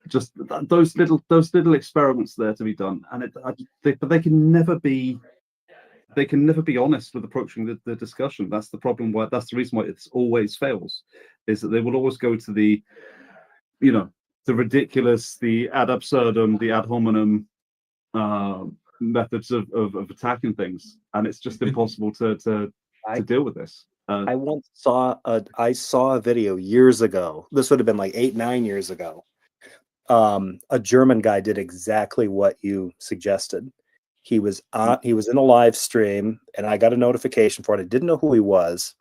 Just those little experiments there to be done, and but they can never be honest with approaching the discussion. That's the problem. That's the reason why it always fails, is that they will always go to the ridiculous, the ad absurdum, the ad hominem methods of attacking things, and it's just impossible to deal with this. I once saw a video years ago. This would have been like 8-9 years ago. A German guy did exactly what you suggested. He was in a live stream, and I got a notification for it. I didn't know who he was,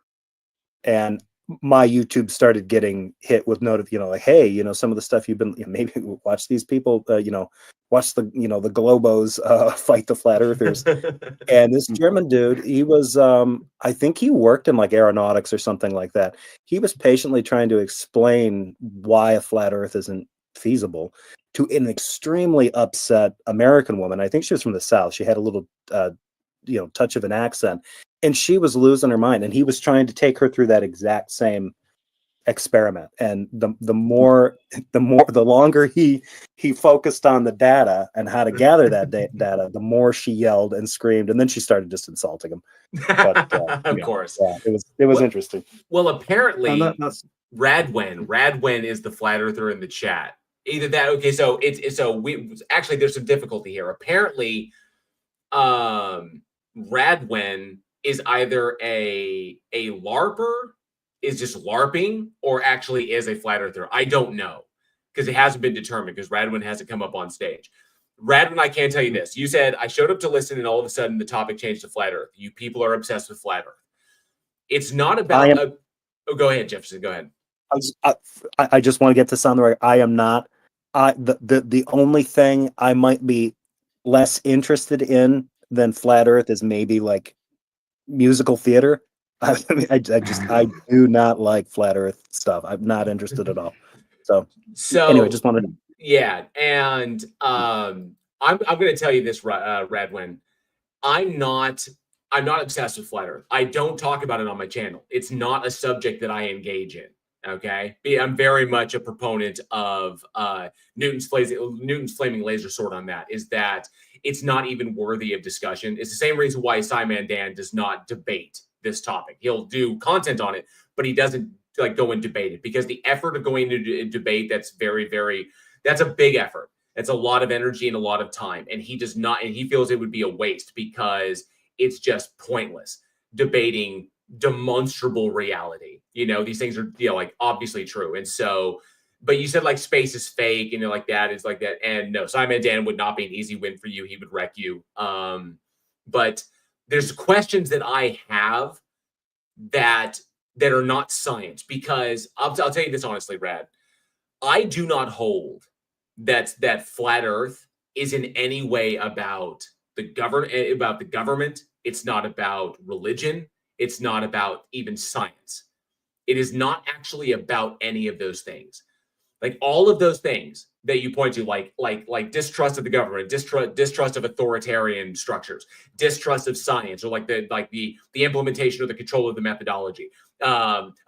and my YouTube started getting hit with like, hey, some of the stuff you've been, maybe watch these people, watch the Globos fight the flat earthers. And this German dude, he was, I think he worked in like aeronautics or something like that. He was patiently trying to explain why a flat earth isn't feasible to an extremely upset American woman. I think she was from the South. She had a little, touch of an accent. And she was losing her mind, and he was trying to take her through that exact same experiment. And the longer he focused on the data and how to gather that data, the more she yelled and screamed, and then she started just insulting him. But, of course, it was interesting. Well, apparently, Radwen is the flat earther in the chat. Either that, okay. So we actually, there's some difficulty here. Apparently, Radwen is either a LARPer, is just LARPing, or actually is a flat earther. I don't know, because it hasn't been determined, because Radwen hasn't come up on stage. Radwen, I can tell you this. You said, I showed up to listen, and all of a sudden the topic changed to flat earth. You people are obsessed with flat earth. It's not about... go ahead, Jefferson. Go ahead. I just want to get this on the record. I am not... The only thing I might be less interested in than flat earth is maybe like musical theater. I do not like flat earth stuff. I'm not interested at all. So anyway, just wanted to... Yeah, and I'm going to tell you this, Radwen. I'm not obsessed with flat earth. I don't talk about it on my channel. It's not a subject that I engage in. Okay, I'm very much a proponent of Newton's flaming laser sword on that. Is that it's not even worthy of discussion. It's the same reason why Simon Dan does not debate this topic. He'll do content on it, but he doesn't like go and debate it, because the effort of going to debate, that's that's a big effort. It's a lot of energy and a lot of time. And he does not, and he feels it would be a waste because it's just pointless debating demonstrable reality. These things are, like obviously true. And so, but you said like space is fake and like that is like that. And no, Simon Dan would not be an easy win for you. He would wreck you. But there's questions that I have that are not science, because I'll tell you this honestly, Rad. I do not hold that flat Earth is in any way about the government. It's not about religion. It's not about even science. It is not actually about any of those things. Like all of those things that you point to, like distrust of the government, distrust of authoritarian structures, distrust of science, or like the implementation or the control of the methodology,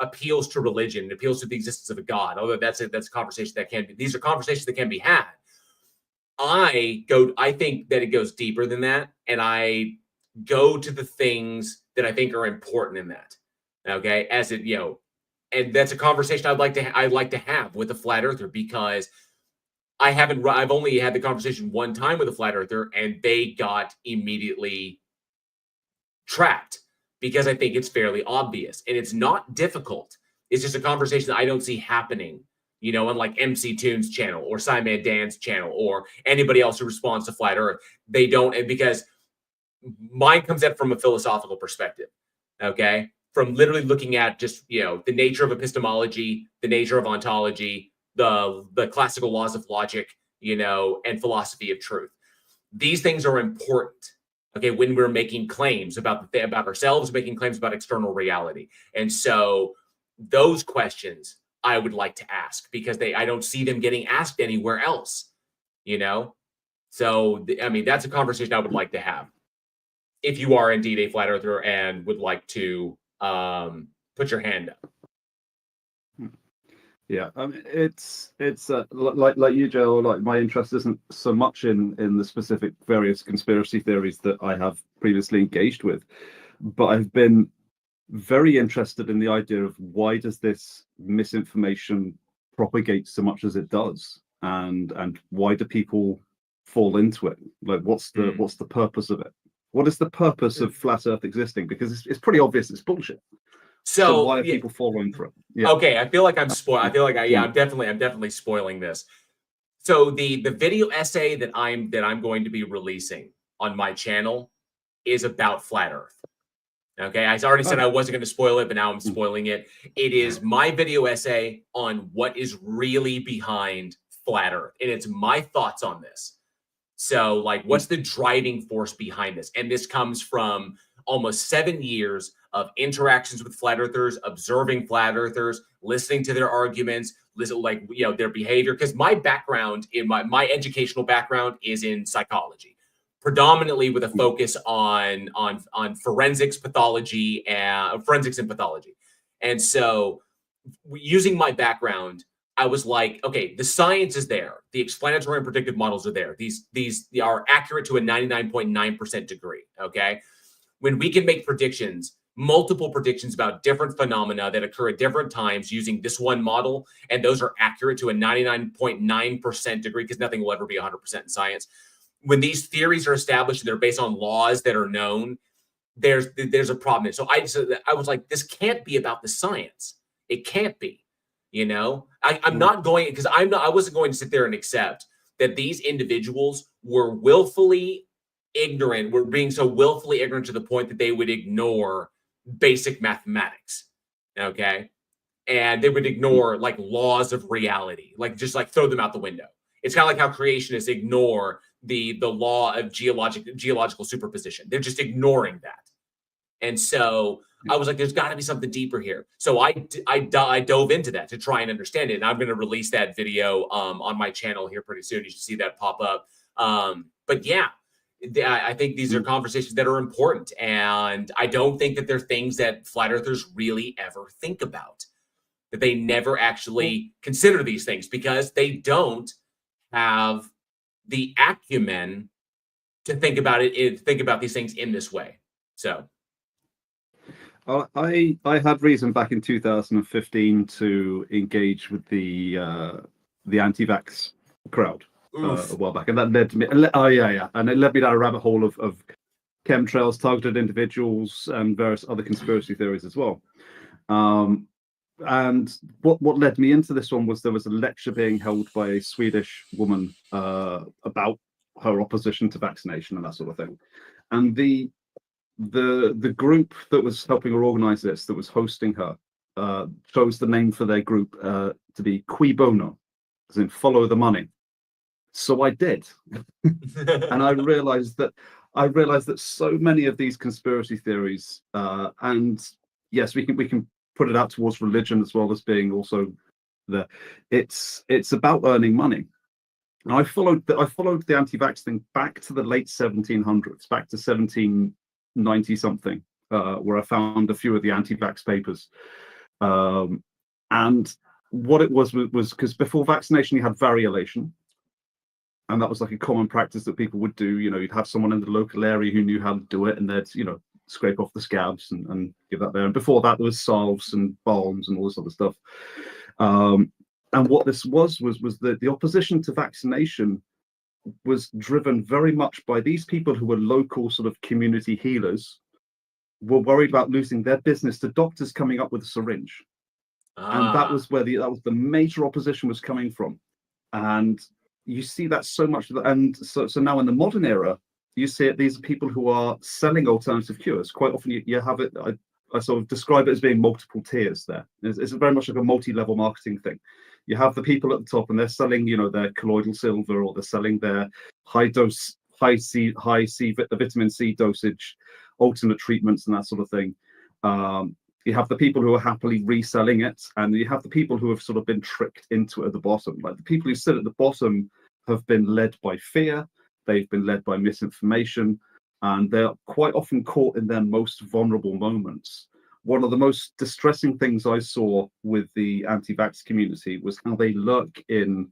appeals to religion, appeals to the existence of a God. Although that's a conversation that can be. These are conversations that can be had. I think that it goes deeper than that, and I go to the things that I think are important in that. Okay, and that's a conversation I'd like to have with a flat earther, because I've only had the conversation one time with a flat earther, and they got immediately trapped, because I think it's fairly obvious and it's not difficult. It's just a conversation that I don't see happening, on like MC Toon's channel or Simon Dan's channel or anybody else who responds to flat earth. They don't, and because mine comes at from a philosophical perspective. Okay. From literally looking at just, the nature of epistemology, the nature of ontology, the classical laws of logic, and philosophy of truth. These things are important, okay, when we're making claims about ourselves, making claims about external reality. And so those questions I would like to ask, because I don't see them getting asked anywhere else, So, that's a conversation I would like to have. If you are indeed a flat earther and would like to put your hand up. Yeah, it's like you, Joe. Like my interest isn't so much in the specific various conspiracy theories that I have previously engaged with, but I've been very interested in the idea of why does this misinformation propagate so much as it does, and why do people fall into it? Like, what's the purpose of it? What is the purpose of flat Earth existing? Because it's pretty obvious it's bullshit. So why are people following for it? Yeah. Okay, I feel like I'm spoiled. I feel like I'm definitely spoiling this. So the video essay that I'm going to be releasing on my channel is about flat Earth. Okay, I already said I wasn't going to spoil it, but now I'm spoiling it. It is my video essay on what is really behind flat Earth, and it's my thoughts on this. So, like, what's the driving force behind this? And this comes from almost 7 years of interactions with flat earthers, observing flat earthers, listening to their arguments, their behavior. Because my background, in my educational background, is in psychology, predominantly with a focus on forensics, pathology, and forensics and pathology. And so, using my background, I was like, okay, the science is there. The explanatory and predictive models are there. These are accurate to a 99.9% degree, okay? When we can make predictions, multiple predictions about different phenomena that occur at different times using this one model, and those are accurate to a 99.9% degree, because nothing will ever be 100% in science. When these theories are established and they're based on laws that are known, there's a problem. So I was like, this can't be about the science. It can't be. I'm not going, because I wasn't going to sit there and accept that these individuals were willfully ignorant, were being so willfully ignorant to the point that they would ignore basic mathematics. Okay. And they would ignore like laws of reality, just throw them out the window. It's kind of like how creationists ignore the law of geological superposition. They're just ignoring that. And so I was like, there's got to be something deeper here. So I dove into that to try and understand it. And I'm going to release that video on my channel here pretty soon. You should see that pop up. But yeah, I think these are conversations that are important. And I don't think that they're things that flat earthers really ever think about, that they never actually consider these things, because they don't have the acumen to think about think about these things in this way. So I had reason back in 2015 to engage with the anti-vax crowd a while back, and that led to me. And it led me down a rabbit hole of chemtrails, targeted individuals, and various other conspiracy theories as well. And what led me into this one was there was a lecture being held by a Swedish woman about her opposition to vaccination and that sort of thing, and the group that was helping her organize this, that was hosting her, chose the name for their group to be Qui Bono, as in follow the money. So I did, and I realized that so many of these conspiracy theories, and yes, we can put it out towards religion as well as being also the it's about earning money. And I followed the anti-vax thing back to the late 1700s, back to 1790 something, where I found a few of the anti-vax papers. And what it was because before vaccination you had variolation, and that was like a common practice that people would do. You know, you'd have someone in the local area who knew how to do it, and they'd, you know, scrape off the scabs and give that there. And before that, there was salves and balms and all this other stuff. And what this was that the opposition to vaccination was driven very much by these people who were local sort of community healers, were worried about losing their business to doctors coming up with a syringe. And that was where the major opposition was coming from. And you see that so much. And so now in the modern era, you see it, these are people who are selling alternative cures. Quite often you have it, I sort of describe it as being multiple tiers there. It's very much like a multi-level marketing thing. You have the people at the top and they're selling, you know, their colloidal silver, or they're selling their high vitamin C dosage, alternate treatments and that sort of thing. You have the people who are happily reselling it, and you have the people who have sort of been tricked into it at the bottom. Like the people who sit at the bottom have been led by fear, they've been led by misinformation, and they're quite often caught in their most vulnerable moments. One of the most distressing things I saw with the anti-vax community was how they lurk in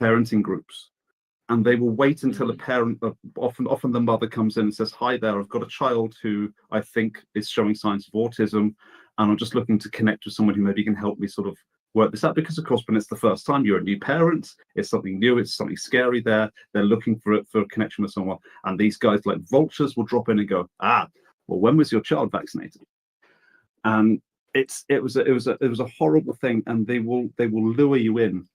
parenting groups, and they will wait until a parent, often the mother, comes in and says, "Hi there, I've got a child who I think is showing signs of autism, and I'm just looking to connect with someone who maybe can help me sort of work this out." Because of course, when it's the first time, you're a new parent, it's something new, it's something scary there. They're looking for a connection with someone, and these guys like vultures will drop in and go, well, when was your child vaccinated? And it was a horrible thing, and they will lure you in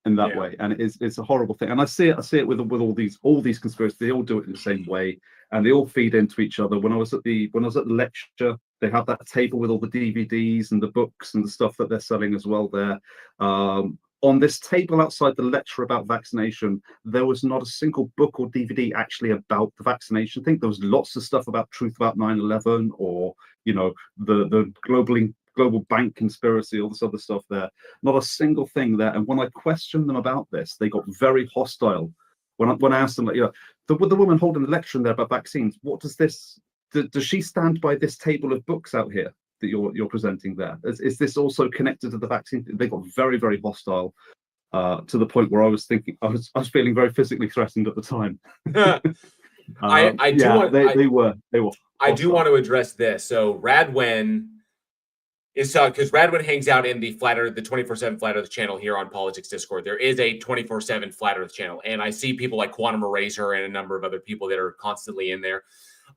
that way, and it's a horrible thing. And I see it with all these conspiracies. They all do it in the same way, and they all feed into each other. When I was at the lecture, they had that table with all the DVDs and the books and the stuff that they're selling as well there. On this table outside the lecture about vaccination, there was not a single book or DVD actually about the vaccination thing. There was lots of stuff about truth about 9/11, or, you know, the global bank conspiracy, all this other stuff there. Not a single thing there. And when I questioned them about this, they got very hostile. When I asked them, like, you know, the woman holding the lecture in there about vaccines, what does this? Does she stand by this table of books out here that you're presenting there? Is this also connected to the vaccine? They got very, very hostile, to the point where I was thinking I was feeling very physically threatened at the time. I do want to address this. So Radwen is because Radwen hangs out in the 24/7 Flat Earth channel here on Politics Discord. There is a 24/7 Flat Earth channel, and I see people like Quantum Eraser and a number of other people that are constantly in there.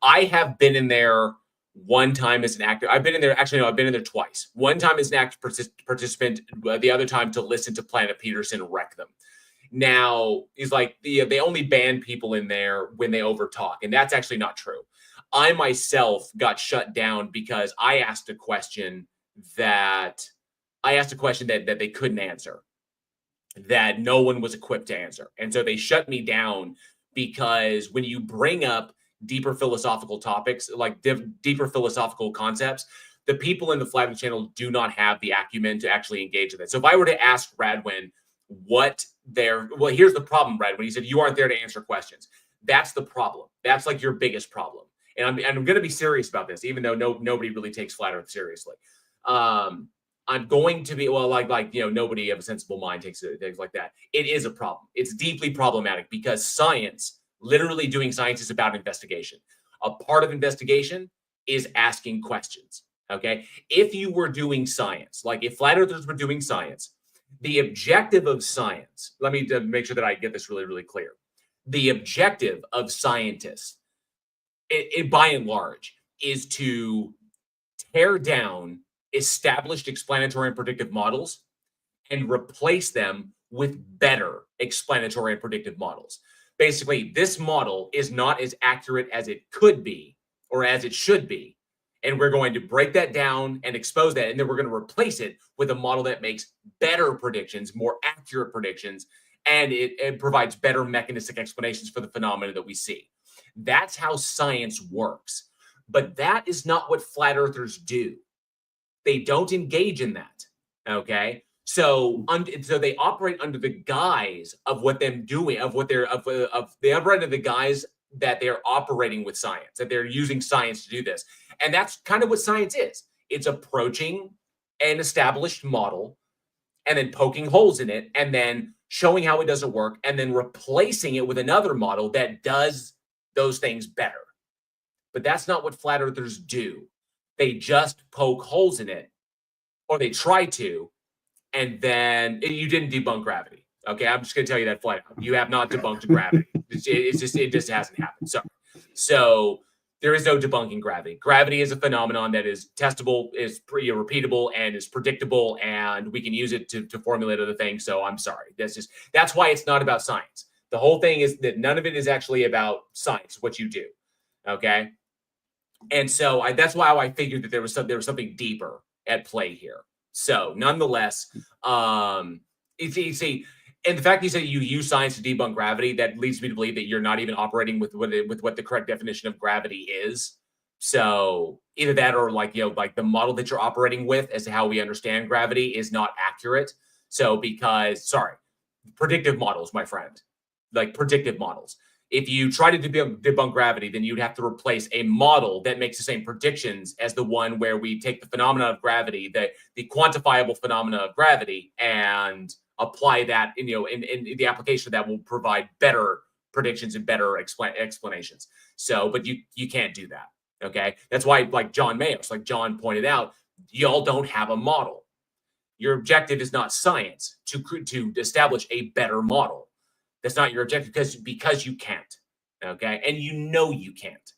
I have been in there one time as an active. I've been in there twice. One time as an active participant, the other time to listen to Planet Peterson wreck them. Now, he's like, they only ban people in there when they overtalk, and that's actually not true. I myself got shut down because I asked a question that they couldn't answer, that no one was equipped to answer. And so they shut me down because when you bring up deeper philosophical topics, like deeper philosophical concepts, the people in the Flat Earth channel do not have the acumen to actually engage with it. So if I were to ask Radwin here's the problem, Radwin. He said, you aren't there to answer questions. That's the problem. That's like your biggest problem. And I'm going to be serious about this, even though nobody really takes Flat Earth seriously. I'm going to be, nobody of a sensible mind takes things like that. It is a problem. It's deeply problematic because science Literally doing science is about investigation. A part of investigation is asking questions. Okay. If you were doing science, like if flat earthers were doing science, the objective of science, let me make sure that I get this really, really clear. The objective of scientists, by and large, is to tear down established explanatory and predictive models and replace them with better explanatory and predictive models. Basically, this model is not as accurate as it could be or as it should be. And we're going to break that down and expose that. And then we're going to replace it with a model that makes better predictions, more accurate predictions, and it provides better mechanistic explanations for the phenomena that we see. That's how science works. But that is not what flat earthers do. They don't engage in that. Okay. So they operate under the guise of what them doing, of what they're they operate under the guise that they're operating with science, that they're using science to do this. And that's kind of what science is. It's approaching an established model and then poking holes in it and then showing how it doesn't work and then replacing it with another model that does those things better. But that's not what flat earthers do. They just poke holes in it, or they try to, and then you didn't debunk gravity. Okay, I'm just going to tell you that flat out. You have not debunked gravity. It just hasn't happened. So there is no debunking gravity. Gravity is a phenomenon that is testable, is repeatable, and is predictable, and we can use it to formulate other things. So I'm sorry. That's why it's not about science. The whole thing is that none of it is actually about science, what you do. Okay. And so that's why I figured that there was something deeper at play here. So nonetheless, see, and the fact that you say you use science to debunk gravity, that leads me to believe that you're not even operating with what the correct definition of gravity is. So either that or like the model that you're operating with as to how we understand gravity is not accurate. So predictive models, my friend, like predictive models. If you try to debunk gravity, then you'd have to replace a model that makes the same predictions as the one where we take the phenomena of gravity, the quantifiable phenomena of gravity, and apply that, in the application of that will provide better predictions and better explanations. So, but you can't do that. Okay. That's why, like John Mayos, like John pointed out, y'all don't have a model. Your objective is not science to establish a better model. That's not your objective because you can't. Okay. And you can't.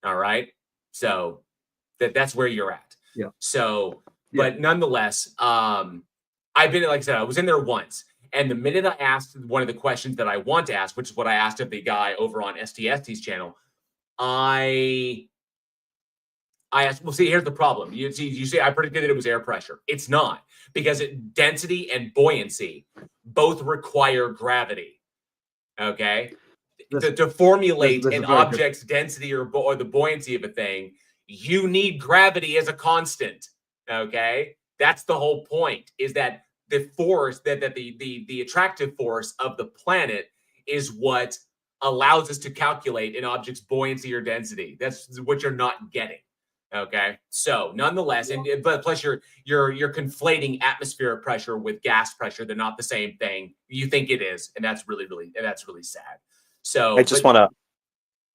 All right. So that's where you're at. Yeah. So, but nonetheless, I've been, like I said, I was in there once. And the minute I asked one of the questions that I want to ask, which is what I asked of the guy over on STST's channel, I asked, well, see, here's the problem. You say I predicted that it was air pressure. It's not, because density and buoyancy both require gravity. Okay. To formulate an object's density or the buoyancy of a thing, you need gravity as a constant. Okay. That's the whole point, is that the force, that the attractive force of the planet is what allows us to calculate an object's buoyancy or density. That's what you're not getting. Okay. So nonetheless, but plus you're conflating atmospheric pressure with gas pressure. They're not the same thing. You think it is, and that's really sad. So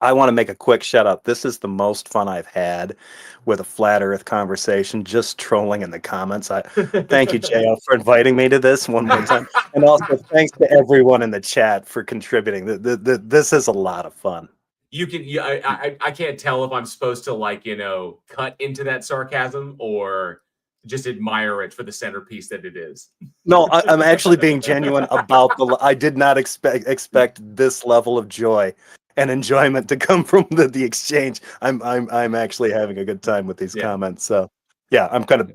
I want to make a quick shout out. This is the most fun I've had with a flat Earth conversation, just trolling in the comments. Thank you, JL, for inviting me to this one more time. And also thanks to everyone in the chat for contributing. This is a lot of fun. I can't tell if I'm supposed to cut into that sarcasm or just admire it for the centerpiece that it is. No, I'm actually being genuine about I did not expect this level of joy and enjoyment to come from the exchange. I'm actually having a good time with these comments. So yeah, I'm kind of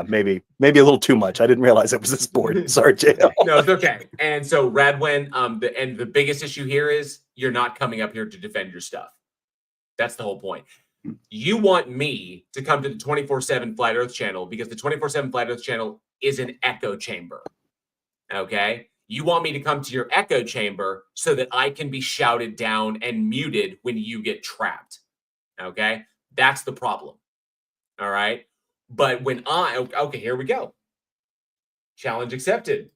maybe a little too much. I didn't realize it was this board. Sorry, JL. No, it's okay. And so Radwin, the biggest issue here is you're not coming up here to defend your stuff. That's the whole point. You want me to come to the 24/7 Flat Earth channel because the 24/7 Flat Earth channel is an echo chamber. Okay? You want me to come to your echo chamber so that I can be shouted down and muted when you get trapped. Okay? That's the problem. All right? But when okay, here we go. Challenge accepted.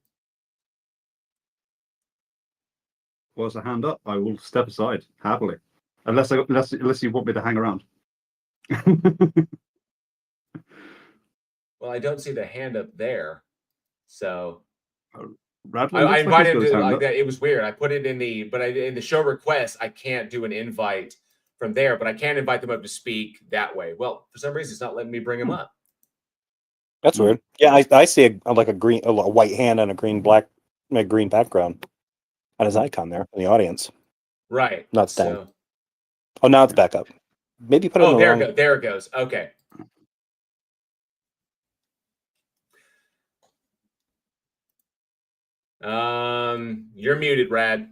was a hand up, I will step aside happily, unless you want me to hang around. Well, I don't see the hand up there, so Radlin I looks like he's invited got his to hand like up. that. It was weird. I put it in the, but in the show request, I can't do an invite from there, but I can invite them up to speak that way. Well, for some reason, it's not letting me bring them up. That's weird. Yeah, I see a white hand on a green background on his icon there in the audience. Right. Not so. Oh, now it's back up. Maybe put it in the wrong... there it goes. Okay. You're muted, Rad.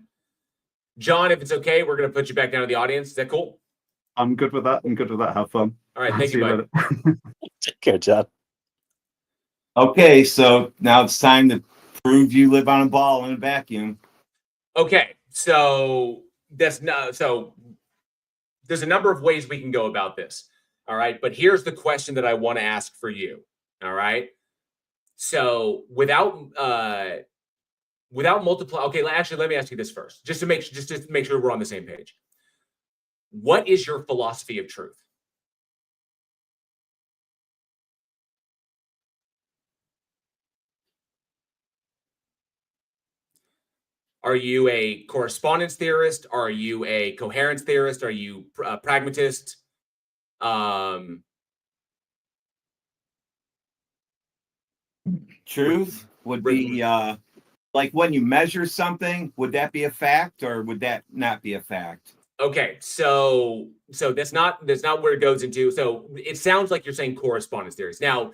John, if it's okay, we're gonna put you back down to the audience. Is that cool? I'm good with that. Have fun. All right, thank you, bud. Take care, John. Okay, so now it's time to prove you live on a ball in a vacuum. Okay, so there's a number of ways we can go about this. All right, but here's the question that I want to ask for you. All right, so without multiply. Okay, actually, let me ask you this first, just to make sure we're on the same page. What is your philosophy of truth? Are you a correspondence theorist? Are you a coherence theorist? Are you a pragmatist? Truth would be like when you measure something, would that be a fact or would that not be a fact? Okay, so that's not where it goes into. So it sounds like you're saying correspondence theories. Now,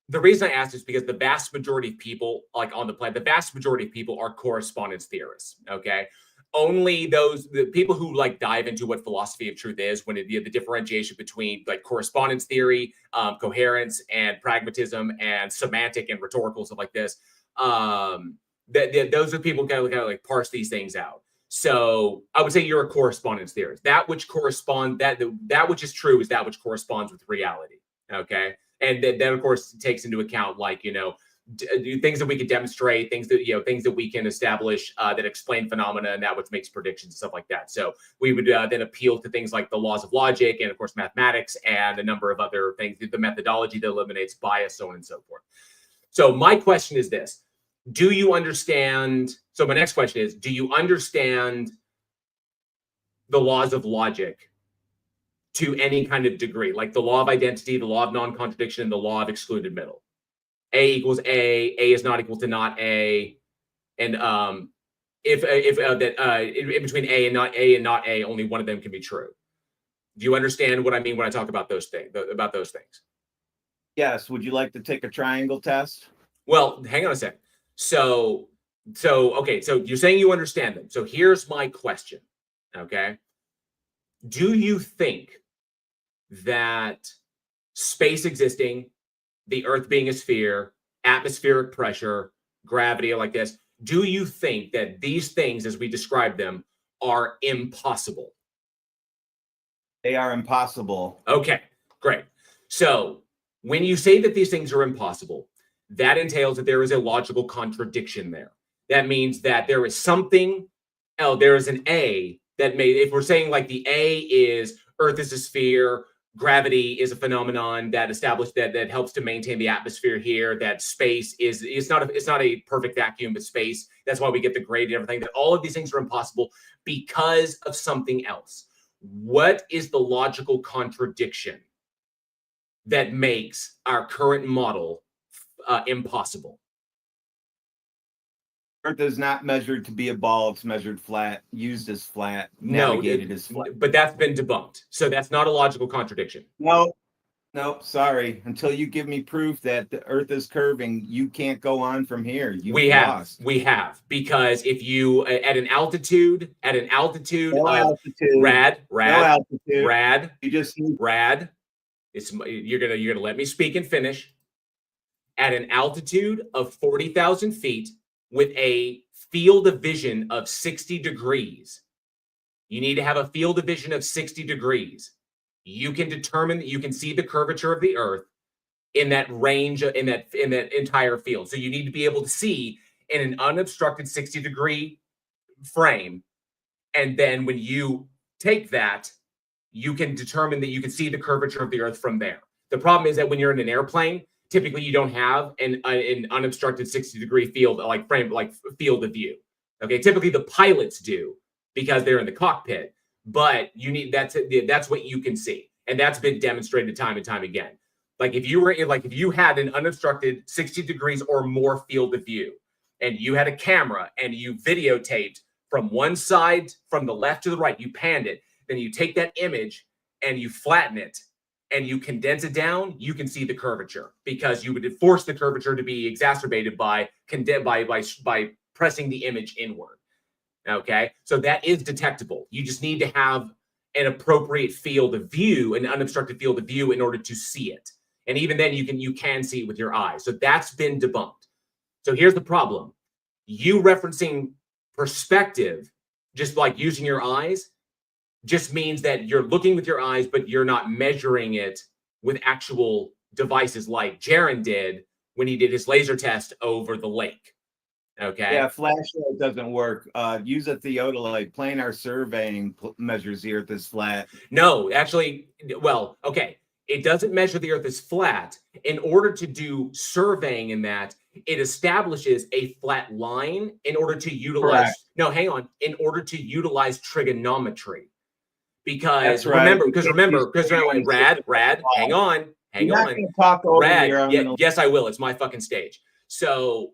the reason I asked is because the vast majority of people, like on the planet, the vast majority of people are correspondence theorists. Okay, only the people who like dive into what philosophy of truth is, when the differentiation between like correspondence theory, coherence, and pragmatism, and semantic and rhetorical stuff like this. Those are people kind of like parse these things out. So I would say you're a correspondence theorist. That which which is true is that which corresponds with reality. Okay. And that of course takes into account, like, things that we can demonstrate, things that we can establish that explain phenomena, and that which makes predictions and stuff like that. So we would then appeal to things like the laws of logic and of course mathematics and a number of other things, the methodology that eliminates bias, so on and so forth. So my question is this. Do you understand? So my next question is, do you understand the laws of logic to any kind of degree, like the law of identity, the law of non-contradiction, and the law of excluded middle? A equals A is not equal to not A, and if in between A and not A, only one of them can be true. Do you understand what I mean when I talk about those things? Yes. Would you like to take a triangle test? Well, hang on a second. So okay, so you're saying you understand them. So here's my question. Okay. Do you think that space existing, the Earth being a sphere, atmospheric pressure, gravity like this, do you think that these things, as we describe them, are impossible? They are impossible. Okay, great. So when you say that these things are impossible, that entails that there is a logical contradiction there. That means that there is something, there is an A that if we're saying like the A is Earth is a sphere, gravity is a phenomenon that established that helps to maintain the atmosphere here, that space it's not a perfect vacuum, but space, that's why we get the grade and everything, that all of these things are impossible because of something else. What is the logical contradiction that makes our current model impossible? Earth is not measured to be a ball. It's measured flat, used as flat, navigated as flat. But that's been debunked. So that's not a logical contradiction. No, sorry. Until you give me proof that the Earth is curving, you can't go on from here. We have, because if you at an altitude, no altitude, rad, no altitude. rad, You just rad. You're gonna let me speak and finish. At an altitude of 40,000 feet with a field of vision of 60 degrees, you need to have a field of vision of 60 degrees. You can determine that you can see the curvature of the Earth in that range, in that entire field. So you need to be able to see in an unobstructed 60-degree frame And then when you take that, you can determine that you can see the curvature of the Earth from there. The problem is that when you're in an airplane, typically you don't have an unobstructed 60-degree field, like field of view. Okay, typically the pilots do because they're in the cockpit, but you need that's what you can see, and that's been demonstrated time and time again. Like if you had an unobstructed 60 degrees or more field of view, and you had a camera and you videotaped from one side, from the left to the right, you panned it, then you take that image and you flatten it and you condense it down, you can see the curvature, because you would force the curvature to be exacerbated by pressing the image inward. Okay, so that is detectable. You just need to have an appropriate field of view, an unobstructed field of view, in order to see it. And even then, you can see it with your eyes. So that's been debunked. So here's the problem: you referencing perspective, just like using your eyes, just means that you're looking with your eyes, but you're not measuring it with actual devices like Jaron did when he did his laser test over the lake. Okay. Yeah, flashlight doesn't work. Use a theodolite. Planar surveying measures the Earth as flat. No, actually, well, okay. It doesn't measure the Earth as flat. In order to do surveying in that, it establishes a flat line in order to utilize. Correct. No, hang on. In order to utilize trigonometry, because Right. Remember, Rad, hang on. Talk over Rad, here. yes, I will. It's my fucking stage. So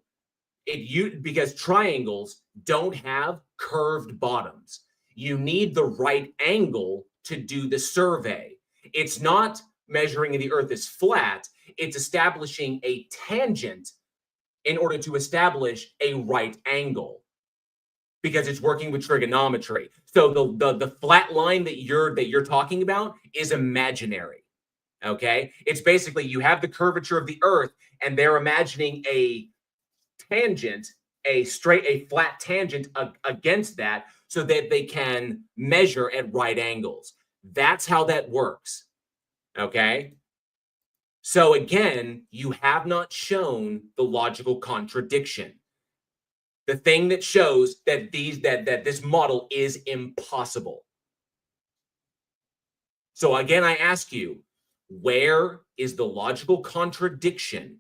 because triangles don't have curved bottoms. You need the right angle to do the survey. It's not measuring the Earth as flat. It's establishing a tangent in order to establish a right angle, because it's working with trigonometry. So the flat line that you're talking about is imaginary. Okay, it's basically you have the curvature of the Earth, and they're imagining a tangent, a flat tangent against that, so that they can measure at right angles. That's how that works. Okay. So again, you have not shown the logical contradiction. The thing that shows that this model is impossible. So again, I ask you, where is the logical contradiction?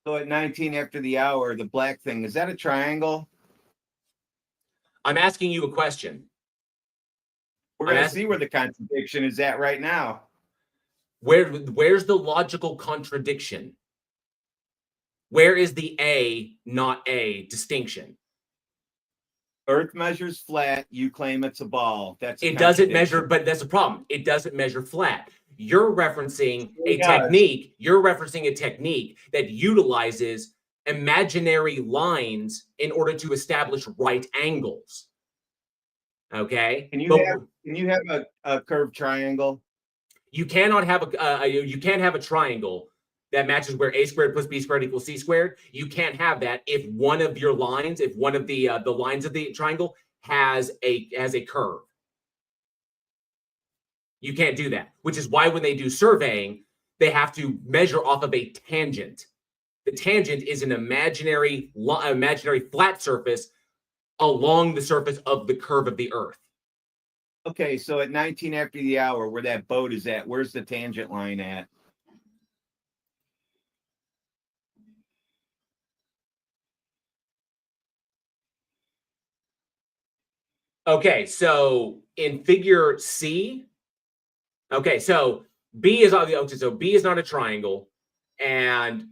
So at 19 after the hour, the black thing, is that a triangle? I'm asking you a question. We're going to see where the contradiction is at right now. Where's the logical contradiction? Where is the A, not A distinction? Earth measures flat. You claim it's a ball. It doesn't measure, but that's the problem. It doesn't measure flat. You're referencing a technique. You're referencing a technique that utilizes imaginary lines in order to establish right angles. Okay. Can you have a curved triangle? You cannot have you can't have a triangle that matches where a squared plus b squared equals c squared. You can't have that if one of your lines, if one of the lines of the triangle has a curve. You can't do that, which is why when they do surveying, they have to measure off of a tangent. The tangent is an imaginary flat surface along the surface of the curve of the Earth. Okay, so at 19 after the hour, where that boat is at, where's the tangent line at? Okay, so in figure C, okay, so B is not a triangle, and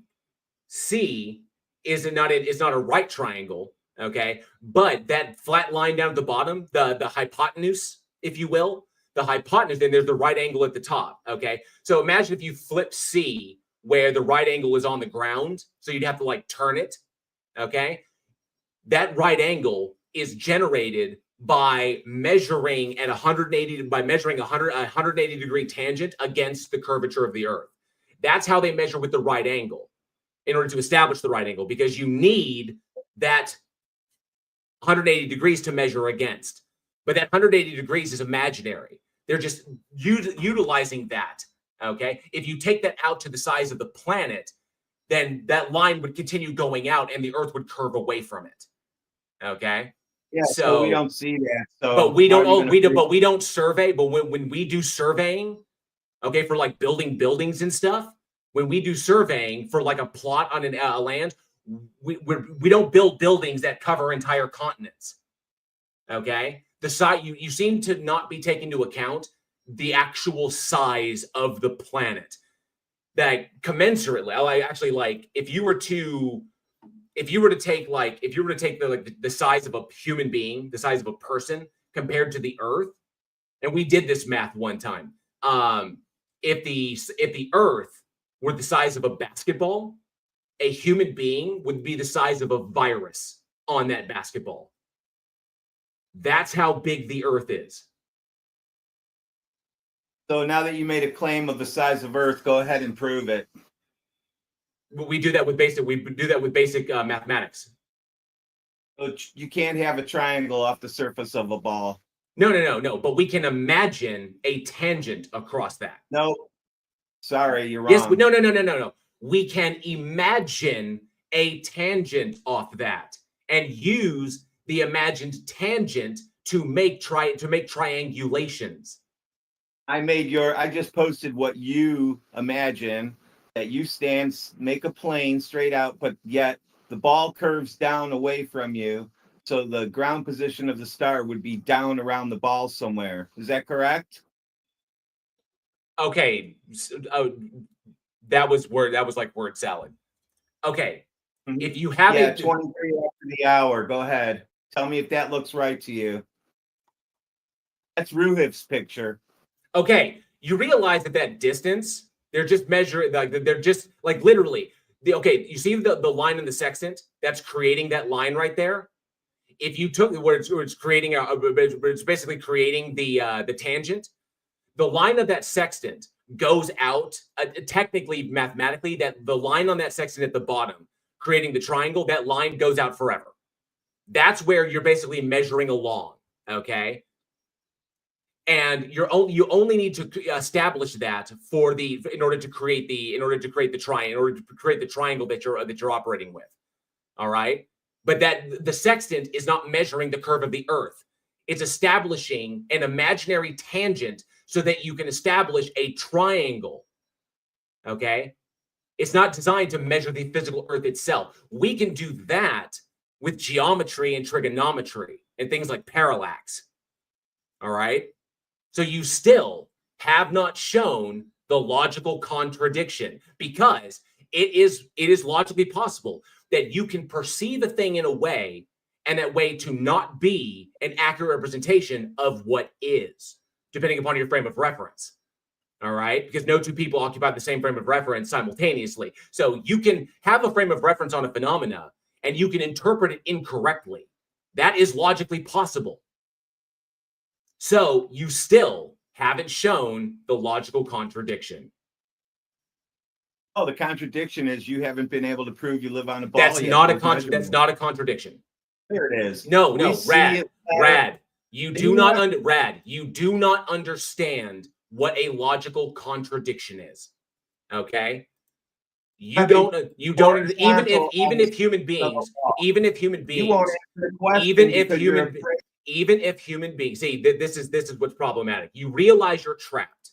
C is not a right triangle. Okay, but that flat line down at the bottom, the hypotenuse, if you will, the hypotenuse, then there's the right angle at the top. Okay, so imagine if you flip C where the right angle is on the ground, so you'd have to like turn it. Okay, that right angle is generated by measuring at 180 degree tangent against the curvature of the Earth. That's how they measure with the right angle in order to establish the right angle, because you need that 180 degrees to measure against. But that 180 degrees is imaginary. They're just utilizing that. Okay. If you take that out to the size of the planet, then that line would continue going out and the Earth would curve away from it. Okay. Yeah, so we don't see that. So but we don't. how are you Oh, gonna we don't. prove- But we don't survey. But when we do surveying, okay, for like building buildings and stuff, when we do surveying for like a plot on a land, we don't build buildings that cover entire continents. Okay, the size you seem to not be taking into account the actual size of the planet. That commensurately, I actually like if you were to take the size of a human being, the size of a person compared to the Earth, and we did this math one time. If the Earth were the size of a basketball, a human being would be the size of a virus on that basketball. That's how big the Earth is. So now that you made a claim of the size of Earth, go ahead and prove it. We do that with basic mathematics. So you can't have a triangle off the surface of a ball. No. But we can imagine a tangent across that. No, sorry, you're wrong. Yes, no. We can imagine a tangent off that and use the imagined tangent to make triangulations. I just posted what you imagine, that you make a plane straight out, but yet the ball curves down away from you. So the ground position of the star would be down around the ball somewhere. Is that correct? Okay. That was like word salad. Okay. Mhm. If you have 23 after the hour. Go ahead. Tell me if that looks right to you. That's Ruhif's picture. Okay, you realize that distance, they're just measuring, they're just like literally. You see the line in the sextant that's creating that line right there? If you took where it's creating it's basically creating the tangent, the line of that sextant goes out technically, mathematically, that the line on that sextant at the bottom, creating the triangle, that line goes out forever. That's where you're basically measuring along, okay? And you only need to establish that in order to create the triangle that you're operating with. All right, but that the sextant is not measuring the curve of the Earth. It's establishing an imaginary tangent so that you can establish a triangle. Okay, it's not designed to measure the physical Earth itself. We can do that with geometry and trigonometry and things like parallax. All right. So you still have not shown the logical contradiction, because it is logically possible that you can perceive a thing in a way, and that way to not be an accurate representation of what is, depending upon your frame of reference. All right, because no two people occupy the same frame of reference simultaneously. So you can have a frame of reference on a phenomena and you can interpret it incorrectly. That is logically possible. So you still haven't shown the logical contradiction. Oh, the contradiction is you haven't been able to prove you live on a ball. That's yet. not a contradiction. There it is. No, We see Rad. it, Rad. You do not understand what a logical contradiction is. Okay? Even if human beings, see, this is what's problematic. You realize you're trapped.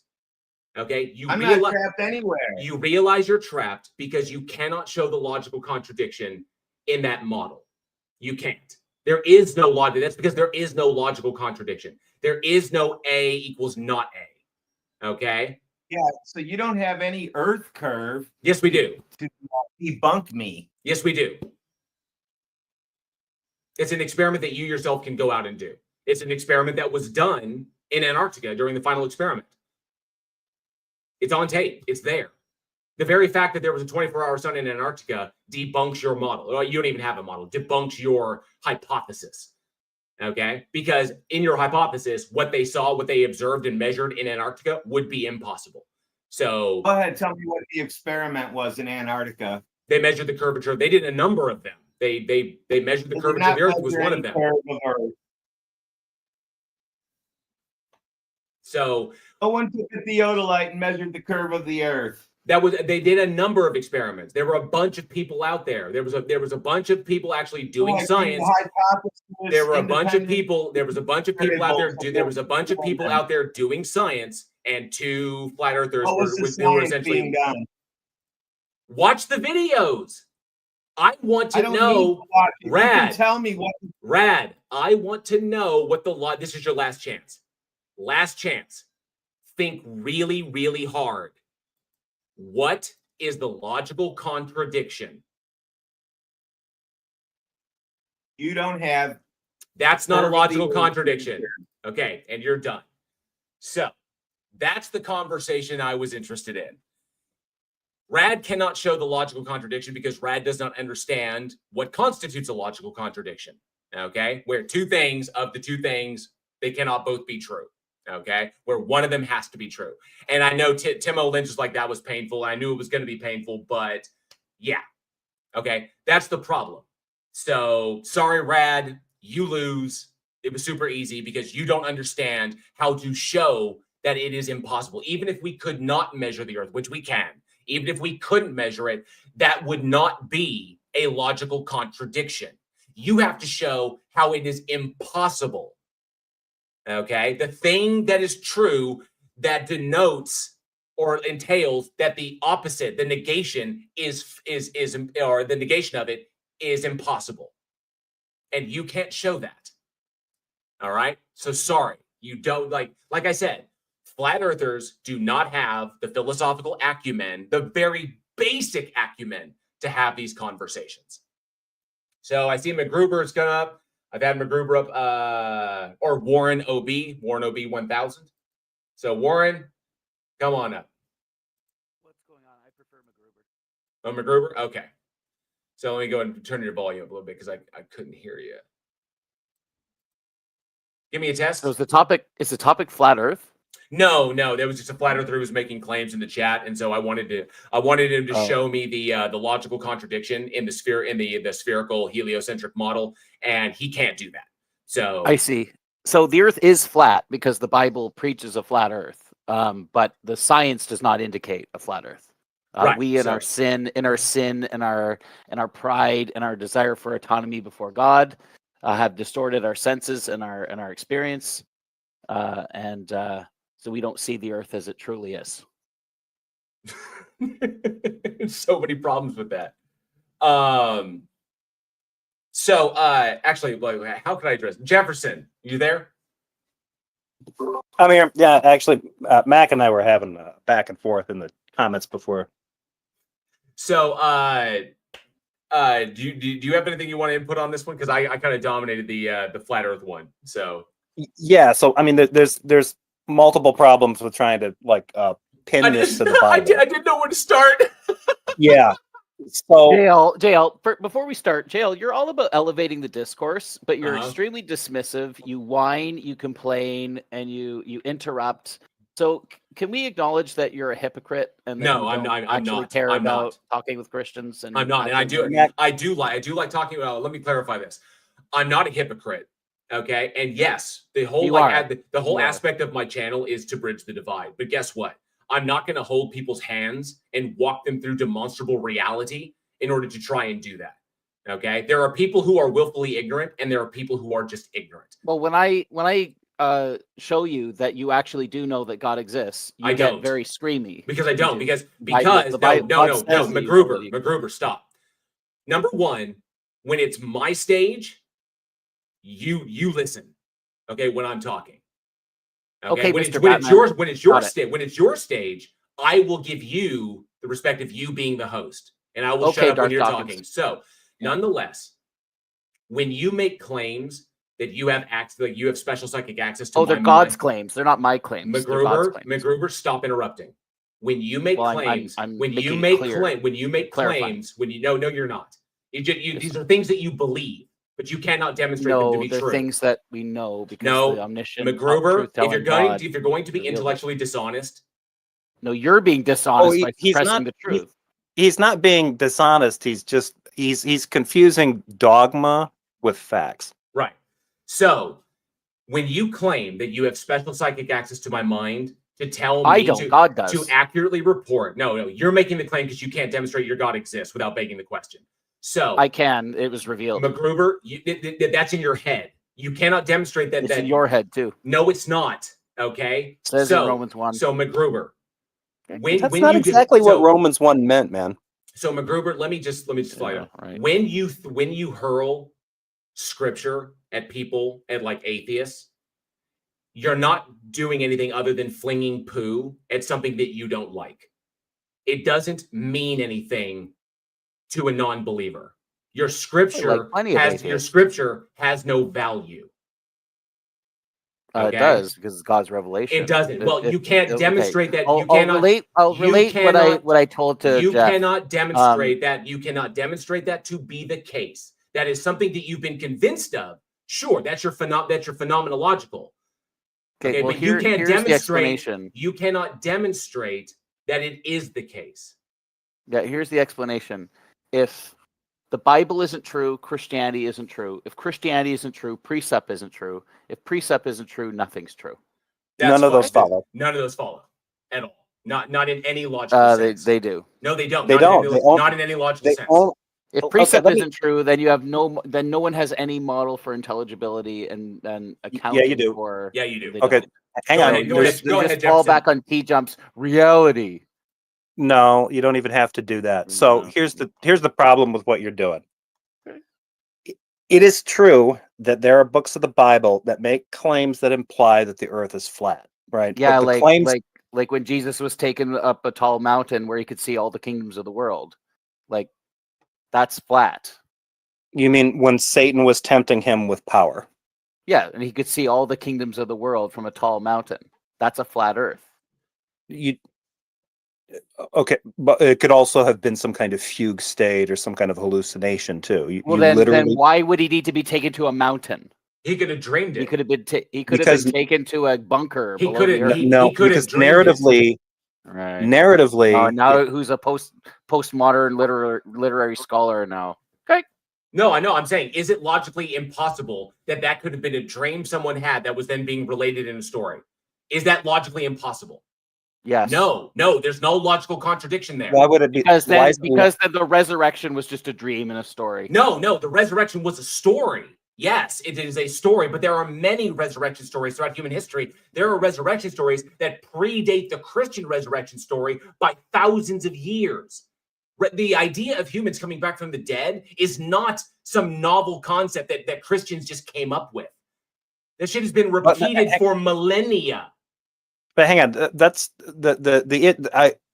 Okay, I'm not trapped anywhere. You realize you're trapped because you cannot show the logical contradiction in that model. You can't. There is no logic. That's because there is no logical contradiction. There is no A equals not A. Okay. Yeah. So you don't have any Earth curve. Yes, we do. To debunk me. Yes, we do. It's an experiment that you yourself can go out and do. It's an experiment that was done in Antarctica during the final experiment. It's on tape. It's there. The very fact that there was a 24-hour sun in Antarctica debunks your model. Well, you don't even have a model. Debunks your hypothesis. Okay? Because in your hypothesis, what they saw, what they observed and measured in Antarctica would be impossible. So go ahead, tell me what the experiment was in Antarctica. They measured the curvature. They did a number of them. They measured the curvature of the Earth was one of them. So no one took a theodolite and measured the curve of the Earth. They did a number of experiments. There were a bunch of people out there. There was a bunch of people actually doing science. There were a bunch of people. There was a bunch of people out there. There was a bunch of people out there doing science, and 2 flat earthers were essentially being done? watch the videos. I want to know, Rad. You can tell me what. Rad, I want to know what the law. This is your last chance. Last chance. Think really, really hard. What is the logical contradiction? You don't have. That's not a logical contradiction. Okay, and you're done. So that's the conversation I was interested in. Rad cannot show the logical contradiction because Rad does not understand what constitutes a logical contradiction. Okay, where two things, they cannot both be true. Okay, where one of them has to be true. And I know Timo Lynch was like, that was painful. I knew it was going to be painful, but yeah. Okay, that's the problem. So sorry, Rad, you lose. It was super easy because you don't understand how to show that it is impossible. Even if we could not measure the earth, which we can, even if we couldn't measure it, that would not be a logical contradiction. You have to show how it is impossible. Okay, the thing that is true that denotes or entails that the opposite, the negation or the negation of it is impossible. And you can't show that. All right. So sorry, you don't like I said, flat earthers do not have the philosophical acumen, the very basic acumen to have these conversations. So I see McGruber is coming up. I've had McGruber up, or Warren OB 1000. So Warren, come on up. What's going on? I prefer McGruber. Oh, McGruber? Okay. So let me go and turn your volume up a little bit because I couldn't hear you. Give me a test. So is the topic flat Earth? No, there was just a flat earther who was making claims in the chat, and so I wanted him to show me the logical contradiction in the spherical heliocentric model, and he can't do that. So I see. So the Earth is flat because the Bible preaches a flat Earth, but the science does not indicate a flat Earth. Right, We in our sin, and our pride, and our desire for autonomy before God, have distorted our senses and our experience, so we don't see the Earth as it truly is. So many problems with that. Actually, how can I address Jefferson? You there? I'm here. Yeah, actually, Mac and I were having back and forth in the comments before. So, do you have anything you want to input on this one? Because I kind of dominated the flat Earth one. So yeah, so I mean, there's multiple problems with trying to pin this to the Bible. I didn't know where to start. Yeah. So JL, before we start, JL, you're all about elevating the discourse, but you're extremely dismissive. You whine, you complain, and you interrupt. So can we acknowledge that you're a hypocrite and that No, you I'm don't not. actually care about talking with Christians? And I'm not, and I do like talking about. Let me clarify this. I'm not a hypocrite. Okay, and yes, the whole aspect of my channel is to bridge the divide. But guess what? I'm not going to hold people's hands and walk them through demonstrable reality in order to try and do that. Okay, there are people who are willfully ignorant, and there are people who are just ignorant. Well, when I show you that you actually do know that God exists, you get very screamy. Because I don't. Because no, McGruber, stop. Number one, when it's my stage, you listen. Okay, when I'm talking. Okay, when it's your stage, I will give you the respect of you being the host, and I will shut up when you're talking. So, nonetheless, when you make claims that you have you have special psychic access to, they're God's claims. They're not my claims. McGruber, stop interrupting. When you make claims, when you make claims, you're not. These are things that you believe, but you cannot demonstrate them to be true. Things that we know because the omniscient McGruber, if you're going to be intellectually dishonest. No, you're being dishonest by suppressing the truth. He's not being dishonest. He's confusing dogma with facts. Right. So when you claim that you have special psychic access to my mind, to tell I me don't. God does. to accurately report. No, you're making the claim because you can't demonstrate your God exists without begging the question. So I can. It was revealed. MacGruber, that's in your head. You cannot demonstrate that. It's in your head too. No, it's not. Okay. It says in Romans 1. So MacGruber, that's not exactly what Romans 1 meant, man. So MacGruber, let me just fly up. Right. When you hurl scripture at people, at like atheists, you're not doing anything other than flinging poo at something that you don't like. It doesn't mean anything to a non-believer. Your scripture has no value. It does, because it's God's revelation. It doesn't. Well, you can't demonstrate that. I'll relate what I told to you Jeff. Cannot demonstrate that. You cannot demonstrate that to be the case. That is something that you've been convinced of. Sure, that's your phenomenological. Okay, well, but here's the explanation. You cannot demonstrate that it is the case. Yeah, here's the explanation. If the Bible isn't true, Christianity isn't true. If Christianity isn't true, precept isn't true. If precept isn't true, nothing's true. None of those follow. None of those follow at all. Not in any logical sense. They do. No, they don't. They don't. Not in any logical sense. If precept isn't true, then you have no one has any model for intelligibility and accounting. Yeah, you do. For, yeah, you do. Okay, hang on. Go ahead, just fall back on T-Jump's reality. No, you don't even have to do that. So here's the problem with what you're doing. It is true that there are books of the Bible that make claims that imply that the earth is flat, right? Yeah, like when Jesus was taken up a tall mountain where he could see all the kingdoms of the world. Like, that's flat. You mean when Satan was tempting him with power? Yeah, and he could see all the kingdoms of the world from a tall mountain. That's a flat earth. Okay, but it could also have been some kind of fugue state or some kind of hallucination too. Then why would he need to be taken to a mountain? He could have drained it. He could have been taken to a bunker. He could have. Because narratively. Right. Narratively. Now who's a postmodern literary scholar now? Okay. No, I know. I'm saying, is it logically impossible that could have been a dream someone had that was then being related in a story? Is that logically impossible? Yes. No. There's no logical contradiction there. Why would it be? Because the resurrection was just a dream in a story. No. The resurrection was a story. Yes, it is a story, but there are many resurrection stories throughout human history. There are resurrection stories that predate the Christian resurrection story by thousands of years. The idea of humans coming back from the dead is not some novel concept that Christians just came up with. That shit has been repeated for millennia. But hang on, that's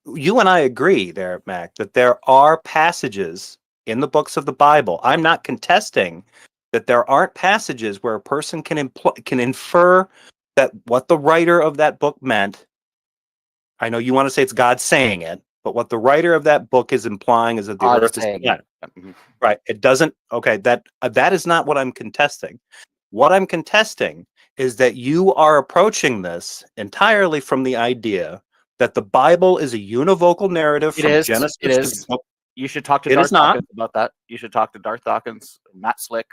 you and I agree there, Mac, that there are passages in the books of the Bible. I'm not contesting that there aren't passages where a person can infer that what the writer of that book meant. I know you want to say it's God saying it, but what the writer of that book is implying is that the earth is flat. Right. It doesn't. Okay. That is not what I'm contesting. What I'm contesting is that you are approaching this entirely from the idea that the Bible is a univocal narrative from Genesis. It is. You should talk to Darth Dawkins about that. You should talk to Darth Dawkins, Matt Slick,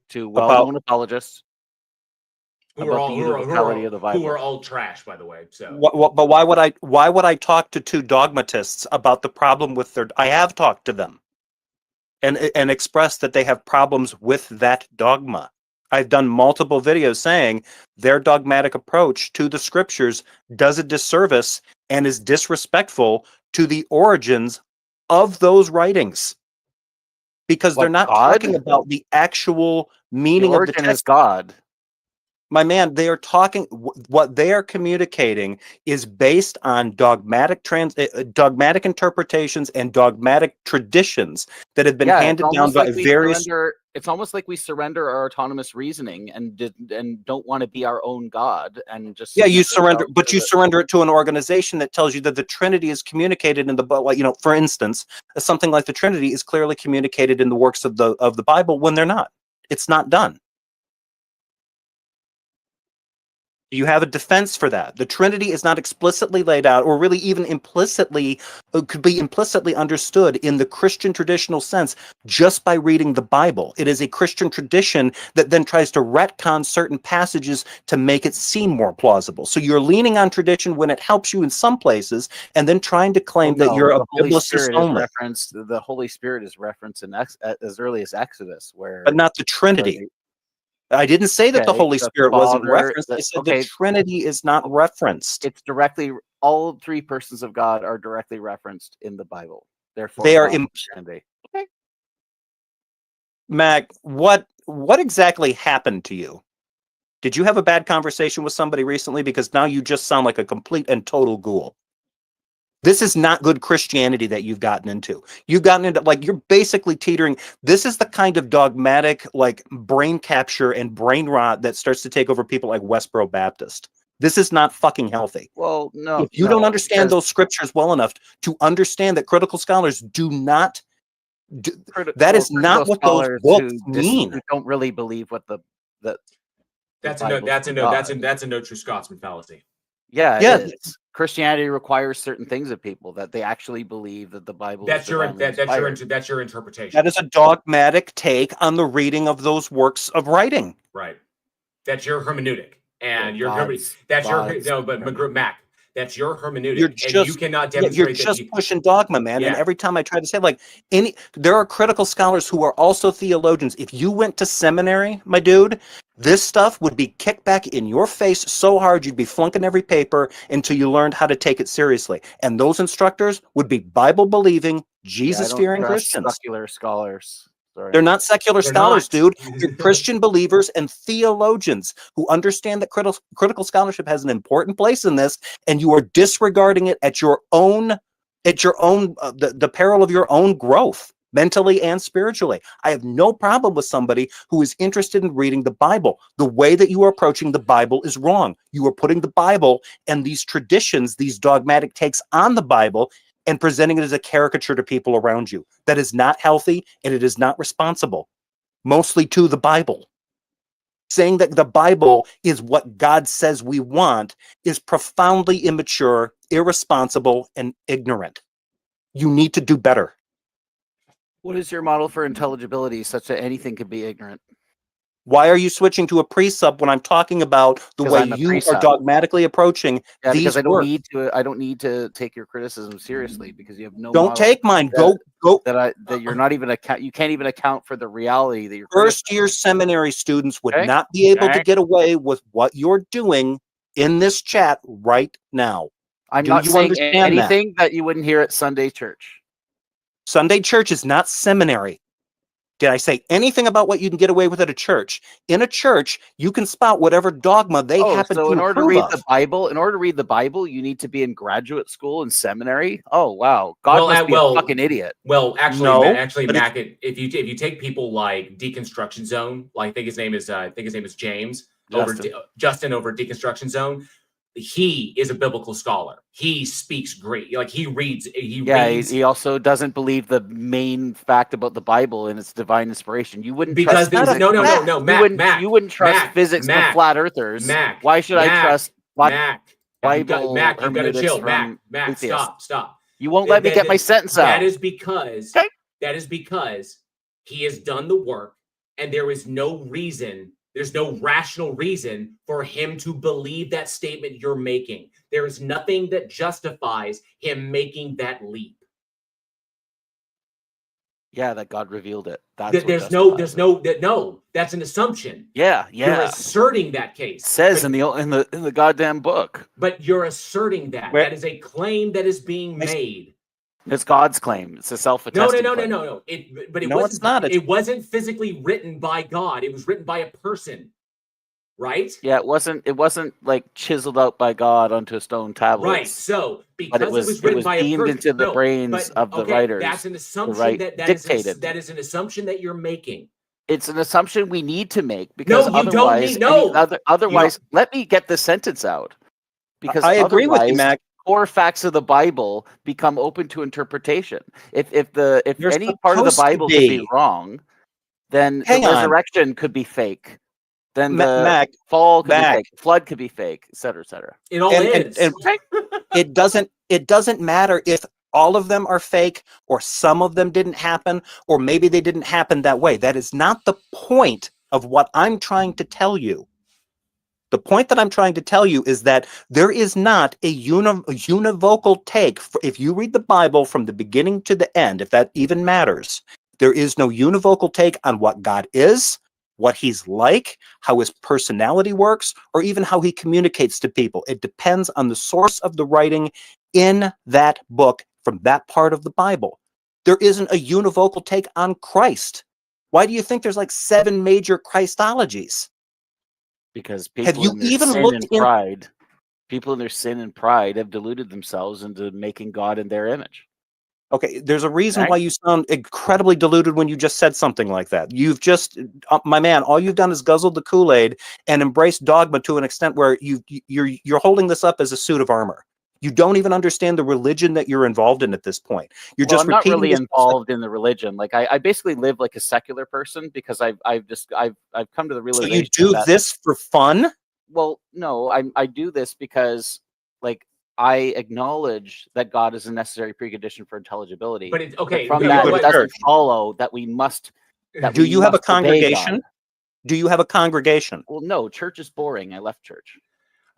two well-known apologists who are all trash, by the way. So, but why would I talk to two dogmatists about the problem with their? I have talked to them, and expressed that they have problems with that dogma. I've done multiple videos saying their dogmatic approach to the scriptures does a disservice and is disrespectful to the origins of those writings, because they're not talking about the actual meaning of the text. Is God. My man, they are talking. What they are communicating is based on dogmatic interpretations and dogmatic traditions that have been handed down by various. It's almost like we surrender our autonomous reasoning and don't want to be our own God and just. Yeah, you surrender, but you surrender it to an organization that tells you that the Trinity is communicated in the. For instance, something like the Trinity is clearly communicated in the works of the Bible when they're not. It's not done. Do you have a defense for that? The Trinity is not explicitly laid out, or really even implicitly, could be implicitly understood in the Christian traditional sense just by reading the Bible. It is a Christian tradition that then tries to retcon certain passages to make it seem more plausible. So you're leaning on tradition when it helps you in some places, and then trying to claim that you're a biblicist only. The Holy Spirit is referenced in as early as Exodus, where but not the Trinity. I didn't say that the Holy Spirit wasn't referenced. I said the Trinity is not referenced. It's directly, all three persons of God are directly referenced in the Bible. Therefore, they are. Okay. Mac, what exactly happened to you? Did you have a bad conversation with somebody recently? Because now you just sound like a complete and total ghoul. This is not good Christianity that you've gotten into. You've gotten into, like, you're basically teetering. This is the kind of dogmatic, like, brain capture and brain rot that starts to take over people like Westboro Baptist. This is not fucking healthy. Well, no. If you don't understand those scriptures well enough to understand that critical scholars do not, that is not what those books mean. Who don't really believe what that's a no true Scotsman fallacy. Yeah, it is. Christianity requires certain things of people, that they actually believe that the Bible that's your interpretation. That is a dogmatic take on the reading of those works of writing. Right. That's your hermeneutic. And Mac, that's your hermeneutic. And you cannot demonstrate you're just pushing dogma, man. Yeah. And every time I try to say, like, there are critical scholars who are also theologians. If you went to seminary, my dude, this stuff would be kicked back in your face so hard you'd be flunking every paper until you learned how to take it seriously. And those instructors would be Bible-believing, Jesus-fearing Christians. Secular scholars. Sorry. They're not secular scholars, dude. They're Christian believers and theologians who understand that critical scholarship has an important place in this, and you are disregarding it at your own, the peril of your own growth, mentally and spiritually. I have no problem with somebody who is interested in reading the Bible. The way that you are approaching the Bible is wrong. You are putting the Bible and these traditions, these dogmatic takes on the Bible, and presenting it as a caricature to people around you. That is not healthy, and it is not responsible, mostly to the Bible. Saying that the Bible is what God says we want is profoundly immature, irresponsible, and ignorant. You need to do better. What is your model for intelligibility such that anything could be ignorant? Why are you switching to a pre-sub when I'm talking about the way you are dogmatically approaching these because I don't need to take your criticism seriously because you have no. Don't take mine. Go. That you're not even you can't even account for the reality that you're. First-year seminary students would not be able to get away with what you're doing in this chat right now. I'm not saying anything that you wouldn't hear at Sunday church. Sunday church is not seminary. Did I say anything about what you can get away with at a church? In a church, you can spout whatever dogma they happen to approve of. So in order to read the Bible, you need to be in graduate school and seminary. Oh wow, God must be a fucking idiot. Well, actually, Mac, if you take people like Deconstruction Zone, like I think his name is James Justin over Deconstruction Zone. He is a biblical scholar. He speaks Greek. Like he reads. He also doesn't believe the main fact about the Bible and its divine inspiration. You wouldn't because trust no, Mac. You wouldn't trust physics from flat earthers. Mac. Why should I trust Mac? Bible? Mac, you gotta chill. Mac, stop. You won't let me get my sentence out. That is because he has done the work, and there is no reason. There's no rational reason for him to believe that statement you're making. There is nothing that justifies him making that leap. Yeah, that God revealed it. That's that's an assumption. Yeah. You're asserting that case. It says in the goddamn book. But you're asserting that. That is a claim that is being made. It's God's claim. It's a self-attesting claim. No. It's not. It wasn't physically written by God. It was written by a person, right? Yeah, it wasn't like chiseled out by God onto a stone tablet. Right. So because it was written by a person, beamed into the brains of the writers. That's an assumption that is an assumption that you're making. It's an assumption we need to make because otherwise, let me get the sentence out. Because I agree with you, Mac. Core facts of the Bible become open to interpretation. If any part of the Bible could be wrong, then the resurrection could be fake. then the Mac, fall could be Mac. fake, flood could be fake, et cetera, et cetera. It all And- is. and- It doesn't matter if all of them are fake or some of them didn't happen or maybe they didn't happen that way. That is not the point of what I'm trying to tell you. The point that I'm trying to tell you is that there is not a univocal take. If you read the Bible from the beginning to the end, if that even matters, there is no univocal take on what God is, what he's like, how his personality works, or even how he communicates to people. It depends on the source of the writing in that book from that part of the Bible. There isn't a univocal take on Christ. Why do you think there's like 7 major Christologies? Because Have people you in their even sin looked and in- pride, people in their sin and pride have deluded themselves into making God in their image. Okay, there's a reason Right. why you sound incredibly deluded when you just said something like that. You've just, my man, all you've done is guzzled the Kool-Aid and embraced dogma to an extent where you're holding this up as a suit of armor. You don't even understand the religion that you're involved in at this point. You're Well, just I'm not repeating really this stuff like- involved in the religion. Like I basically live like a secular person because I've come to the So realization you do that, this for fun? well, no, I do this because like I acknowledge that God is a necessary precondition for intelligibility. But it's But okay. from you that, go it to doesn't church. follow that we must. That Do we you have a must obey God. congregation? Do you have a congregation? Well, no, church is boring. I left church.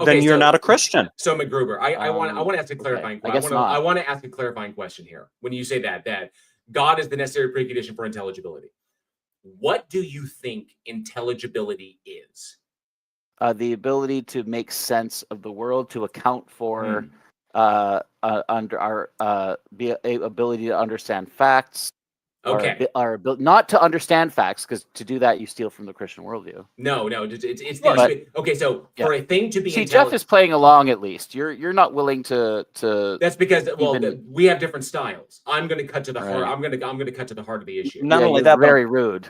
Then you're not a Christian. So McGruber, I want to ask a okay, clarifying. I guess I not. want to ask a clarifying question here. When you say that God is the necessary precondition for intelligibility, what do you think intelligibility is? The ability to make sense of the world, to account for Hmm. under our ability to understand facts. Okay. Not to understand facts, because to do that you steal from the Christian worldview. No, it's But- okay. So yeah. for a thing to be See, Jeff is playing along. At least you're not willing to. that's because even- we have different styles. I'm going to cut to the heart. Right. I'm going to cut to the heart of the issue. Not yeah, only you're that, but very rude.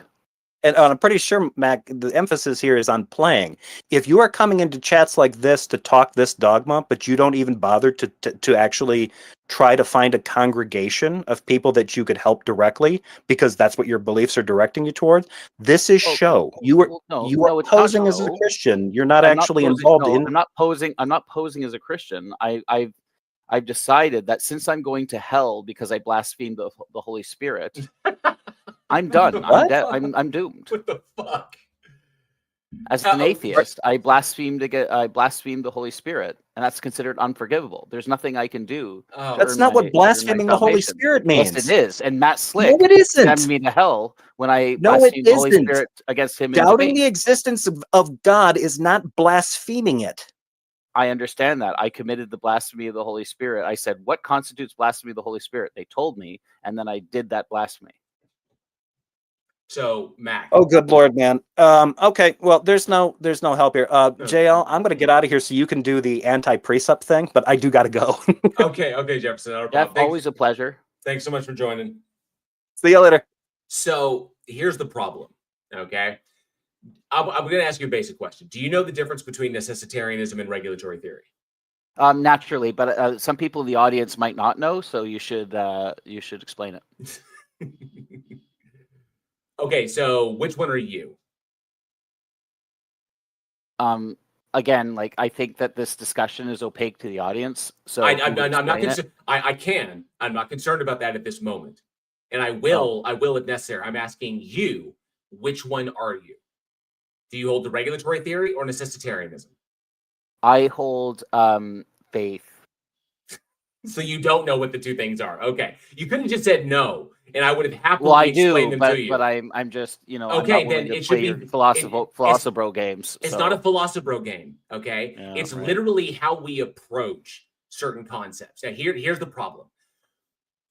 and I'm pretty sure, Mac, the emphasis here is on playing. If you are coming into chats like this to talk this dogma, but you don't even bother to actually try to find a congregation of people that you could help directly, because that's what your beliefs are directing you towards, this is Oh, show. You are no, you are no, it's not posing as a show. Christian. You're not I'm not actually posing- involved no, in. I'm not posing as a Christian. I've decided that since I'm going to hell because I blasphemed the Holy Spirit, I'm done. What? I'm doomed. What the fuck? As an atheist, I blasphemed the Holy Spirit, and that's considered unforgivable. There's nothing I can do. Oh, That's earn not my- what to earn my blaspheming the Holy salvation. Spirit means. Yes, it is. And Matt Slick No, it isn't. sent me to hell when I No, it blasphemed the Holy isn't. Spirit against him. Doubting in the debate. existence of God is not blaspheming it. I understand that. I committed the blasphemy of the Holy Spirit. I said, "What constitutes blasphemy of the Holy Spirit?" They told me, and then I did that blasphemy. So Mac. Oh, good Lord, man. Okay, well, there's no help here. JL, I'm gonna get out of here so you can do the anti-precept thing, but I do gotta go. Okay, Jefferson. Not a Jeff, problem. always a pleasure. Thanks so much for joining. See you later. So here's the problem. Okay, I'm going to ask you a basic question. Do you know the difference between necessitarianism and regulatory theory? Naturally, but some people in the audience might not know, so you should explain it. Okay, so which one are you? Again, like I think that this discussion is opaque to the audience. So I'm who would not explain it? concerned. I can. I'm not concerned about that at this moment, and I will if necessary. I'm asking you, which one are you? Do you hold the regulatory theory or necessitarianism? I hold faith. So you don't know what the two things are. Okay, you couldn't have just said no, and I would have happily Well, I explained do, them but to you. I'm just I'm Okay, not willing then to it should play your be- philosopher games. It's so. not a philosopher game, okay? Yeah, it's right. literally how we approach certain concepts. Now, here's the problem.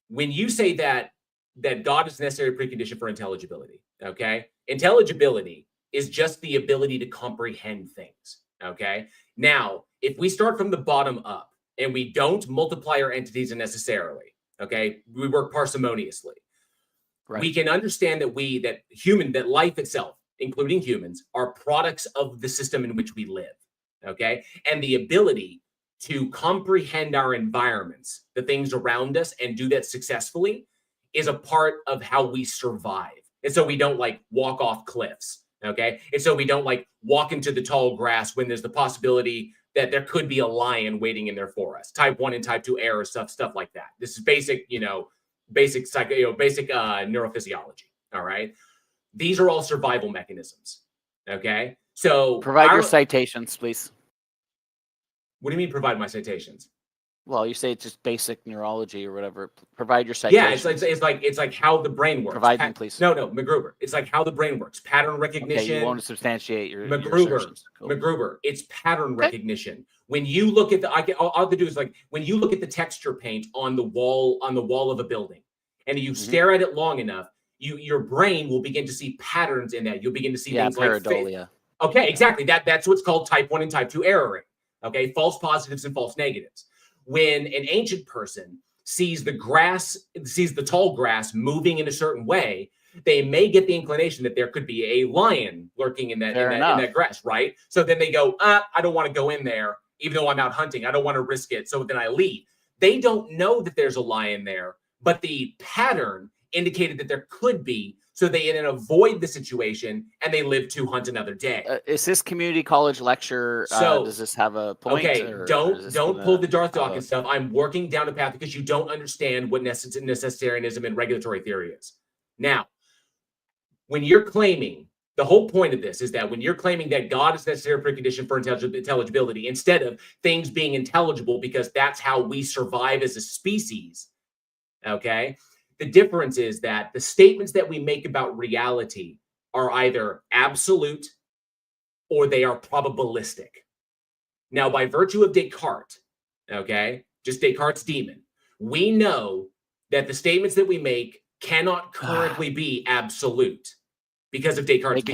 When you say that God is a necessary precondition for intelligibility, okay? Intelligibility is just the ability to comprehend things, okay? Now, if we start from the bottom up and we don't multiply our entities unnecessarily, okay? We work parsimoniously. Right. We can understand that life itself, including humans, are products of the system in which we live. Okay. And the ability to comprehend our environments, the things around us, and do that successfully is a part of how we survive. And so we don't like walk off cliffs Okay. And so we don't like walk into the tall grass when there's the possibility that there could be a lion waiting in there for us. Type 1 and type 2 error stuff like that. This is basic, basic neurophysiology. All right. These are all survival mechanisms. Okay. So Provide your citations, please. What do you mean provide my citations? Well, you say it's just basic neurology or whatever. Provide your citations. Yeah, it's like how the brain works. Provide them, please. No, MacGruber. It's like how the brain works. Pattern recognition. Okay, you want to substantiate your MacGruber. Cool. MacGruber. It's pattern recognition. When you look at all I have to do is like when you look at the texture paint on the wall of a building, and you stare at it long enough, your brain will begin to see patterns in that. You'll begin to see things pareidolia. like okay, exactly. That's what's called type 1 and type 2 erroring. Okay, false positives and false negatives. When an ancient person sees the tall grass moving in a certain way, they may get the inclination that there could be a lion lurking in that grass, right? So then they go, I don't want to go in there, even though I'm out hunting. I don't want to risk it. So then I leave. They don't know that there's a lion there, but the pattern indicated that there could be. So they then avoid the situation and they live to hunt another day. Is this community college lecture? Does this have a point? Okay, don't pull the Darth Dawkins stuff. I'm working down a path because you don't understand what necessitarianism and regulatory theory is. Now, when you're claiming, the whole point of this is that when you're claiming that God is necessary precondition for intelligibility, instead of things being intelligible because that's how we survive as a species, okay? The difference is that the statements that we make about reality are either absolute or they are probabilistic. Now, by virtue of Descartes, okay, just Descartes' demon, we know that the statements that we make cannot currently be absolute because of Descartes.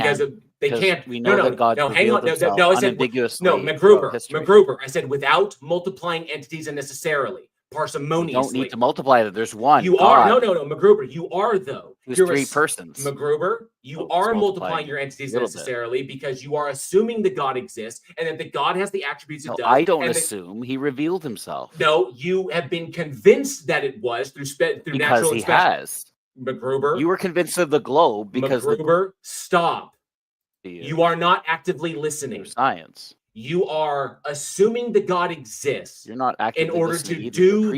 They can't. We know that God hang on. No, I said MacGruber. I said without multiplying entities unnecessarily. Parsimoniously. You don't need to multiply that. There's one. You are no, MacGruber. You are though. You're three persons. MacGruber, you are multiplying your entities necessarily because you are assuming that God exists and that the God has the attributes it does. I don't assume. He revealed himself. No, you have been convinced that it was through natural he has. MacGruber, you were convinced of the globe because MacGruber, stop. You are not actively listening. Science. You are assuming that God exists. You're not actively in order to do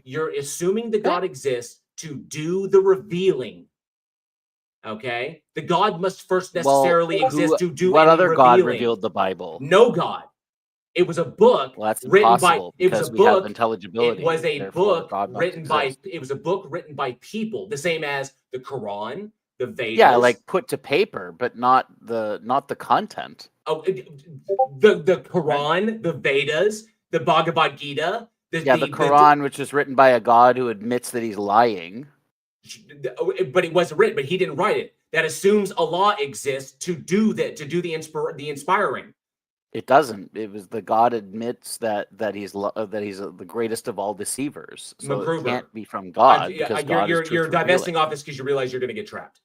you're assuming that God exists to do the revealing. Okay? The God must first necessarily exist to do what other revealing. God revealed the Bible? No God. It was a book written by it was a book intelligibility. It was a book written by by people, the same as the Quran, the Vedas. Yeah, like put to paper, but not the content. Oh, the Quran, the Vedas, the Bhagavad Gita. The Quran, which is written by a God who admits that he's lying. But it wasn't written. But he didn't write it. That assumes Allah exists to do that, to do the inspiring. It doesn't. It was the God admits that he's the greatest of all deceivers. So MacGruber. It can't be from God. You're divesting off this because you realize you're going to get trapped.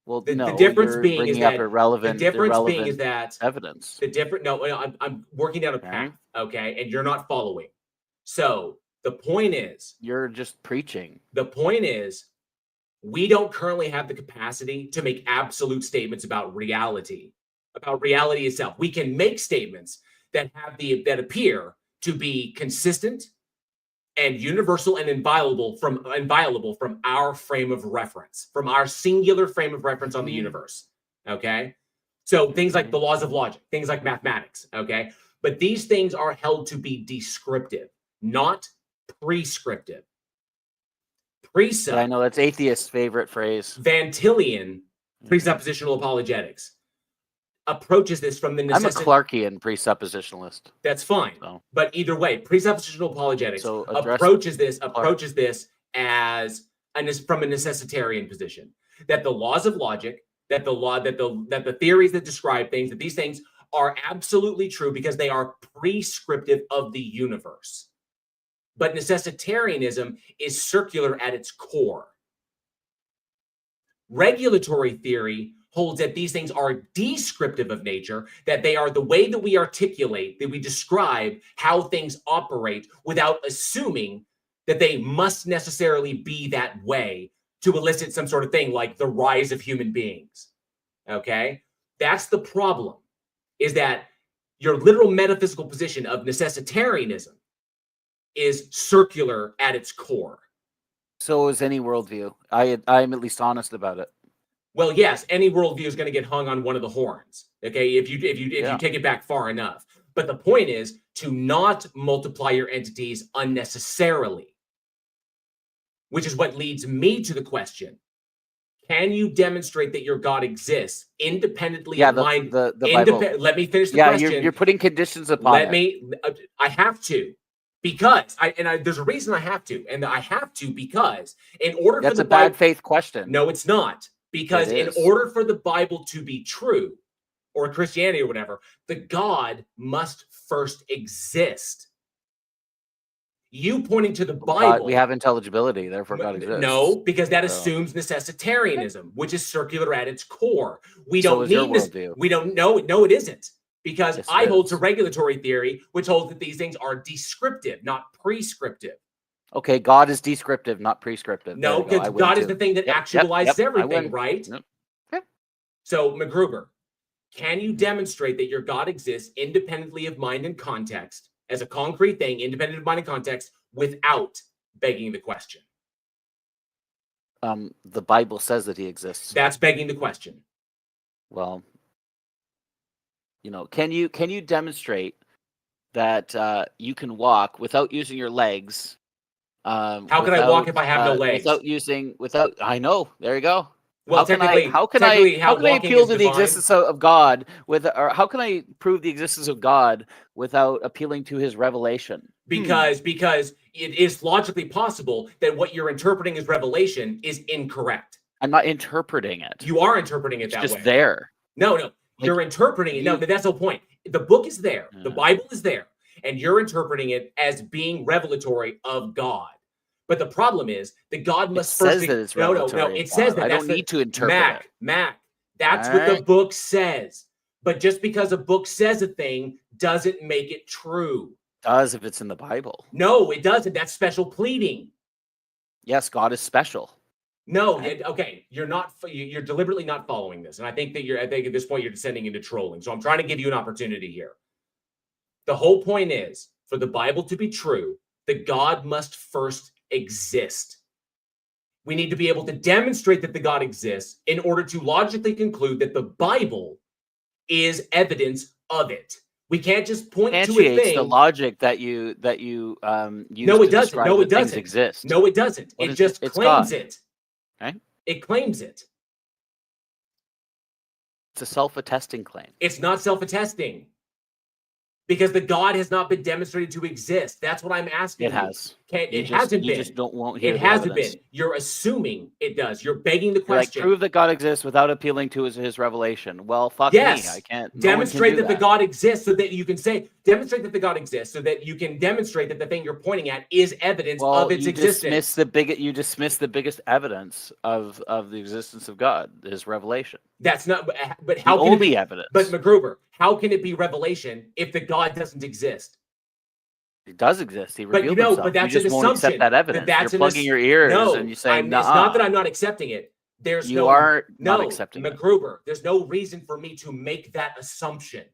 Well, the difference being is that irrelevant. The difference being is that evidence. I'm working down a path, okay, and you're not following. So the point is, you're just preaching. The point is, we don't currently have the capacity to make absolute statements about reality itself. We can make statements that appear to be consistent and universal and inviolable from our frame of reference, from our singular frame of reference on the universe. Okay. So things like the laws of logic, things like mathematics. Okay. But these things are held to be descriptive, not prescriptive. Precept. I know that's atheist's favorite phrase. Van Tillian, presuppositional apologetics, approaches this from the necessity. I'm a Clarkian presuppositionalist. That's fine. So. But either way, presuppositional apologetics approaches this as from a necessitarian position. That the laws of logic, that the theories that describe things, that these things are absolutely true because they are prescriptive of the universe. But necessitarianism is circular at its core. Regulatory theory holds that these things are descriptive of nature, that they are the way that we articulate, that we describe how things operate without assuming that they must necessarily be that way to elicit some sort of thing like the rise of human beings. Okay? That's the problem, is that your literal metaphysical position of necessitarianism is circular at its core. So is any worldview. I'm at least honest about it. Well, yes, any worldview is going to get hung on one of the horns. Okay, if you Yeah. take it back far enough. But the point is to not multiply your entities unnecessarily, which is what leads me to the question: can you demonstrate that your God exists independently Yeah, of mind? the Bible. Let me finish the Yeah, question. you're putting conditions upon it. I have to, because there's a reason I have to, and I have to because in order That's for a the bad Bible, faith question. no, it's not, because It in is. order for the Bible to be true, or Christianity or whatever, the God must first exist. You pointing to the Bible, God, we have intelligibility, therefore God exists. no, because that So- assumes necessitarianism, which is circular at its core. We So don't is your need this. worldview. We don't know. No, it isn't, because Yes, it I hold to is. regulatory theory, which holds that these things are descriptive, not prescriptive. Okay, God is descriptive, not prescriptive. There No, you go. I because win God is too. the thing that Yep, actualizes I everything, win. right? Yep. Okay. So, McGruber, can you demonstrate that your God exists independently of mind and context, as a concrete thing, independent of mind and context, without begging the question? The Bible says that he exists. That's begging the question. Well, can you demonstrate that you can walk without using your legs? How can I walk if I have no legs? Without I know. There you go. Well, how can I technically, how appeal walking is to the divine. existence of God or how can I prove the existence of God without appealing to his revelation? Because it is logically possible that what you're interpreting as revelation is incorrect. I'm not interpreting it. You are interpreting it It's that just way. there. No, you're interpreting it. No, that's the point. The book is there. The Bible is there, and you're interpreting it as being revelatory of God. But the problem is that God must It first. says that it's No. revelatory It of says God. that. I That's don't need to interpret it. Mac. That's what the book says. But just because a book says a thing doesn't make it true. Does if it's in the Bible. No, it doesn't. That's special pleading. Yes, God is special. No, okay, you're deliberately not following this, and I think at this point you're descending into trolling. So I'm trying to give you an opportunity here. The whole point is, for the Bible to be true, the God must first exist. We need to be able to demonstrate that the God exists in order to logically conclude that the Bible is evidence of it. We can't just point to a thing. The logic that you use. No, it doesn't. No, it doesn't. Exist. No, it doesn't. It just claims it. Right? It claims it. It's a self-attesting claim. It's not self-attesting, because the God has not been demonstrated to exist. That's what I'm asking. It has. It hasn't been. You just won't hear. It hasn't been. You're assuming it does. You're begging the You're like, question. prove that God exists without appealing to his revelation. Well, fuck Yes. me. I can't. Demonstrate no one can do that the God exists so that you can say, demonstrate that the God exists so that you can demonstrate that the thing you're pointing at is evidence of its existence. You dismiss the biggest evidence of the existence of God, his revelation. That's not, but how the can only it be, evidence. But McGruber, how can it be revelation if the God doesn't exist? It does exist. He revealed himself. But that's you just an won't assumption. accept that evidence. You're plugging your ears and you say, it's not that I'm not accepting it. You are not accepting it. McGruber, there's no reason for me to make that assumption.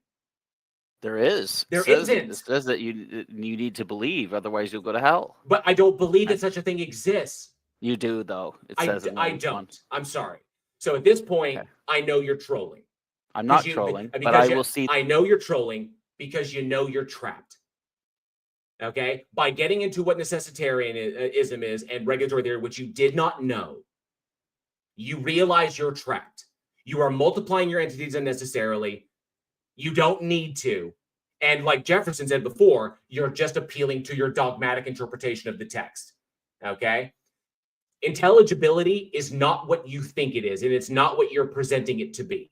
There is. There isn't. isn't. It says that you need to believe, otherwise you'll go to hell. But I don't believe that such a thing exists. You do, though. It says I don't. I'm sorry. So at this point, I know you're trolling. I'm not trolling, but I will see. I know you're trolling because you know you're trapped. Okay? By getting into what necessitarianism is and regulatory theory, which you did not know, you realize you're trapped. You are multiplying your entities unnecessarily. You don't need to. And like Jefferson said before, you're just appealing to your dogmatic interpretation of the text. Okay? Intelligibility is not what you think it is, and it's not what you're presenting it to be.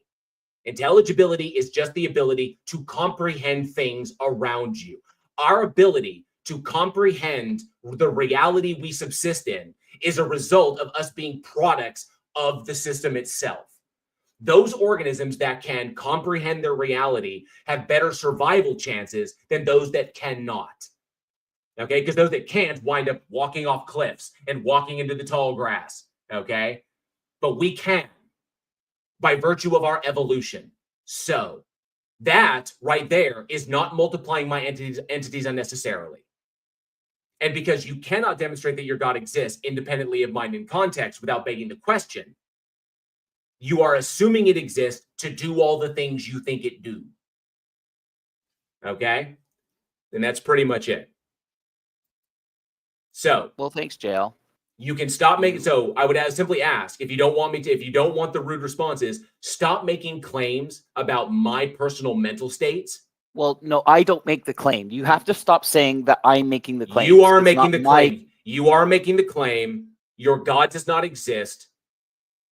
Intelligibility is just the ability to comprehend things around you. Our ability to comprehend the reality we subsist in is a result of us being products of the system itself. Those organisms that can comprehend their reality have better survival chances than those that cannot. Okay, because those that can't wind up walking off cliffs and walking into the tall grass. Okay, but we can, by virtue of our evolution. So that right there is not multiplying my entities unnecessarily. And because you cannot demonstrate that your God exists independently of mind and context without begging the question, you are assuming it exists to do all the things you think it do. Okay? And that's pretty much it. So, well, thanks, JL. You can stop making, so I would simply ask, if you don't want the rude responses, stop making claims about my personal mental states. Well, no, I don't make the claim. You have to stop saying that I'm making the claim. You are making the claim. You are making the claim. Your God does not exist.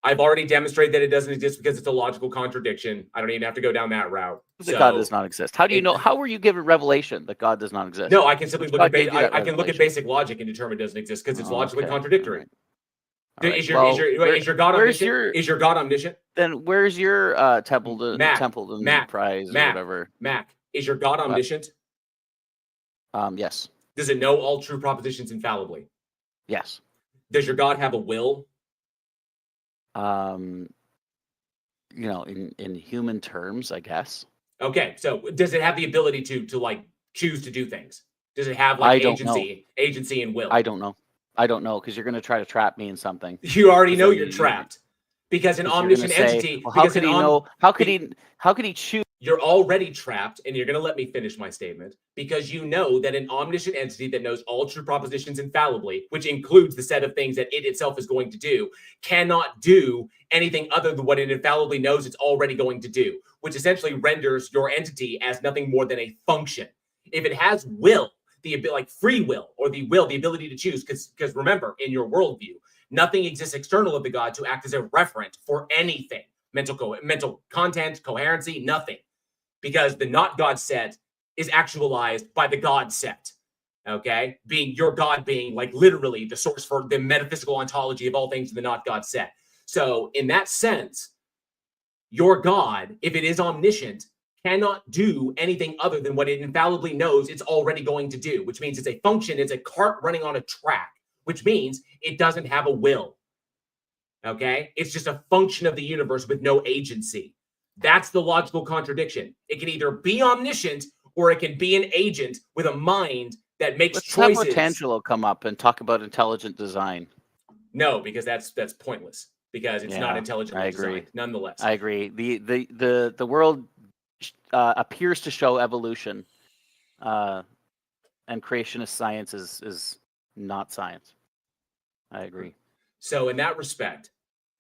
I've already demonstrated that it doesn't exist because it's a logical contradiction. I don't even have to go down that route. That God does not exist. How do you know? How were you given revelation that God does not exist? No, I can simply look at I can look at basic logic and determine it doesn't exist because it's logically contradictory. All right. Is your God omniscient? Is your God omniscient? Then where's your Templeton Prize or whatever? Mac, is your God omniscient? Yes. Does it know all true propositions infallibly? Yes. Does your God have a will? You know, in human terms, I guess. Okay, so does it have the ability to like choose to do things? Does it have like agency and will? I don't know because you're going to try to trap me in something. You already know you're trapped because an omniscient entity. Well, how could he know? How could he choose? You're already trapped, and you're going to let me finish my statement because you know that an omniscient entity that knows all true propositions infallibly, which includes the set of things that it itself is going to do, cannot do anything other than what it infallibly knows it's already going to do, which essentially renders your entity as nothing more than a function. If it has will, like free will or the ability to choose, because remember, in your worldview, nothing exists external of the God to act as a referent for anything, mental content, coherency, nothing. Because the not God set is actualized by the God set, okay? Being your God being like literally the source for the metaphysical ontology of all things in the not God set. So in that sense, your God, if it is omniscient, cannot do anything other than what it infallibly knows it's already going to do, which means it's a function, it's a cart running on a track, which means it doesn't have a will, okay? It's just a function of the universe with no agency. That's the logical contradiction. It can either be omniscient or it can be an agent with a mind that makes choices. Let's have Rotangelo come up and talk about intelligent design. No, because that's pointless. Because it's not intelligently designed. Nonetheless, I agree. The world appears to show evolution, and creationist science is not science. I agree. So in that respect.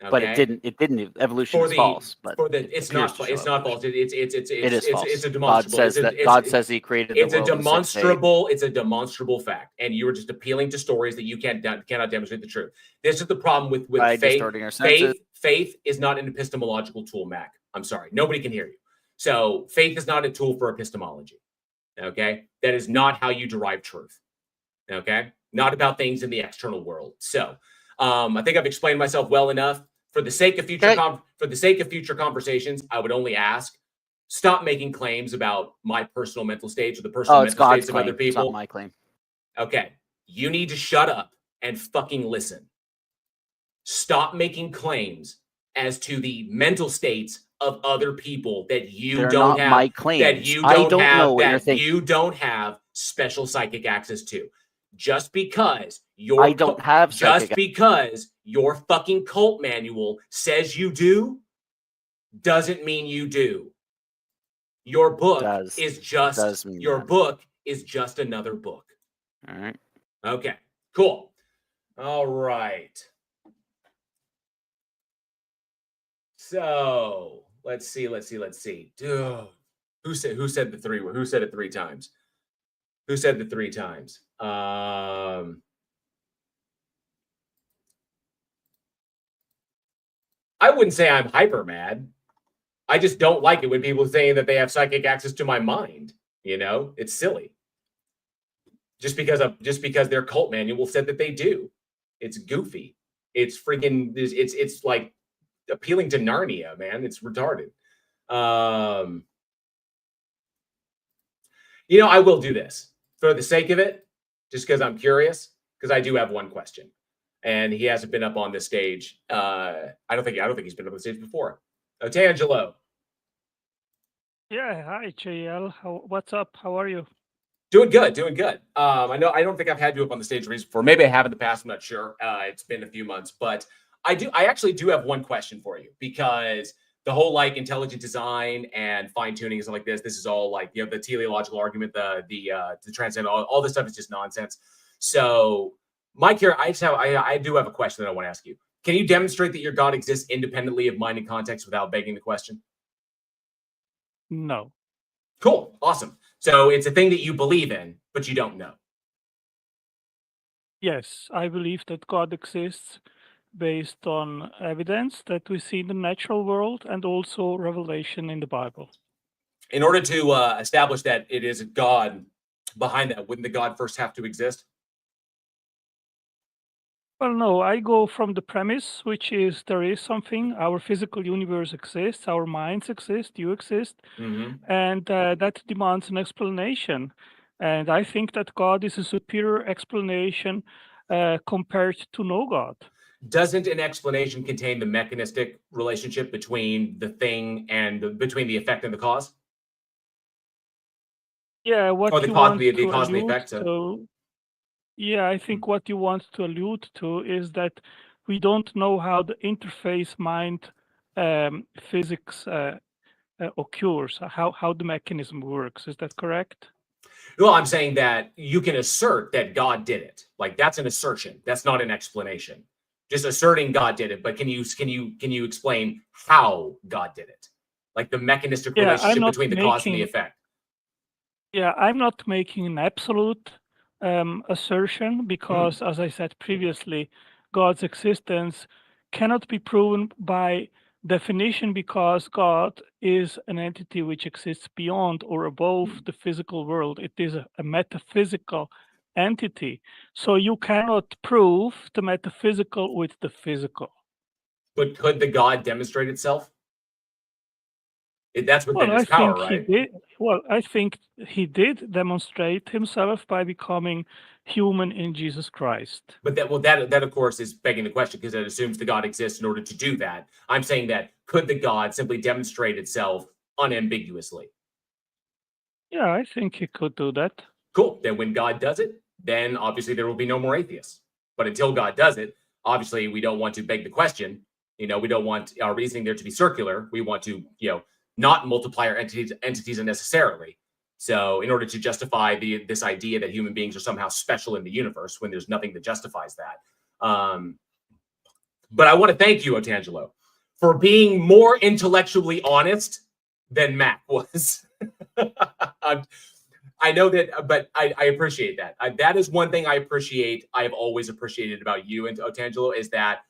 Okay. But it didn't. Evolution is false. But it's not false. It's false. It is false. It's a demonstrable. God says He created. It's a demonstrable fact, and you are just appealing to stories that you cannot demonstrate the truth. This is the problem with faith. Faith is not an epistemological tool, Mac. I'm sorry, nobody can hear you. So faith is not a tool for epistemology. Okay, that is not how you derive truth. Okay, not about things in the external world. So. I think I've explained myself well enough. For the sake of future conversations, I would only ask: stop making claims about my personal mental states or the personal mental states of other people. It's not my claim. Okay, you need to shut up and fucking listen. Stop making claims as to the mental states of other people that you don't have. My claims. That you don't have special psychic access to. Just because your fucking cult manual says you do, doesn't mean you do. Your book is just another book. All right. Okay. Cool. All right. So let's see. Dude, who said it 3 times? Who said the 3 times? I wouldn't say I'm hyper mad. I just don't like it when people saying that they have psychic access to my mind. You know, it's silly. Just because their cult manual said that they do. It's goofy. It's freaking. It's like appealing to Narnia, man. It's retarded. You know, I will do this for the sake of it, just because I'm curious, because I do have one question, and he hasn't been up on this stage. I don't think he's been on the stage before. Tangelo, Yeah, hi JL. What's up? How are you? Doing good, doing good. I know I don't think I've had you up on the stage before. Maybe I have in the past. I'm not sure. It's been a few months, but I actually do have one question for you, because the whole like intelligent design and fine tuning is like this. This is all like, you know, the teleological argument, the transcend, all this stuff is just nonsense. So Mike here, I do have a question that I want to ask you. Can you demonstrate that your God exists independently of mind and context without begging the question? No. Cool, awesome. So it's a thing that you believe in, but you don't know. Yes, I believe that God exists based on evidence that we see in the natural world and also revelation in the Bible. In order to establish that it is a God behind that, wouldn't the God first have to exist? Well, no, I go from the premise, which is there is something, our physical universe exists, our minds exist, you exist, and that demands an explanation. And I think that God is a superior explanation compared to no God. Doesn't an explanation contain the mechanistic relationship between the thing and between the effect and the cause? Yeah, what Or the you cause, want the to cause and the allude effect. So. to, yeah, I think what you want to allude to is that we don't know how the interface mind physics occurs, how the mechanism works. Is that correct? Well, I'm saying that you can assert that God did it. Like, that's an assertion. That's not an explanation. Just asserting God did it. But can you explain how God did it? Like the mechanistic Yeah, relationship between the cause and the effect. Yeah, I'm not making an absolute assertion because, as I said previously, God's existence cannot be proven by definition because God is an entity which exists beyond or above the physical world. It is a metaphysical entity. So you cannot prove the metaphysical with the physical. But could the God demonstrate itself? That's within Well, his I power, think right? he did. Well, I think he did demonstrate himself by becoming human in Jesus Christ. But that of course is begging the question, because it assumes the God exists in order to do that. I'm saying that could the God simply demonstrate itself unambiguously? Yeah, I think he could do that. Cool. Then when God does it, then obviously there will be no more atheists. But until God does it, obviously we don't want to beg the question. You know, we don't want our reasoning there to be circular. We want to, you know, not multiply our entities unnecessarily. So in order to justify this idea that human beings are somehow special in the universe, when there's nothing that justifies that. But I want to thank you, Otangelo, for being more intellectually honest than Matt was. I know that, but I appreciate that. That is one thing I appreciate. I have always appreciated about you and Otangelo, is that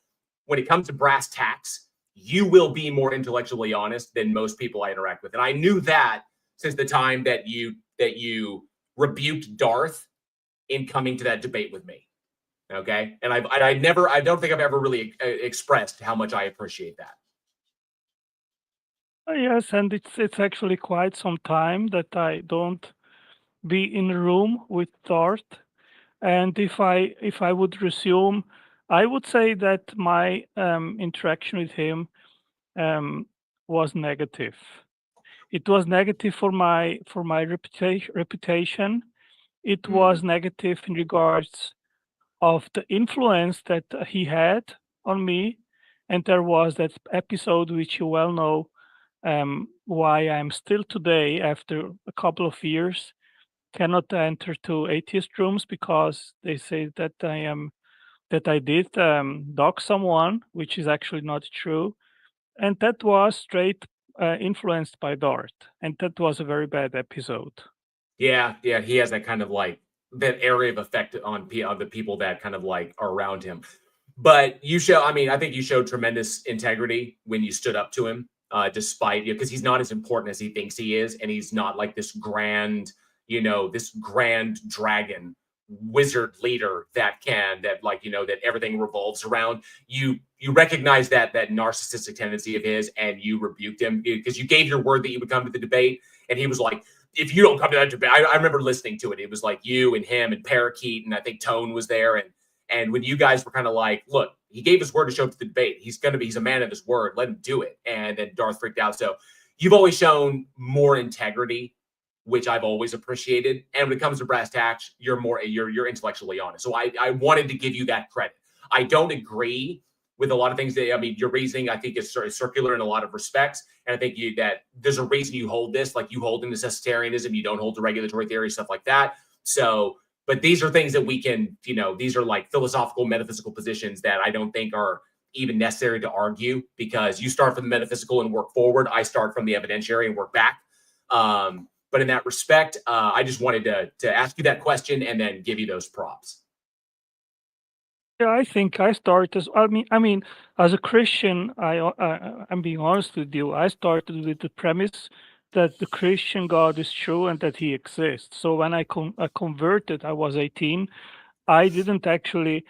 when it comes to brass tacks, you will be more intellectually honest than most people I interact with. And I knew that since the time that you rebuked Darth in coming to that debate with me. Okay. And I don't think I've ever really expressed how much I appreciate that. Yes, and it's actually quite some time that I don't be in a room with Darth. And if I would resume, I would say that my interaction with him was negative. It was negative for my reputation. It was negative in regards of the influence that he had on me, and there was that episode which you well know, why I'm still today, after a couple of years, cannot enter to atheist rooms because they say that I did dox someone, which is actually not true, and that was straight influenced by Dart, and that was a very bad episode. Yeah, he has that kind of like that area of effect on the people that kind of like are around him. But I think you showed tremendous integrity when you stood up to him, despite, because he's not as important as he thinks he is, and he's not like this grand dragon wizard leader that everything revolves around. You recognize that narcissistic tendency of his, and you rebuked him because you gave your word that you would come to the debate, and he was like, if you don't come to that debate, I remember listening to it. It was like you and him and Parakeet, and I think Tone was there. And when you guys were kind of like, look, he gave his word to show up to the debate. He's a man of his word. Let him do it. And then Darth freaked out. So you've always shown more integrity, which I've always appreciated. And when it comes to brass tacks, you're intellectually honest. So I wanted to give you that credit. I don't agree with a lot of things your reasoning, I think, is sort of circular in a lot of respects. And I think that there's a reason you hold this, like you hold to necessitarianism, you don't hold to regulatory theory, stuff like that. So, but these are things that we can, these are like philosophical, metaphysical positions that I don't think are even necessary to argue, because you start from the metaphysical and work forward. I start from the evidentiary and work back. But in that respect, I just wanted to ask you that question and then give you those props. Yeah, I think I start as as a Christian. I'm being honest with you. I started with the premise that the Christian God is true and that He exists. So when I converted, I was 18. I didn't actually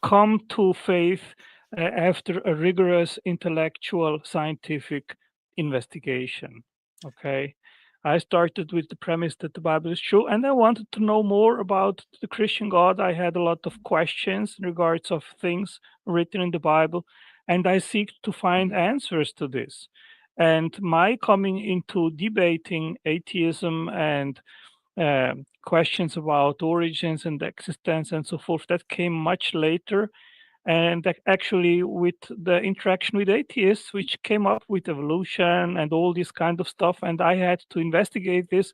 come to faith after a rigorous intellectual scientific investigation. Okay. I started with the premise that the Bible is true, and I wanted to know more about the Christian God. I had a lot of questions in regards of things written in the Bible, and I seek to find answers to this. And my coming into debating atheism and questions about origins and existence and so forth, that came much later. And actually, with the interaction with atheists, which came up with evolution and all this kind of stuff, and I had to investigate this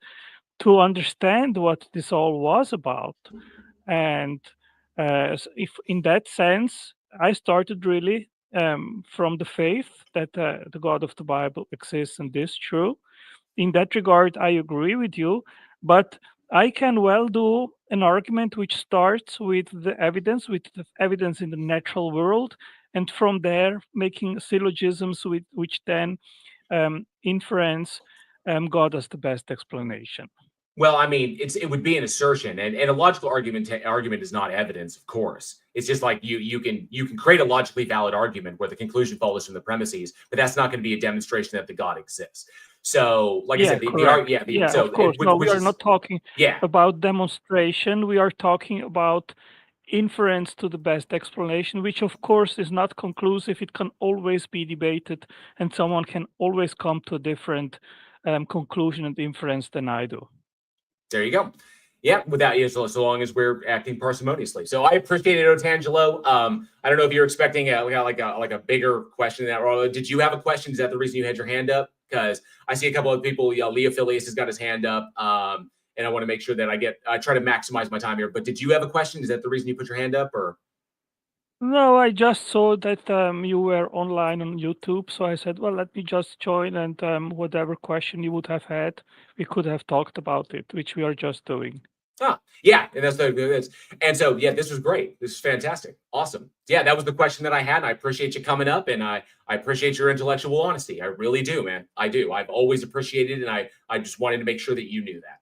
to understand what this all was about. And if in that sense, I started really from the faith that the God of the Bible exists and is true. In that regard, I agree with you, but I can well do an argument which starts with the evidence in the natural world, and from there making syllogisms which then inference God as the best explanation. Well, it would be an assertion, and a logical argument is not evidence, of course. It's just like you can create a logically valid argument where the conclusion follows from the premises, but that's not going to be a demonstration that the God exists. So, like I said, of course, we are not talking about demonstration. We are talking about inference to the best explanation, which of course is not conclusive. It can always be debated, and someone can always come to a different conclusion and inference than I do. There you go. Yeah, without you, so long as we're acting parsimoniously. So I appreciate it, Otangelo. I don't know if you're expecting a bigger question than that. Or did you have a question? Is that the reason you had your hand up? Because I see a couple of people. Leo Phileas has got his hand up, and I want to make sure that I try to maximize my time here. But did you have a question? Is that the reason you put your hand up, or? No, I just saw that you were online on YouTube, so I said, well, let me just join, and whatever question you would have had, we could have talked about it, which we are just doing. Yeah, and this was great. This is fantastic. Awesome. Yeah, that was the question that I had. And I appreciate you coming up, and I appreciate your intellectual honesty. I really do, man. I do. I've always appreciated it, and I just wanted to make sure that you knew that.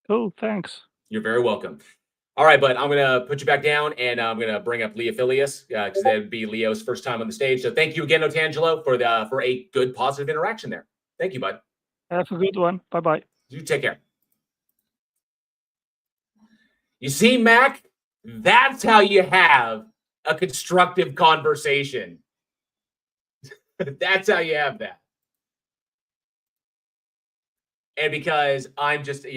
Cool, thanks. You're very welcome. All right, bud, I'm going to put you back down, and I'm going to bring up Leo Phileas, because that would be Leo's first time on the stage. So thank you again, Otangelo, for a good, positive interaction there. Thank you, bud. Have a good one. Bye-bye. You take care. You see, Mac, that's how you have a constructive conversation. That's how you have that. And because I'm just,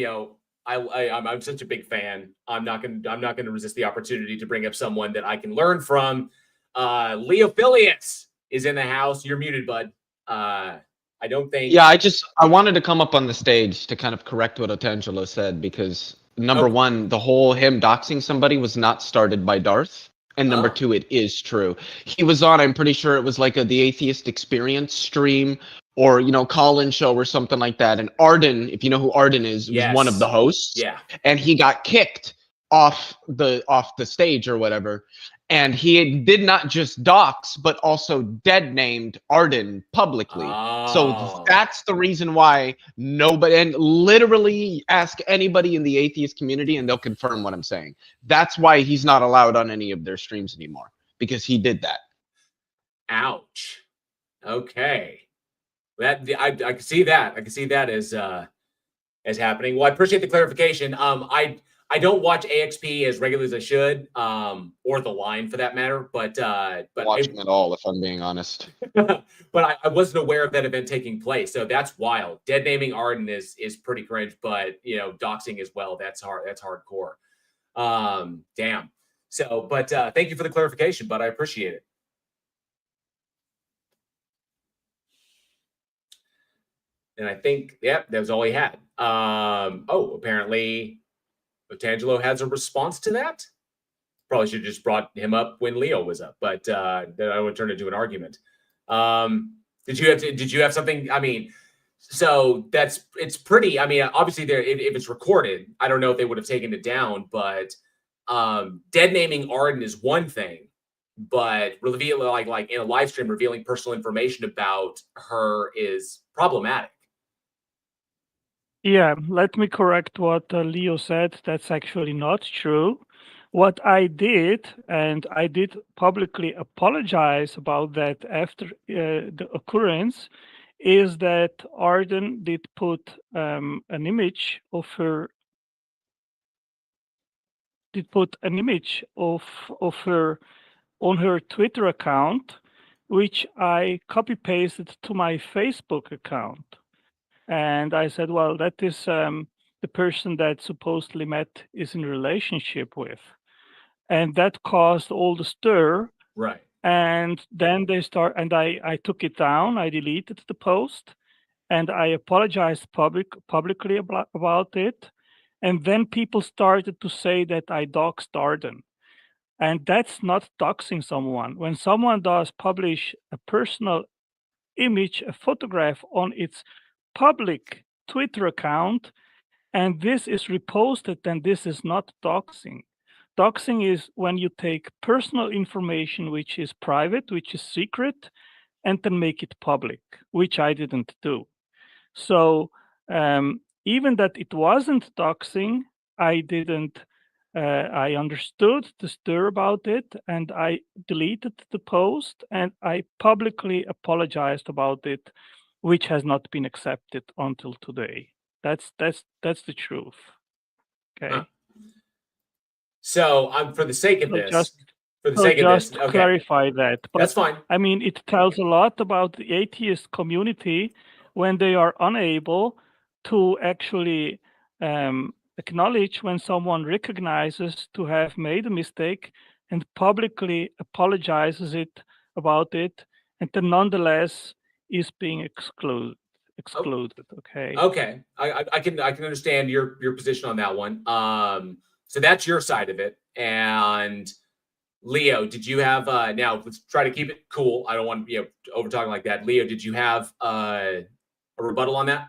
I'm such a big fan, I'm not gonna resist the opportunity to bring up someone that I can learn from. Leo Phileas is in the house. You're muted, bud. I don't think. Yeah, I wanted to come up on the stage to kind of correct what Otangelo said, because number one, the whole him doxing somebody was not started by Darth. And number two, it is true. He was on, I'm pretty sure it was like the Atheist Experience stream, or, call-in show or something like that. And Arden, if you know who Arden is, was one of the hosts. Yeah. And he got kicked off the stage or whatever. And he did not just dox, but also dead named Arden publicly. So that's the reason why nobody, and literally ask anybody in the atheist community and they'll confirm what I'm saying. That's why he's not allowed on any of their streams anymore, because he did that. Ouch. Okay. That I can see that. I can see that as happening. Well, I appreciate the clarification. I don't watch AXP as regularly as I should, or The Line for that matter. But Watching it all, if I'm being honest. but I wasn't aware of that event taking place, so that's wild. Dead naming Arden is pretty cringe, but you know, doxing as well. That's hard. That's hardcore. Damn. So, but thank you for the clarification, but I appreciate it. And I think, yep, that was all he had. Oh, apparently Otangelo has a response to that. Probably should have just brought him up when Leo was up, but then I would turn it into an argument. Did you have something? I mean, so it's pretty. I mean, obviously, there if it's recorded, I don't know if they would have taken it down, but dead naming Arden is one thing, but reveal like in a live stream revealing personal information about her is problematic. Yeah, let me correct what Leo said. That's actually not true. What I did, and I did publicly apologize about that after the occurrence, is that Arden did put an image of her. On her Twitter account, which I copy pasted to my Facebook account. And I said, well, that is the person that supposedly Matt is in a relationship with. And that caused all the stir. Right. And then I took it down. I deleted the post and I apologized publicly about it. And then people started to say that I doxed Arden. And that's not doxing someone. When someone does publish a personal image, a photograph on its public Twitter account, and this is reposted, then this is not doxing. Doxing is when you take personal information which is private, which is secret, and then make it public, which I didn't do. So even that it wasn't doxing, I understood the stir about it, and I deleted the post, and I publicly apologized about it, which has not been accepted until today. That's the truth. Okay. So for the sake of this, okay. Clarify that. But, that's fine. I mean, it tells a lot about the atheist community when they are unable to actually acknowledge when someone recognizes to have made a mistake and publicly apologizes about it, and then nonetheless is being excluded. Okay. Okay. I can understand your position on that one. So that's your side of it. And Leo, did you have now let's try to keep it cool. I don't want to be over talking like that. Leo, did you have a rebuttal on that?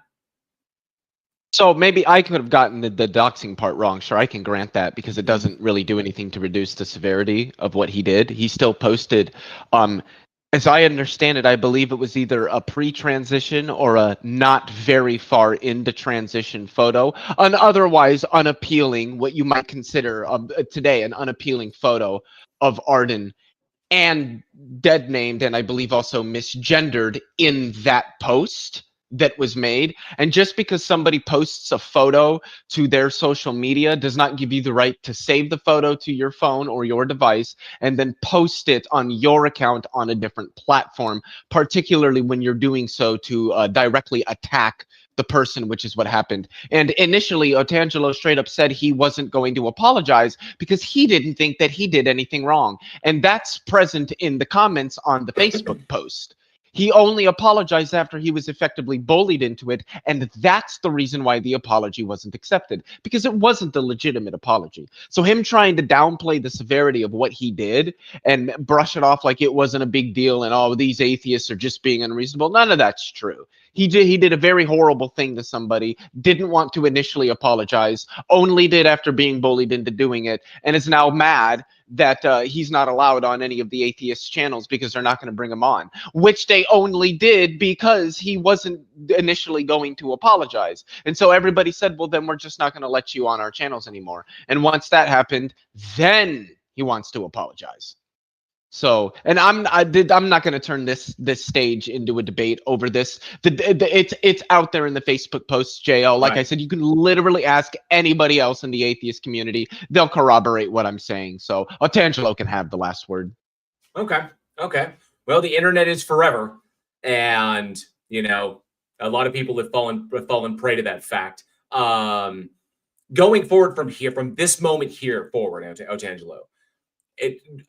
So maybe I could have gotten the doxing part wrong. Sure, I can grant that because it doesn't really do anything to reduce the severity of what he did. He still posted, as I understand it, I believe it was either a pre-transition or a not very far into transition photo, an otherwise unappealing, what you might consider today an unappealing photo of Arden, and dead named and I believe also misgendered in that post that was made. And just because somebody posts a photo to their social media does not give you the right to save the photo to your phone or your device and then post it on your account on a different platform, particularly when you're doing so to directly attack the person, which is what happened. And initially, Otangelo straight up said he wasn't going to apologize because he didn't think that he did anything wrong. And that's present in the comments on the Facebook post. He only apologized after he was effectively bullied into it, and that's the reason why the apology wasn't accepted, because it wasn't a legitimate apology. So him trying to downplay the severity of what he did and brush it off like it wasn't a big deal and all these atheists are just being unreasonable, none of that's true. He did a very horrible thing to somebody, didn't want to initially apologize, only did after being bullied into doing it, and is now mad that he's not allowed on any of the atheist channels because they're not going to bring him on, which they only did because he wasn't initially going to apologize. And so everybody said, well, then we're just not going to let you on our channels anymore. And once that happened, then he wants to apologize. So, and I'm not going to turn this stage into a debate over this. It's out there in the Facebook posts, JL. Like I said, you can literally ask anybody else in the atheist community; they'll corroborate what I'm saying. So, Otangelo can have the last word. Okay. Well, the internet is forever, and you know, a lot of people have fallen prey to that fact. Going forward from this moment here forward, Otangelo,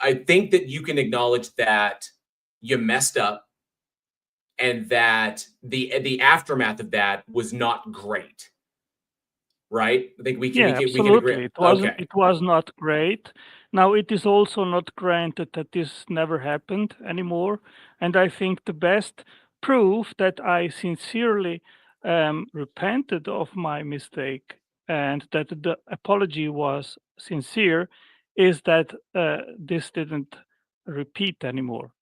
I think that you can acknowledge that you messed up and that the aftermath of that was not great. Right? I think we can absolutely. agree. It was not great. Now, it is also not granted that this never happened anymore. And I think the best proof that I sincerely repented of my mistake and that the apology was sincere is that this didn't repeat anymore.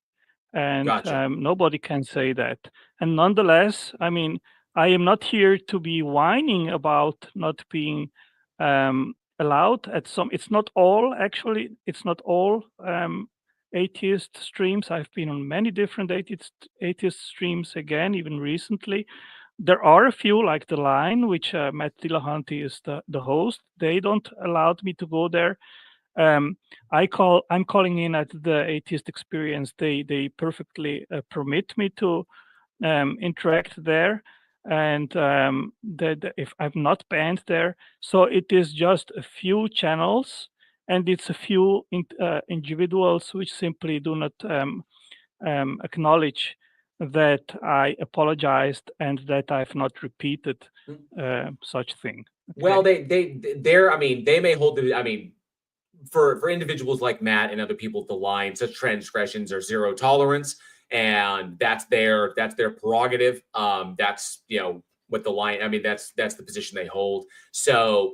And Gotcha. nobody can say that. And nonetheless, I mean, I am not here to be whining about not being allowed at some. It's not all actually. It's not all atheist streams. I've been on many different atheist streams again, even recently. There are a few, like The Line, which Matt Dillahunty is the host. They don't allow me to go there. I'm calling in at the Atheist Experience. They perfectly permit me to interact there, and if I'm not banned there, so it is just a few channels, and it's a few individuals which simply do not acknowledge that I apologized and that I've not repeated such thing. Okay? Well, they're. I mean, they may hold the. I mean, for individuals like Matt and other people at The Line, such transgressions are zero tolerance, and that's their prerogative. That's what The Line. I mean, that's the position they hold. So,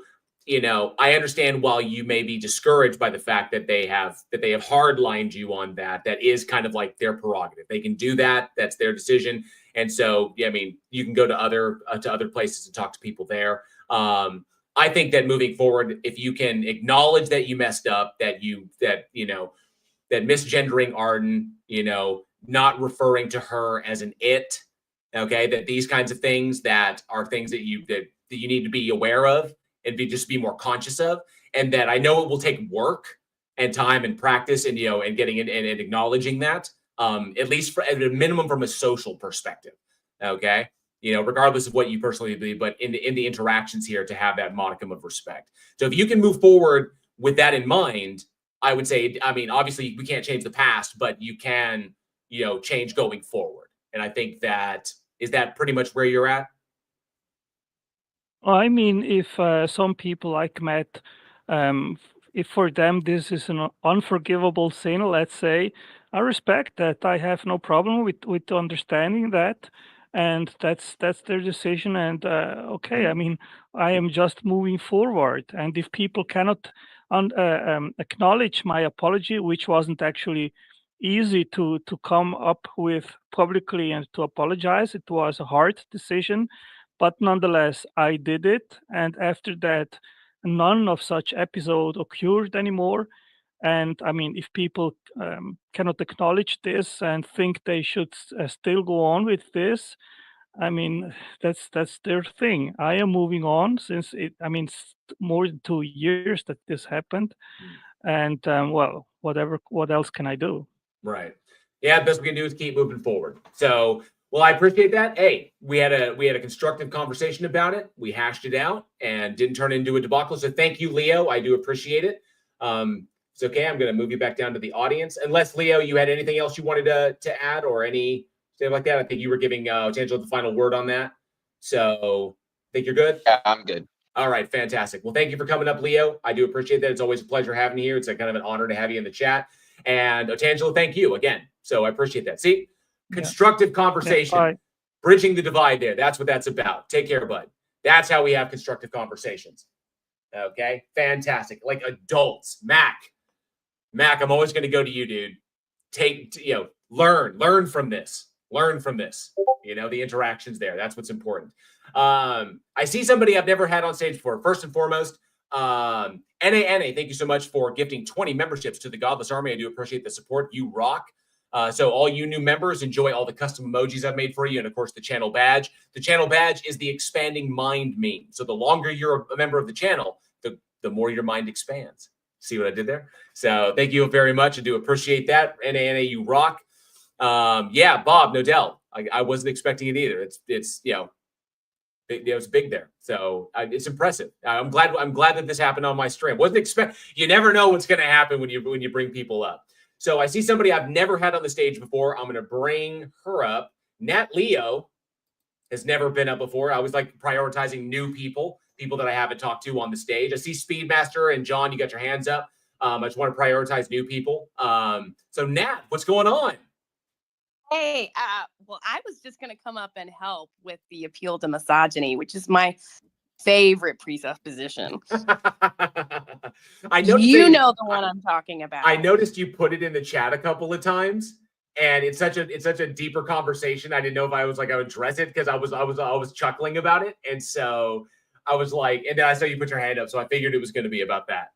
I understand while you may be discouraged by the fact that they have hard-lined you on that. That is kind of like their prerogative. They can do that. That's their decision. And so, I mean, you can go to other places and talk to people there. I think that moving forward, if you can acknowledge that you messed up, that misgendering Arden, not referring to her as an it, okay, that these kinds of things that are things that you need to be aware of and just be more conscious of, and that I know it will take work and time and practice and and getting in and acknowledging that, at least at a minimum from a social perspective, okay. Regardless of what you personally believe, but in the interactions here, to have that modicum of respect. So if you can move forward with that in mind, I would say, I mean, obviously we can't change the past, but you can, change going forward. And I think is that pretty much where you're at? I mean, if some people like Matt, if for them this is an unforgivable sin, let's say, I respect that. I have no problem with understanding that. And that's their decision. And okay, I mean, I am just moving forward. And if people cannot acknowledge my apology, which wasn't actually easy to come up with publicly and to apologize, it was a hard decision, but nonetheless, I did it. And after that, none of such episode occurred anymore. And I mean, if people cannot acknowledge this and think they should still go on with this, I mean, that's their thing. I am moving on since it's more than 2 years that this happened, and well, what else can I do? Right. Yeah. Best we can do is keep moving forward. So, well, I appreciate that. Hey, we had a constructive conversation about it. We hashed it out and didn't turn into a debacle. So thank you, Leo. I do appreciate it. It's okay. I'm going to move you back down to the audience. Unless, Leo, you had anything else you wanted to add or anything like that. I think you were giving Otangelo the final word on that. So I think you're good? Yeah, I'm good. All right. Fantastic. Well, thank you for coming up, Leo. I do appreciate that. It's always a pleasure having you here. It's a kind of an honor to have you in the chat. And Otangelo, thank you again. So I appreciate that. See, constructive conversation, bridging the divide there. That's what that's about. Take care, bud. That's how we have constructive conversations. Okay. Fantastic. Like adults. Mac, I'm always going to go to you, dude. Learn from this. Learn from this. The interactions there. That's what's important. I see somebody I've never had on stage before. First and foremost, NA, thank you so much for gifting 20 memberships to the Godless Army. I do appreciate the support. You rock. So all you new members, enjoy all the custom emojis I've made for you, and of course the channel badge. The channel badge is the expanding mind meme. So the longer you're a member of the channel, the more your mind expands. See what I did there? So thank you very much. I do appreciate that. NA, you rock. Yeah, Bob, no doubt. I wasn't expecting it either. It's you know, it was big there. So it's impressive. I'm glad that this happened on my stream. Wasn't expect. You never know what's going to happen when you bring people up. So I see somebody I've never had on the stage before. I'm going to bring her up. Nat Leo has never been up before. I always like prioritizing new people that I haven't talked to on the stage. I see Speedmaster and John, you got your hands up. I just want to prioritize new people. So Nat, what's going on? Hey, well, I was just going to come up and help with the appeal to misogyny, which is my favorite presupposition. I noticed you know the one I'm talking about. I noticed you put it in the chat a couple of times, and it's such a deeper conversation. I didn't know if I would address it because I was chuckling about it, and so I was like, and then I saw you put your hand up, so I figured it was going to be about that.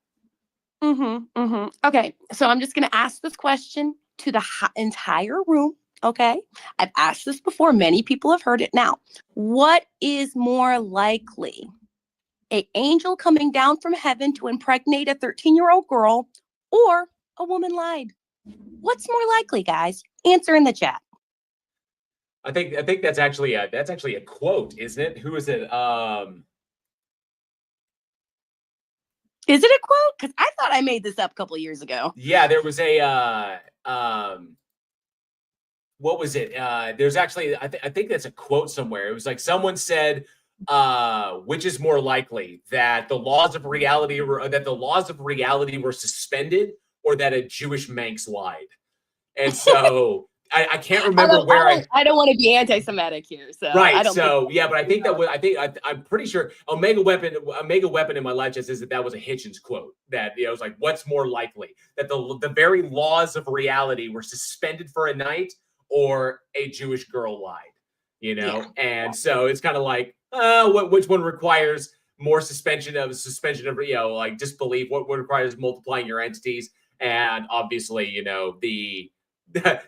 Okay, so I'm just going to ask this question to the entire room. Okay, I've asked this before. Many people have heard it now. What is more likely? An angel coming down from heaven to impregnate a 13-year-old girl, or a woman lied? What's more likely, guys? Answer in the chat. I think that's actually a quote, isn't it? Who is it? Is it a quote? Because I thought I made this up a couple of years ago. Yeah, there was a what was it? There's actually, I think that's a quote somewhere. It was like someone said, which is more likely, that the laws of reality were suspended, or that a Jewish Manx lied. And so I can't remember I don't want to be anti-Semitic here, so right. I don't but I think I'm pretty sure Omega Weapon in my life just says that was a Hitchens quote. That it was like, what's more likely, that the very laws of reality were suspended for a night, or a Jewish girl lied, and so it's kind of like, which one requires more suspension of disbelief? What requires multiplying your entities? And obviously, the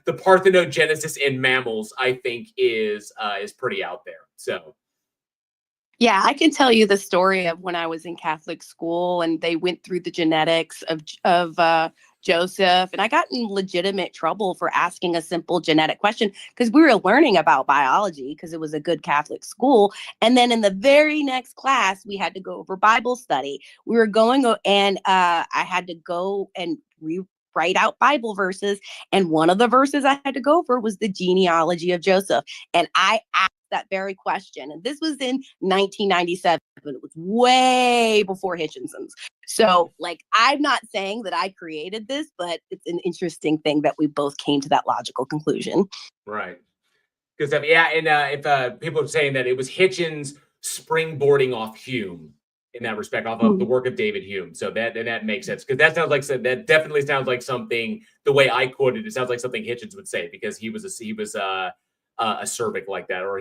parthenogenesis in mammals, I think, is pretty out there. So. Yeah, I can tell you the story of when I was in Catholic school and they went through the genetics of Joseph, and I got in legitimate trouble for asking a simple genetic question because we were learning about biology because it was a good Catholic school. And then in the very next class, we had to go over Bible study. We were going and I had to go and write out Bible verses. And one of the verses I had to go over was the genealogy of Joseph. And I asked that very question. And this was in 1997. It was way before Hitchenson's. So, I'm not saying that I created this, but it's an interesting thing that we both came to that logical conclusion. Right. Because, if people are saying that it was Hitchens springboarding off Hume in that respect, off of the work of David Hume. So that makes sense. Because that definitely sounds like something, the way I quoted it, sounds like something Hitchens would say, because he was a cervic like that, or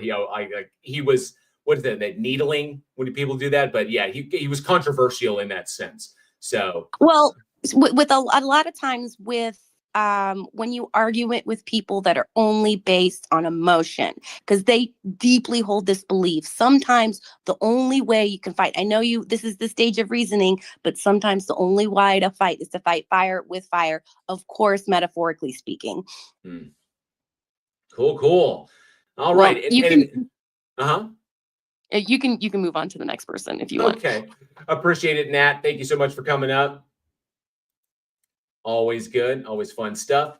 he was, what is that needling when people do that? But yeah, he was controversial in that sense. So well, with a lot of times with when you argue it with people that are only based on emotion, because they deeply hold this belief, sometimes the only way you can fight, I know this is the stage of reasoning, but sometimes the only way to fight is to fight fire with fire, of course, metaphorically speaking. Cool. All right. You can move on to the next person if you want. Okay. Appreciate it, Nat. Thank you so much for coming up. Always good. Always fun stuff.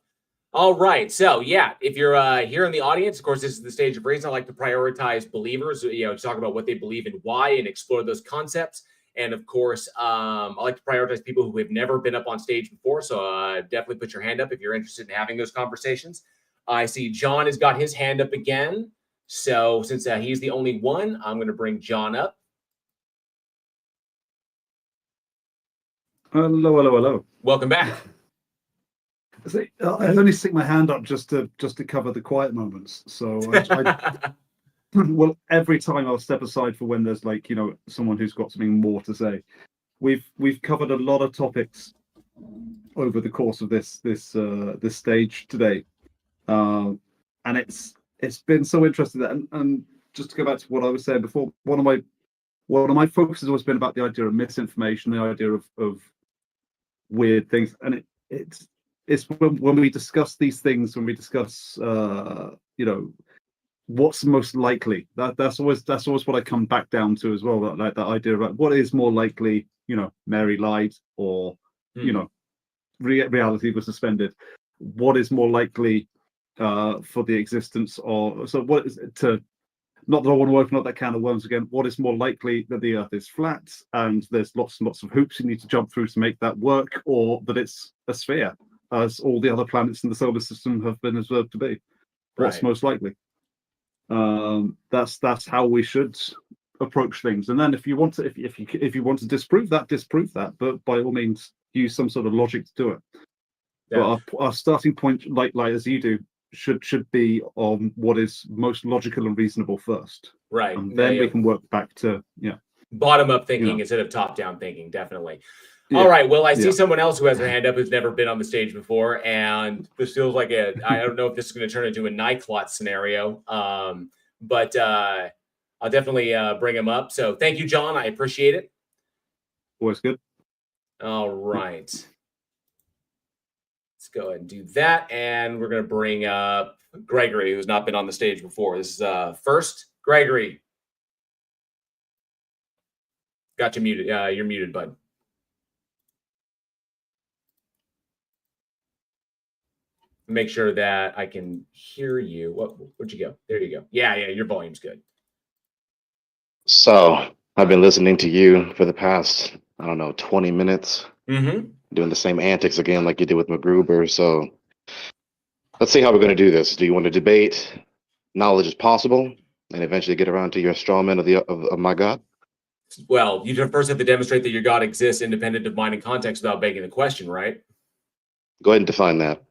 All right. So yeah, if you're here in the audience, of course, this is the stage of reason. I like to prioritize believers, to talk about what they believe and why, and explore those concepts. And of course, I like to prioritize people who have never been up on stage before. So definitely put your hand up if you're interested in having those conversations. I see John has got his hand up again. So since he's the only one, I'm going to bring John up. Hello. Welcome back. See, I only stick my hand up just to cover the quiet moments. So well, every time I'll step aside for when there's someone who's got something more to say. we've covered a lot of topics over the course of this stage today, and it's been so interesting. And just to go back to what I was saying before, one of my focuses has always been about the idea of misinformation, the idea of weird things, and it's when we discuss these things, when we discuss what's most likely, that's always what I come back down to as well, that idea of what is more likely, Mary lied, or reality was suspended. What is more likely for the existence of, so what is to, not that I want to open up that can of worms again, what is more likely that the Earth is flat and there's lots and lots of hoops you need to jump through to make that work, or that it's a sphere, as all the other planets in the solar system have been observed to be? What's most likely? That's how we should approach things. And then if you want to disprove that, but by all means use some sort of logic to do it. Yeah. But our starting point, like as you do, should be on what is most logical and reasonable first. Right. And then we can work back to bottom up thinking instead of top down thinking. Definitely. Yeah. All right. Well, I see someone else who has their hand up who's never been on the stage before, and this feels like I don't know if this is going to turn into a Nyclot scenario, but I'll definitely bring him up. So thank you, John. I appreciate it. Always good. All right. Let's go ahead and do that. And we're going to bring up Gregory, who's not been on the stage before. This is first. Gregory. Got you muted. You're muted, bud. Make sure that I can hear you. Where'd you go? There you go. Yeah, your volume's good. So I've been listening to you for the past, 20 minutes. Mm-hmm. Doing the same antics again like you did with MacGruber. So let's see how we're going to do this. Do you want to debate knowledge is possible and eventually get around to your straw man of my God? Well, you first have to demonstrate that your God exists independent of mind and context without begging the question, right? Go ahead and define that.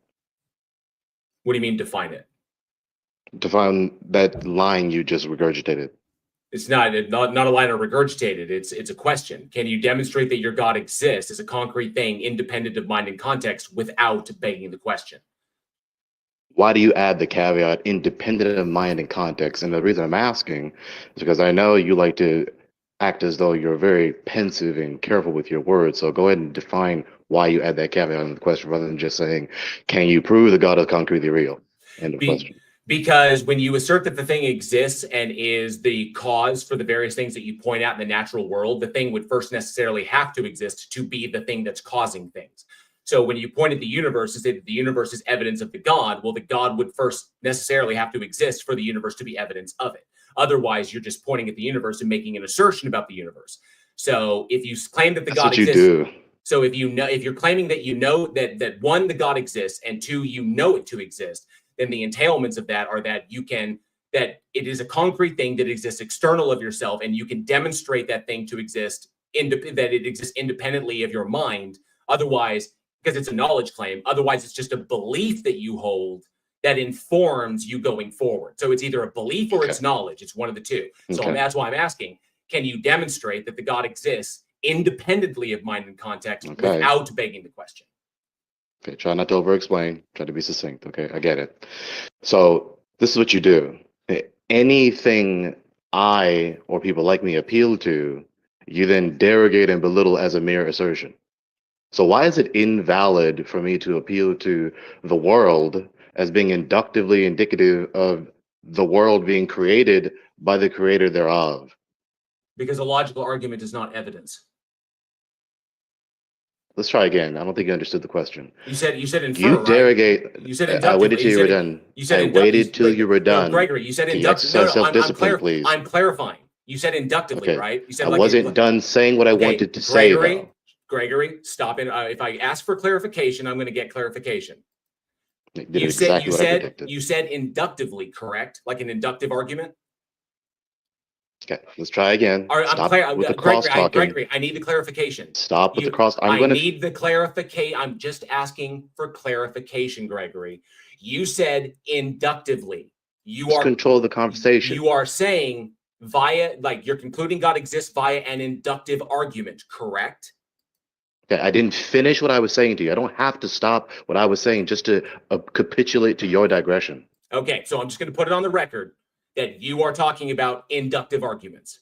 What do you mean define it? Define that line you just regurgitated. It's not a line of regurgitated. It's a question. Can you demonstrate that your God exists as a concrete thing independent of mind and context without begging the question? Why do you add the caveat independent of mind and context? And the reason I'm asking is because I know you like to act as though you're very pensive and careful with your words. So go ahead and define why you add that caveat in the question rather than just saying, can you prove the God is concretely real? End of question. Because when you assert that the thing exists and is the cause for the various things that you point out in the natural world, the thing would first necessarily have to exist to be the thing that's causing things. So when you point at the universe and say that the universe is evidence of the God, well, the God would first necessarily have to exist for the universe to be evidence of it. Otherwise, you're just pointing at the universe and making an assertion about the universe. So if you claim that the God exists, you do. So if you're claiming that that one, the God exists, and two, you know it to exist, then the entailments of that are that that it is a concrete thing that exists external of yourself, and you can demonstrate that thing to exist, that it exists independently of your mind. Otherwise, because it's a knowledge claim, otherwise it's just a belief that you hold that informs you going forward. So it's either a belief or it's knowledge. It's one of the two. So that's why I'm asking, can you demonstrate that the God exists independently of mind and context without begging the question? Okay, try not to over-explain. Try to be succinct. Okay, I get it. So this is what you do. Anything I or people like me appeal to, you then derogate and belittle as a mere assertion. So why is it invalid for me to appeal to the world as being inductively indicative of the world being created by the creator thereof? Because a logical argument is not evidence. Let's try again. I don't think you understood the question. You said infer, you derogate. Right? You said inductive. I waited till you were done. I waited till you were done. No, Gregory, you said inductive. No, self-discipline, please. I'm clarifying. You said inductively, right? You said I wasn't done saying what I wanted to say, though. Gregory, stop it. If I ask for clarification, I'm going to get clarification. You said inductively, correct? Like an inductive argument? Okay, let's try again. All right, Stop with the cross-talking. Gregory, I need the clarification. Stop with the cross. Need the clarification. I'm just asking for clarification, Gregory. You said inductively. Control the conversation. You are saying you're concluding God exists via an inductive argument, correct? Okay, I didn't finish what I was saying to you. I don't have to stop what I was saying just to capitulate to your digression. Okay, so I'm just going to put it on the record that you are talking about inductive arguments.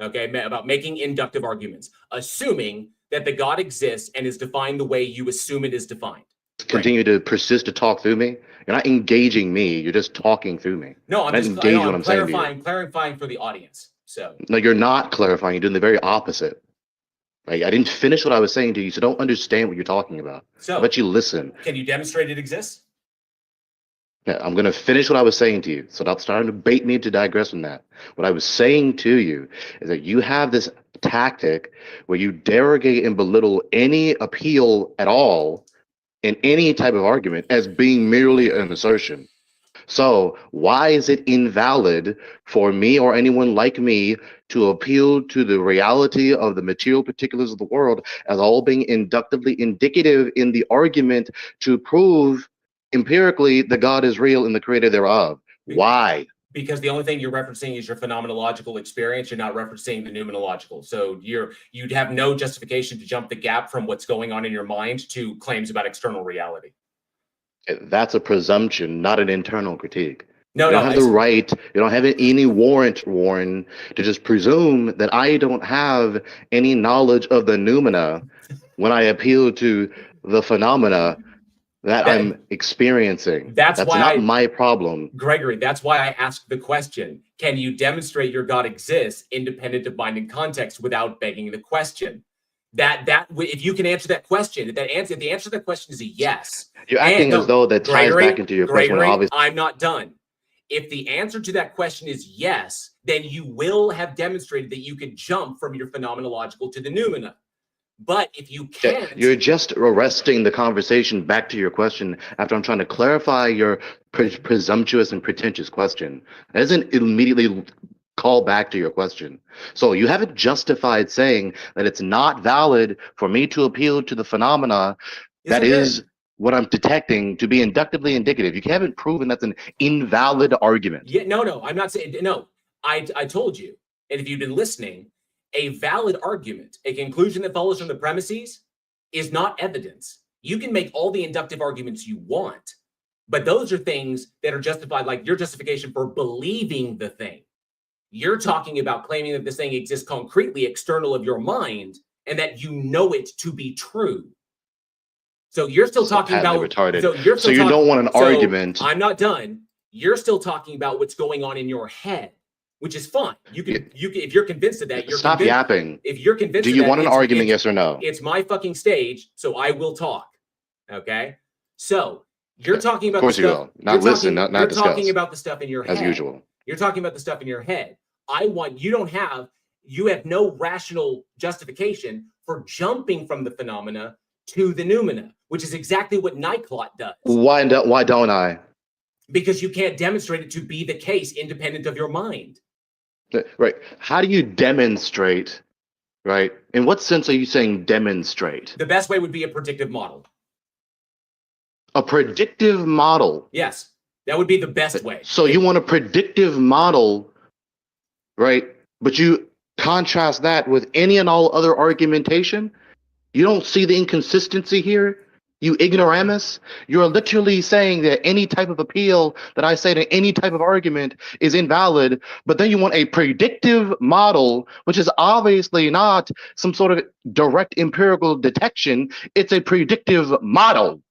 Okay, about making inductive arguments, assuming that the God exists and is defined the way you assume it is defined. Continue to persist to talk through me. You're not engaging me. You're just talking through me. No, I'm not just engaging what I'm saying to you. clarifying for the audience. So no, you're not clarifying. You're doing the very opposite. Right? I didn't finish what I was saying to you, so don't understand what you're talking about. So but you listen. Can you demonstrate it exists? Yeah, I'm going to finish what I was saying to you. So stop starting to bait me to digress from that. What I was saying to you is that you have this tactic where you derogate and belittle any appeal at all in any type of argument as being merely an assertion. So why is it invalid for me or anyone like me to appeal to the reality of the material particulars of the world as all being inductively indicative in the argument to prove empirically that God is real and the creator thereof? Why? Because the only thing you're referencing is your phenomenological experience. You're not referencing the noumenological. So you'd have no justification to jump the gap from what's going on in your mind to claims about external reality. That's a presumption, not an internal critique. No, you don't have the right, you don't have any warrant, Warren, to just presume that I don't have any knowledge of the noumena when I appeal to the phenomena that I'm experiencing. That's why not my problem. Gregory, that's why I asked the question. Can you demonstrate your God exists independent of mind and context without begging the question? That if you can answer that question, if the answer to that question is a yes. You're acting as though that ties back into your question. Obviously, I'm not done. If the answer to that question is yes, then you will have demonstrated that you can jump from your phenomenological to the noumena. But if you can't, you're just arresting the conversation back to your question after I'm trying to clarify your presumptuous and pretentious question. That doesn't immediately call back to your question. So you haven't justified saying that it's not valid for me to appeal to the phenomena that is what I'm detecting to be inductively indicative. You haven't proven that's an invalid argument. Yeah, no, I'm not saying no. I told you, and if you've been listening, a valid argument, a conclusion that follows from the premises, is not evidence. You can make all the inductive arguments you want, but those are things that are justified, like your justification for believing the thing. You're talking about claiming that this thing exists concretely external of your mind and that you know it to be true. So you're still talking about retarded. So you don't want an argument. I'm not done. You're still talking about what's going on in your head, which is fine. You can if you're convinced of that, you're stop yapping. If you're convinced, do you want an argument? Yes or no? It's my fucking stage, so I will talk. Okay. So you're talking about. Of course you will. Not listen. Not discuss. You're talking about the stuff in your head. As usual. You're talking about the stuff in your head. You have no rational justification for jumping from the phenomena to the noumena, which is exactly what Nyclot does. Why don't I? Because you can't demonstrate it to be the case independent of your mind. Right. How do you demonstrate, right? In what sense are you saying demonstrate? The best way would be a predictive model. A predictive model? Yes, that would be the best way. So you want a predictive model, right? But you contrast that with any and all other argumentation? You don't see the inconsistency here? You ignoramus? You're literally saying that any type of appeal that I say to any type of argument is invalid, but then you want a predictive model, which is obviously not some sort of direct empirical detection. It's a predictive model.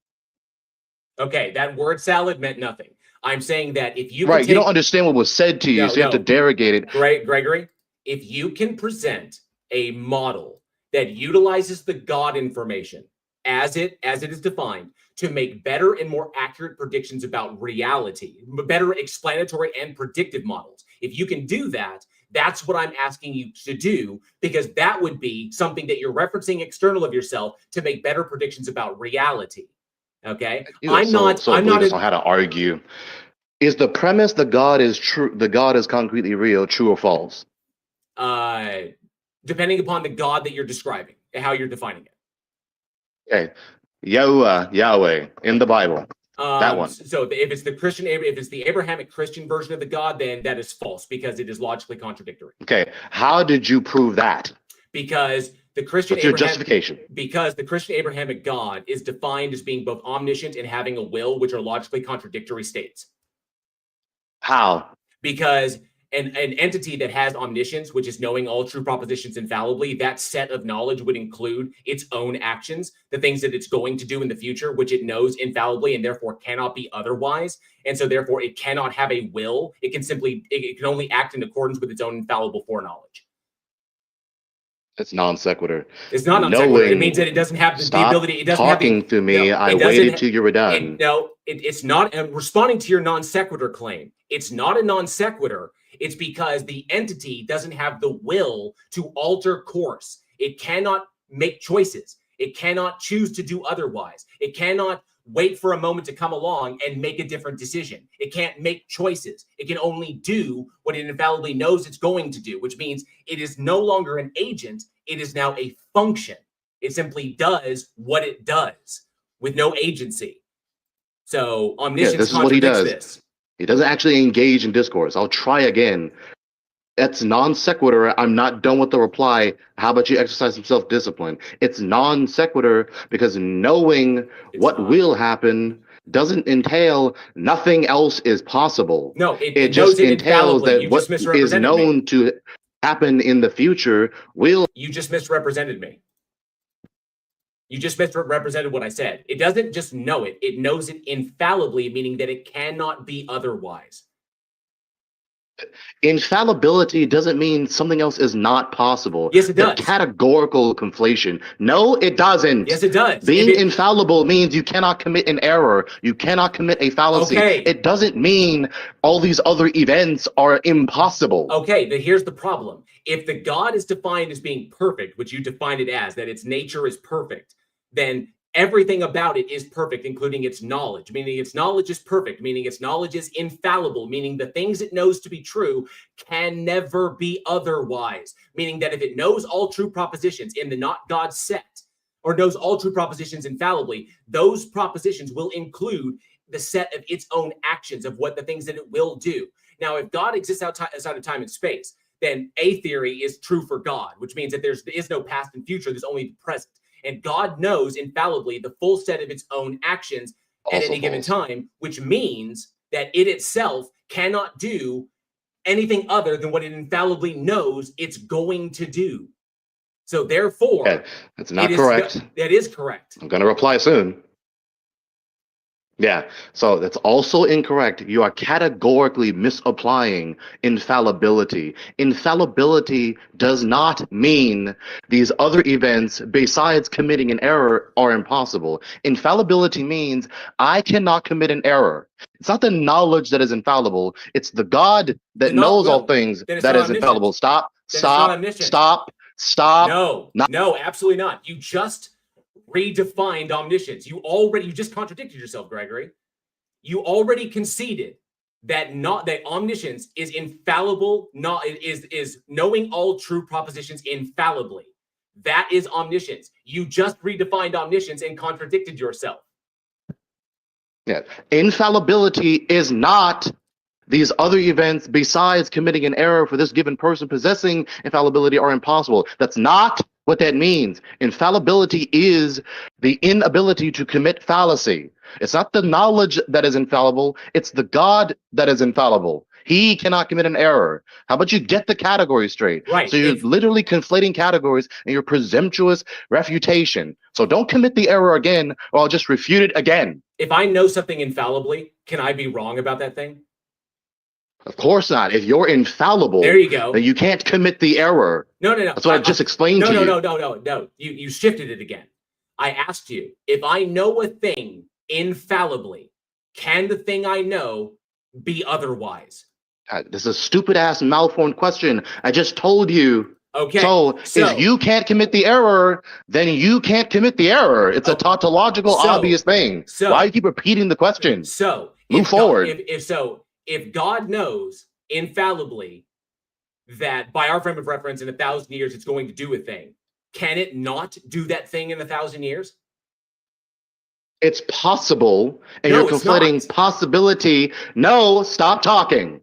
Okay, that word salad meant nothing. I'm saying that if you you don't understand what was said to you, so you have to derogate it. Gregory, if you can present a model that utilizes the God information as it is defined to make better and more accurate predictions about reality, better explanatory and predictive models. If you can do that, that's what I'm asking you to do, because that would be something that you're referencing external of yourself to make better predictions about reality. Okay, I'm not on how to argue. Is the premise that God is true, the God is concretely real, true or false? Depending upon the God that you're describing and how you're defining it. Okay, Yahweh in the Bible. That one. So if it's the Abrahamic Christian version of the God, then that is false because it is logically contradictory. Okay, how did you prove that? Because The Christian What's your Abraham, justification? because the Christian Abrahamic God is defined as being both omniscient and having a will, which are logically contradictory states. How? Because an entity that has omniscience, which is knowing all true propositions infallibly, that set of knowledge would include its own actions, the things that it's going to do in the future, which it knows infallibly and therefore cannot be otherwise. And so therefore it cannot have a will. It can only act in accordance with its own infallible foreknowledge. It's non sequitur. It's not non sequitur. It means that it doesn't have the ability. It doesn't talking have the, to me. No, I waited till you were done. It's not. I'm responding to your non sequitur claim. It's not a non sequitur. It's because the entity doesn't have the will to alter course. It cannot make choices. It cannot choose to do otherwise. It cannot wait for a moment to come along and make a different decision. It can't make choices. It can only do what it infallibly knows it's going to do, which means it is no longer an agent. It is now a function. It simply does what it does with no agency. So omniscience this is what he does. this. He doesn't actually engage in discourse. I'll try again. That's non sequitur. I'm not done with the reply. How about you exercise some self-discipline? It's non sequitur because knowing what will happen doesn't entail nothing else is possible. No, it just entails that what is known to happen in the future will. You just misrepresented me. You just misrepresented what I said. It doesn't just know it. It knows it infallibly, meaning that it cannot be otherwise. Infallibility doesn't mean something else is not possible. Yes, it does. The categorical conflation. No, it doesn't. Yes, it does. Being infallible means you cannot commit an error. You cannot commit a fallacy. Okay. It doesn't mean all these other events are impossible. Okay, but here's the problem. If the God is defined as being perfect, which you define it as, that its nature is perfect, then everything about it is perfect, including its knowledge, meaning its knowledge is perfect, meaning its knowledge is infallible, meaning the things it knows to be true can never be otherwise, meaning that if it knows all true propositions in the not God set, or knows all true propositions infallibly, those propositions will include the set of its own actions of what the things that it will do. Now, if God exists outside of time and space, then a theory is true for God, which means that there is no past and future, there's only the present. And God knows infallibly the full set of its own actions at any given time, which means that it itself cannot do anything other than what it infallibly knows it's going to do. So therefore, that's not correct. That is correct. I'm going to reply soon. Yeah, so that's also incorrect. You are categorically misapplying infallibility. Infallibility does not mean these other events besides committing an error are impossible. Infallibility means I cannot commit an error. It's not the knowledge that is infallible. It's the God that knows all things that is infallible. Stop. No, absolutely not. You just redefined omniscience. You just contradicted yourself, Gregory. You already conceded that omniscience is infallible, is knowing all true propositions infallibly. That is omniscience. You just redefined omniscience and contradicted yourself. Yeah. Infallibility is not these other events besides committing an error for this given person possessing infallibility are impossible. That's not what that means. Infallibility is the inability to commit fallacy. It's not the knowledge that is infallible. It's the God that is infallible. He cannot commit an error. How about you get the category straight? Right. So you're literally conflating categories in your presumptuous refutation. So don't commit the error again, or I'll just refute it again. If I know something infallibly, can I be wrong about that thing? Of course not. If you're infallible, there you go. Then you can't commit the error. No. That's what I just explained to you. No. You shifted it again. I asked you, if I know a thing infallibly, can the thing I know be otherwise? This is a stupid ass malformed question. I just told you. Okay. So if you can't commit the error, then you can't commit the error. It's a tautological, obvious thing. So why do you keep repeating the question? So move forward. If God knows infallibly that by our frame of reference in 1,000 years it's going to do a thing, can it not do that thing in 1,000 years? It's possible, and you're conflating possibility. No, stop talking.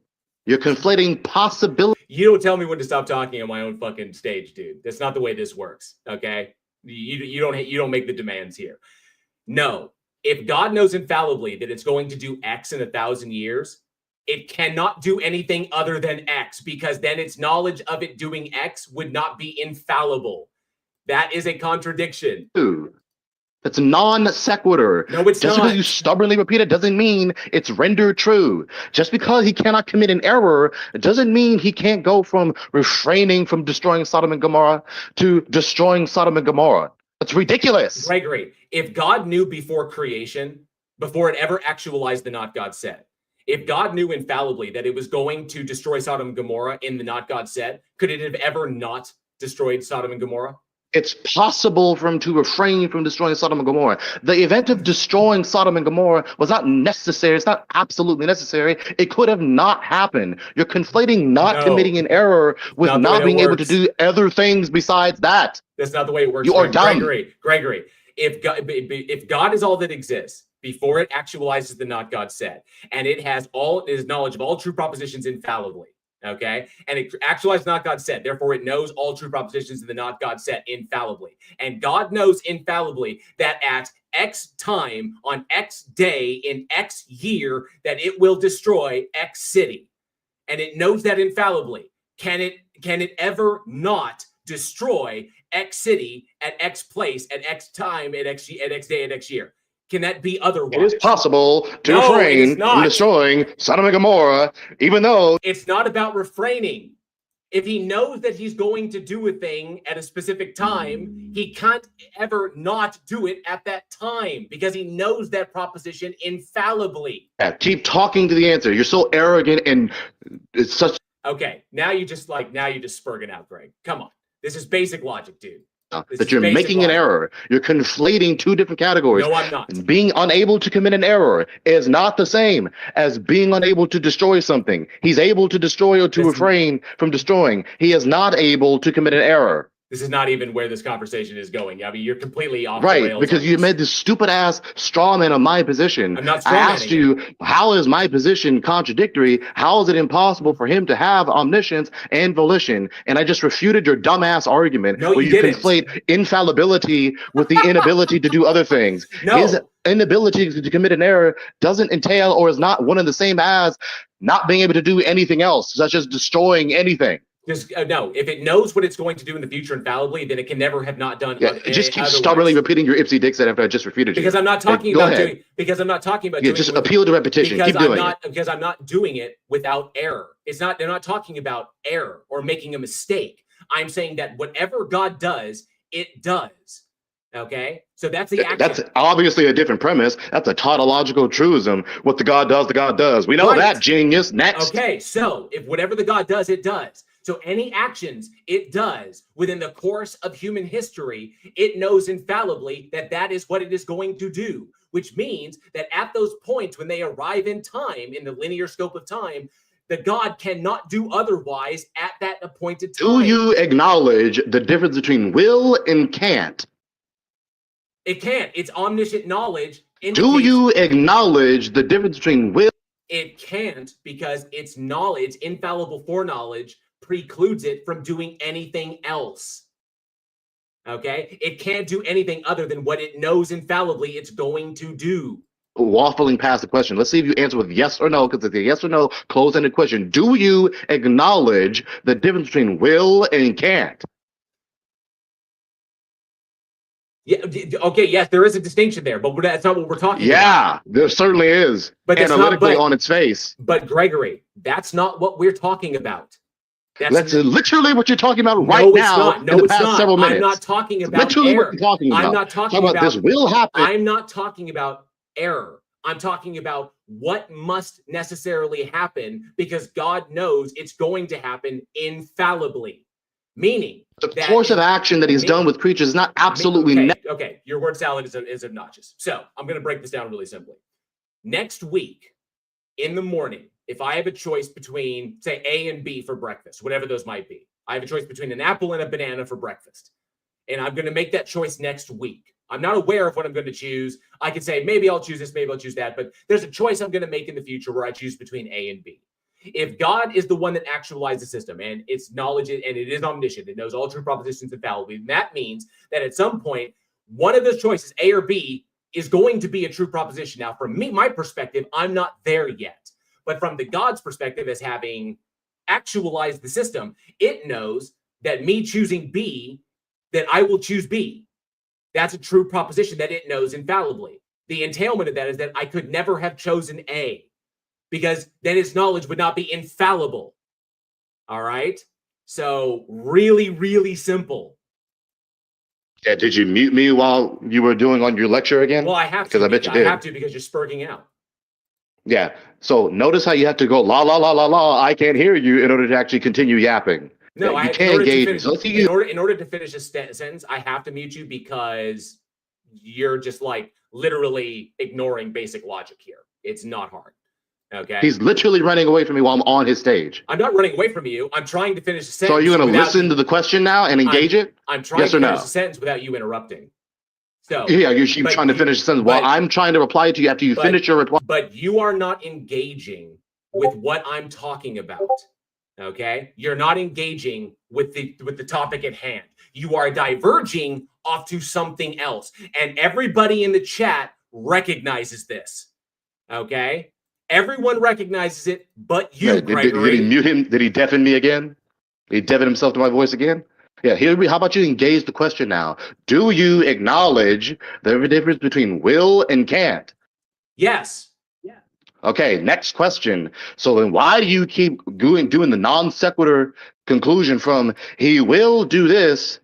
You're conflating possibility. You don't tell me when to stop talking on my own fucking stage, dude. That's not the way this works. Okay, you don't make the demands here. No, if God knows infallibly that it's going to do X in 1,000 years, it cannot do anything other than X, because then its knowledge of it doing X would not be infallible. That is a contradiction. That's non sequitur. No, it's Just not. because you stubbornly repeat it doesn't mean it's rendered true. Just because he cannot commit an error doesn't mean he can't go from refraining from destroying Sodom and Gomorrah to destroying Sodom and Gomorrah. That's ridiculous. Gregory, if God knew before creation, before it ever actualized the not God said, if God knew infallibly that it was going to destroy Sodom and Gomorrah in the not God said, could it have ever not destroyed Sodom and Gomorrah? It's possible for him to refrain from destroying Sodom and Gomorrah. The event of destroying Sodom and Gomorrah was not necessary. It's not absolutely necessary. It could have not happened. You're conflating not committing an error with not being able to do other things besides that. That's not the way it works. You are dumb. Gregory, if God is all that exists before it actualizes the not God said, and it has all its knowledge of all true propositions infallibly, okay, and it actualized not God said, therefore it knows all true propositions in the not God said infallibly, and God knows infallibly that at X time on X day in X year that it will destroy X city, and it knows that infallibly. Can it ever not destroy X city at X place at X time at X day at X year? Can that be otherwise? It is possible to refrain from destroying Sodom and Gomorrah, even though it's not about refraining. If he knows that he's going to do a thing at a specific time, he can't ever not do it at that time because he knows that proposition infallibly. Yeah, keep talking to the answer. You're so arrogant and it's such. Okay, now you just spurging out, Greg. Come on. This is basic logic, dude. That you're making an error. You're conflating two different categories. No, I'm not. Being unable to commit an error is not the same as being unable to destroy something. He's able to destroy or to refrain from destroying. He is not able to commit an error. This is not even where this conversation is going. I mean, you're completely off right, the rails. Because you made this stupid ass straw man of my position. I'm not I asked you, how is my position contradictory? How is it impossible for him to have omniscience and volition? And I just refuted your dumbass argument where you conflate infallibility with the inability to do other things. His inability to commit an error doesn't entail or is not one and the same as not being able to do anything else, such as destroying anything. Just no. If it knows what it's going to do in the future infallibly, then it can never have not done. Yeah, just keep stubbornly repeating your Ipsy Dixit after I just refuted you. Because I'm not talking about doing. Because I'm not talking about. Yeah, just appeal to repetition. Keep doing it. Because I'm not doing it without error. It's not. They're not talking about error or making a mistake. I'm saying that whatever God does, it does. Okay, so that's the action. That's obviously a different premise. That's a tautological truism. What the God does. We know that, genius. Next. Okay, so if whatever the God does, it does. So any actions it does within the course of human history, it knows infallibly that that is what it is going to do, which means that at those points when they arrive in time, in the linear scope of time, the God cannot do otherwise at that appointed time. Do you acknowledge the difference between will and can't? It can't. It's omniscient knowledge. Do you acknowledge the difference between will? It can't, because its knowledge, infallible foreknowledge, precludes it from doing anything else. Okay? It can't do anything other than what it knows infallibly it's going to do. Waffling past the question. Let's see if you answer with yes or no, because it's a yes or no closed-ended question. Do you acknowledge the difference between will and can't? Yeah. Okay. Yes, there is a distinction there, but that's not what we're talking about. Yeah, there certainly is. But analytically on its face. But Gregory, that's not what we're talking about. That's literally what you're talking about right now. No, in the past several minutes. I'm not talking about literally error. what you're talking about. I'm not talking about this will happen. I'm not talking about error. I'm talking about what must necessarily happen because God knows it's going to happen infallibly. Meaning, the course of action that he's done with creatures is not absolutely. Okay, your word salad is obnoxious. So I'm going to break this down really simply. Next week, in the morning, if I have a choice between, say, A and B for breakfast, whatever those might be, I have a choice between an apple and a banana for breakfast. And I'm going to make that choice next week. I'm not aware of what I'm going to choose. I could say, maybe I'll choose this, maybe I'll choose that. But there's a choice I'm going to make in the future where I choose between A and B. If God is the one that actualized the system and its knowledge and it is omniscient, it knows all true propositions infallibly, that means that at some point, one of those choices, A or B, is going to be a true proposition. Now, from me, my perspective, I'm not there yet. But from the God's perspective, as having actualized the system, it knows that me choosing B, that I will choose B. That's a true proposition that it knows infallibly. The entailment of that is that I could never have chosen A, because then its knowledge would not be infallible. All right? So really, really simple. Yeah, did you mute me while you were doing on your lecture again? Well, I have to. Because I bet you did. I have to because you're spurting out. Yeah. So notice how you have to go la la la la la. I can't hear you in order to actually continue yapping. No, you can't engage me. So let's see you. In order to finish a sentence, I have to mute you because you're just like literally ignoring basic logic here. It's not hard. Okay. He's literally running away from me while I'm on his stage. I'm not running away from you. I'm trying to finish a sentence. So are you going to listen to the question now and engage it? I'm trying to finish a sentence without you interrupting. So yeah, you're trying to finish the sentence while I'm trying to reply to you after you finish your reply. But you are not engaging with what I'm talking about. Okay, you're not engaging with the topic at hand. You are diverging off to something else, and everybody in the chat recognizes this. Okay, everyone recognizes it, but you, yeah, did he mute him? Did he deafen me again? Did he deafen himself to my voice again? Yeah, how about you engage the question now? Do you acknowledge the difference between will and can't? Yes. Okay, next question. So then why do you keep doing the non sequitur conclusion from he will do this,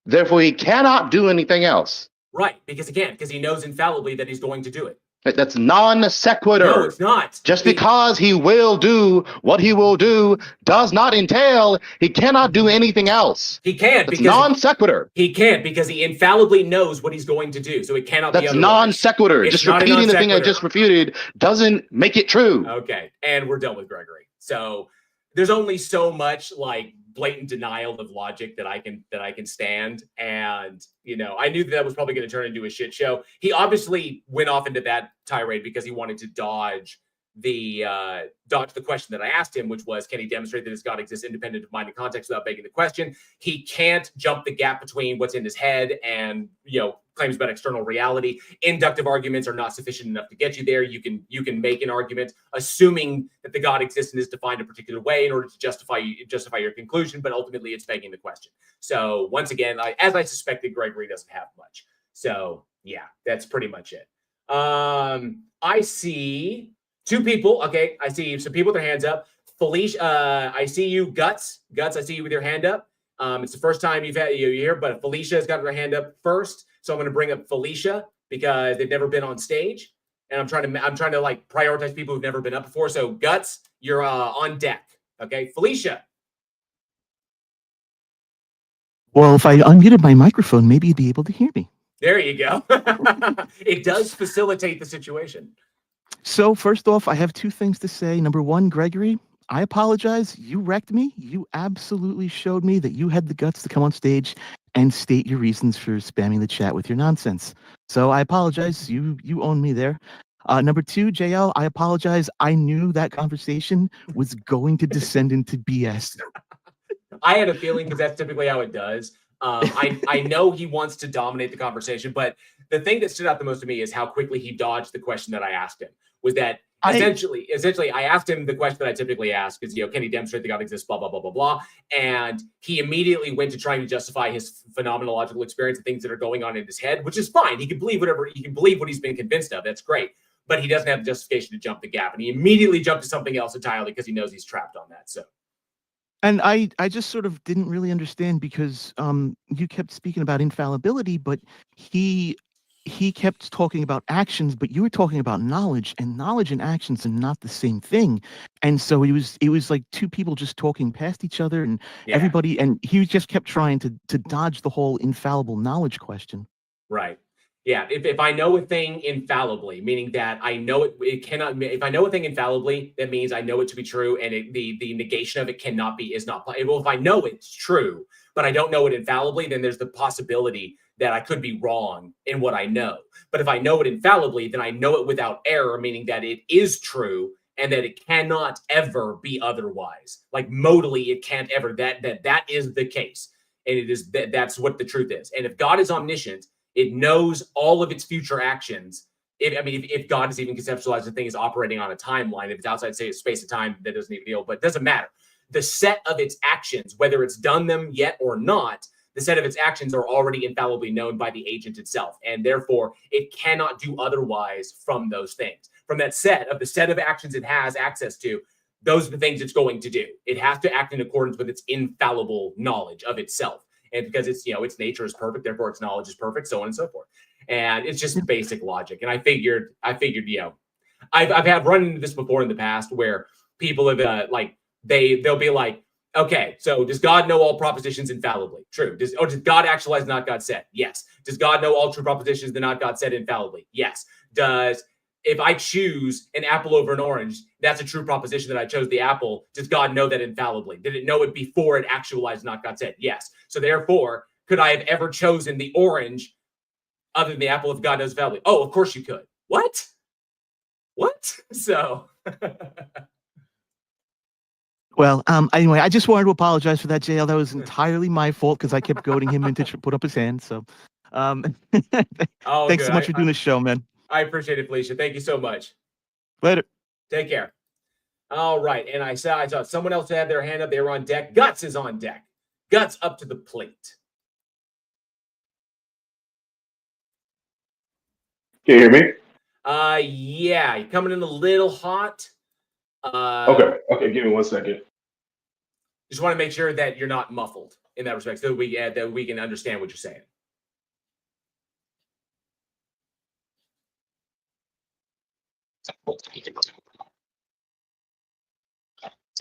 therefore he cannot do anything else? Right, because he knows infallibly that he's going to do it. That's non sequitur. No, it's not. Just because he will do what he will do does not entail he cannot do anything else. He can't because non sequitur. He can't because he infallibly knows what he's going to do. So it cannot be otherwise. That's non sequitur. Just repeating the thing I just refuted doesn't make it true. Okay, and we're done with Gregory. So there's only so much like blatant denial of logic that I can stand, and I knew that was probably going to turn into a shit show. He obviously went off into that tirade because he wanted to dodge the question that I asked him, which was, can he demonstrate that his God exists independent of mind and context without begging the question? He can't jump the gap between what's in his head and claims about external reality. Inductive arguments are not sufficient enough to get you there. You can make an argument assuming that the God exists and is defined a particular way in order to justify your conclusion, but ultimately it's begging the question. So once again, as I suspected, Gregory doesn't have much. So yeah, that's pretty much it. I see two people. Okay, I see some people with their hands up. Felicia, I see you. Guts, I see you with your hand up. It's the first time you're here, but Felicia has got her hand up first. So I'm going to bring up Felicia because they've never been on stage, and I'm trying to like prioritize people who've never been up before. So Guts, you're on deck. Okay, Felicia. Well, if I unmuted my microphone, maybe you'd be able to hear me. There you go. It does facilitate the situation. So first off, I have two things to say. Number one, Gregory, I apologize. You wrecked me. You absolutely showed me that you had the guts to come on stage and state your reasons for spamming the chat with your nonsense. So I apologize. You own me there. Number two, JL, I apologize. I knew that conversation was going to descend into BS. I had a feeling because that's typically how it does. I know he wants to dominate the conversation, but the thing that stood out the most to me is how quickly he dodged the question that I asked him. Was that essentially I asked him the question that I typically ask is, can he demonstrate that God exists, blah, blah, blah, blah, blah. And he immediately went to trying to justify his phenomenological experience and things that are going on in his head, which is fine. He can believe what he's been convinced of. That's great. But he doesn't have the justification to jump the gap. And he immediately jumped to something else entirely because he knows he's trapped on that. So. And I just sort of didn't really understand because you kept speaking about infallibility, but he kept talking about actions, but you were talking about knowledge, and knowledge and actions are not the same thing. And so it was like two people just talking past each other, and everybody, and he just kept trying to dodge the whole infallible knowledge question. Right. Yeah, if I know a thing infallibly, meaning that I know it cannot. If I know a thing infallibly, that means I know it to be true, and the negation of it is not. Well, if I know it's true, but I don't know it infallibly, then there's the possibility that I could be wrong in what I know. But if I know it infallibly, then I know it without error, meaning that it is true, and that it cannot ever be otherwise. Like modally, it can't ever. That is the case, and it is that's what the truth is. And if God is omniscient, it knows all of its future actions. If God is even conceptualized, the thing is operating on a timeline. If it's outside, say, space and time, that doesn't even deal. But it doesn't matter. The set of its actions, whether it's done them yet or not, the set of its actions are already infallibly known by the agent itself, and therefore it cannot do otherwise from those things. From that set of actions it has access to, those are the things it's going to do. It has to act in accordance with its infallible knowledge of itself, and because its nature is perfect, therefore its knowledge is perfect, so on and so forth. And it's just basic logic. And I figured, I've run into this before in the past where people have they'll be like, okay, so does God know all propositions infallibly? True. Does God actualize not God said? Yes. Does God know all true propositions that not God said infallibly? Yes. If I choose an apple over an orange, that's a true proposition that I chose the apple. Does God know that infallibly? Did it know it before it actualized not God said? Yes. So therefore, could I have ever chosen the orange other than the apple if God knows infallibly? Oh, of course you could. What? So... Well, anyway, I just wanted to apologize for that, JL. That was entirely my fault because I kept goading him into put up his hand. So, thanks so much for doing the show, man. I appreciate it, Felicia. Thank you so much. Later. Take care. All right, and I saw someone else had their hand up. They were on deck. Guts is on deck. Guts up to the plate. Can you hear me? Yeah, you're coming in a little hot. Okay, give me 1 second. Just want to make sure that you're not muffled in that respect, so that we can understand what you're saying.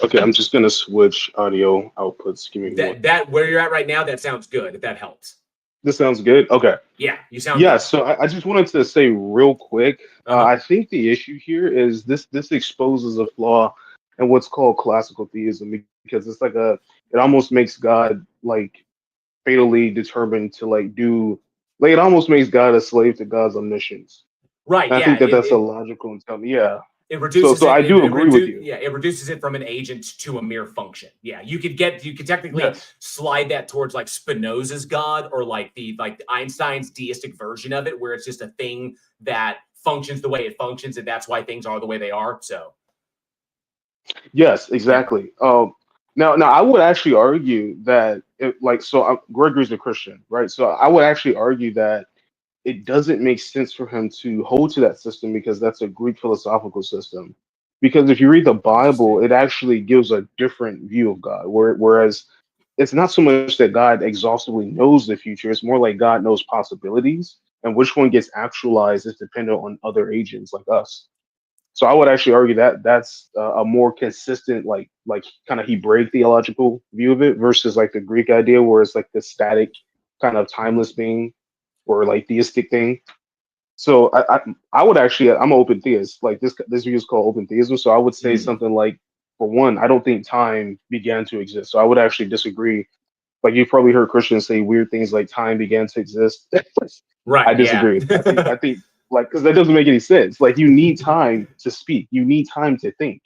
Okay, I'm just gonna switch audio outputs. Give me that where you're at right now. That sounds good. If that helps. This sounds good. Okay. Yeah, you sound. Yeah. Good. So I just wanted to say real quick. I think the issue here is this exposes a flaw in what's called classical theism, because it's like it almost makes God like fatally determined to it almost makes God a slave to God's omniscience. Right. And I think that's a logical and tell me. Yeah. It reduces. So I do agree with you. Yeah, it reduces it from an agent to a mere function. Yeah, you could technically slide that towards like Spinoza's God or like Einstein's deistic version of it, where it's just a thing that functions the way it functions, and that's why things are the way they are. So. Yes, exactly. Now I would actually argue that Gregory's a Christian, right? So I would actually argue that it doesn't make sense for him to hold to that system because that's a Greek philosophical system. Because if you read the Bible, it actually gives a different view of God, whereas it's not so much that God exhaustively knows the future, it's more like God knows possibilities, and which one gets actualized is dependent on other agents like us. So I would actually argue that that's a more consistent, like kind of Hebraic theological view of it versus like the Greek idea, where it's like the static kind of timeless being or like theistic thing. So I would actually, I'm an open theist. Like this view is called open theism. So I would say something like, for one, I don't think time began to exist. So I would actually disagree. Like you've probably heard Christians say weird things like time began to exist. Right. I disagree. Yeah. I think because that doesn't make any sense. Like you need time to speak. You need time to think.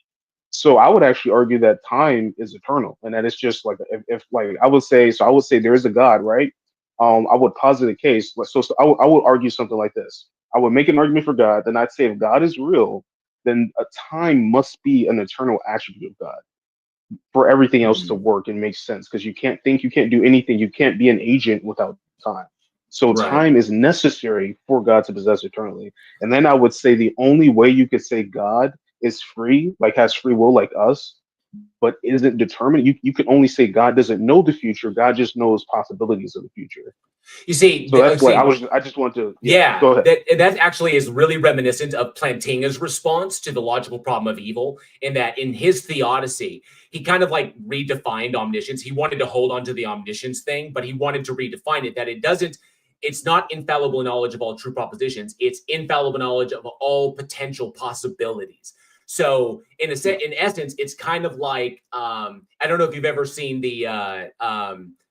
So I would actually argue that time is eternal, and that it's just like if I would say there is a God, right? I would posit a case. So I would argue something like this. I would make an argument for God, then I'd say if God is real, then a time must be an eternal attribute of God for everything else to work and make sense. Because you can't think, you can't do anything, you can't be an agent without time. So time is necessary for God to possess eternally. And then I would say the only way you could say God is free, like has free will like us, but isn't determined. You can only say God doesn't know the future. God just knows possibilities of the future. You see, so that's why I just want to. Yeah, go ahead. That actually is really reminiscent of Plantinga's response to the logical problem of evil, in that in his theodicy, he kind of like redefined omniscience. He wanted to hold on to the omniscience thing, but he wanted to redefine it that it's not infallible knowledge of all true propositions. It's infallible knowledge of all potential possibilities. So in essence, it's kind of like I don't know if you've ever seen the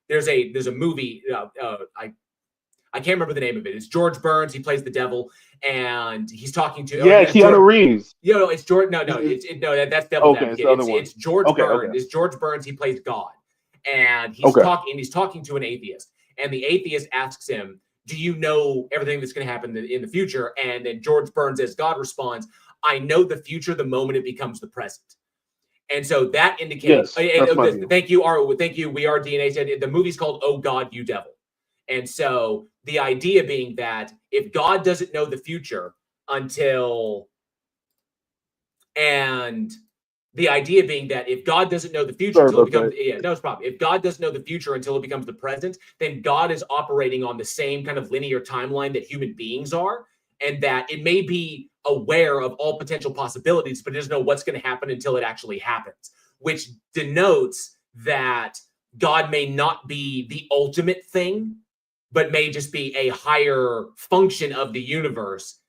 there's a movie I can't remember the name of it. It's George Burns. He plays the devil, and he's talking to Keanu Reeves. No, it's George. No, that's Devil's Okay, Advocate. it's the other one. It's George Okay, Burns. okay. It's George Burns. He plays God, and he's talking to an atheist, and the atheist asks him, "Do you know everything that's going to happen in the future?" And then George Burns, as God, responds, "I know the future the moment it becomes the present." And so that indicates. Yes, that's my view. Thank you. We Are DNA said the movie's called "Oh God, You Devil," and so the idea being that if God doesn't know the future until, and the idea being that if God doesn't know the future until it becomes, no problem. If God doesn't know the future until it becomes the present, then God is operating on the same kind of linear timeline that human beings are, and that it may be aware of all potential possibilities, but it doesn't know what's going to happen until it actually happens, which denotes that God may not be the ultimate thing, but may just be a higher function of the universe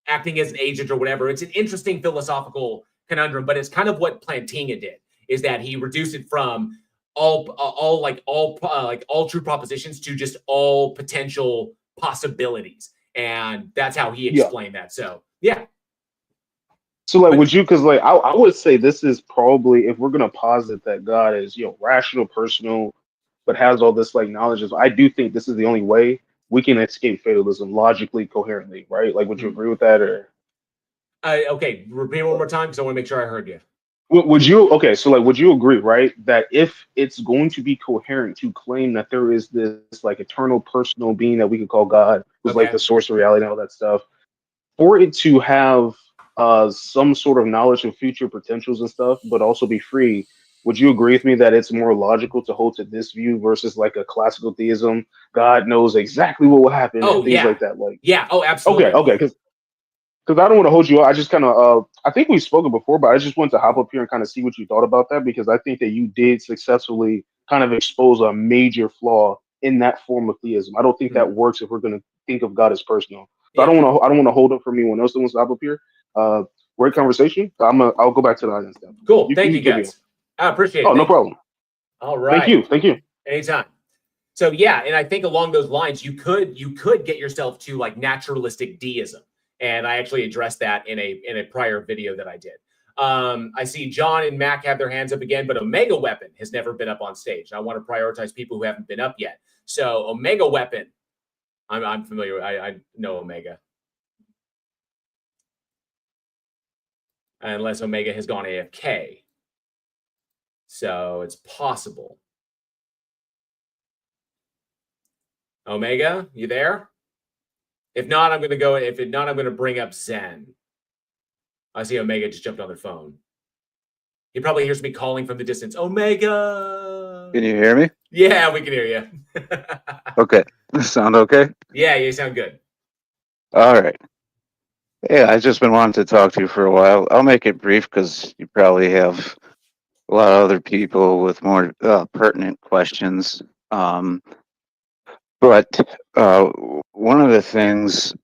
acting as an agent or whatever. It's an interesting philosophical conundrum, but it's kind of what Plantinga did, is that he reduced it from all true propositions to just all potential possibilities. And that's how he explained that. So, yeah. So, like, would you, because, like, I would say this is probably, if we're going to posit that God is, rational, personal, but has all this, like, knowledge, I do think this is the only way we can escape fatalism logically, coherently, right? Like, would you agree with that, or? Okay, repeat it one more time, because I want to make sure I heard you. Would you, okay, so, like, would you agree, right, that if it's going to be coherent to claim that there is this, like, eternal personal being that we could call God, who's like the source of reality and all that stuff, for it to have some sort of knowledge of future potentials and stuff, but also be free, would you agree with me that it's more logical to hold to this view versus like a classical theism? God knows exactly what will happen and things like that. Like, oh, absolutely. Okay, because I don't want to hold you up. I just kind of, I think we've spoken before, but I just wanted to hop up here and kind of see what you thought about that, because I think that you did successfully kind of expose a major flaw in that form of theism. I don't think that works if we're going to think of God as personal. So I don't want to hold up for anyone else that wants to hop up here. Great conversation. I'll go back to the audience now. Cool. Thank you, guys. I appreciate it. Oh, no problem. All right. Thank you. Anytime. So yeah, and I think along those lines, you could get yourself to like naturalistic deism, and I actually addressed that in a prior video that I did. I see John and Mac have their hands up again, but Omega Weapon has never been up on stage. I want to prioritize people who haven't been up yet. So Omega Weapon, I'm familiar. I know Omega, unless Omega has gone AFK. So it's possible. Omega, you there? If not, I'm going to go. If not, I'm going to bring up Zen. I see Omega just jumped on their phone. He probably hears me calling from the distance. Omega! Can you hear me? Yeah, we can hear you. Okay. Sound okay? Yeah, you sound good. All right. Yeah, I've just been wanting to talk to you for a while. I'll make it brief because you probably have a lot of other people with more pertinent questions. But one of the things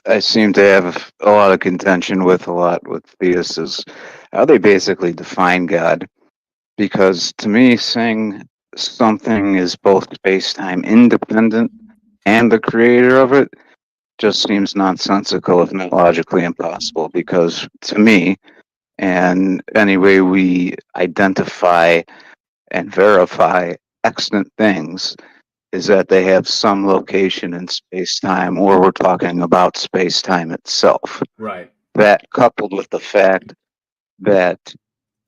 I seem to have a lot of contention with theists is how they basically define God. Because to me, saying something is both space-time independent and the creator of it just seems nonsensical, if not logically impossible. Because to me, and any way we identify and verify extant things is that they have some location in space-time, or we're talking about space-time itself. Right. That coupled with the fact that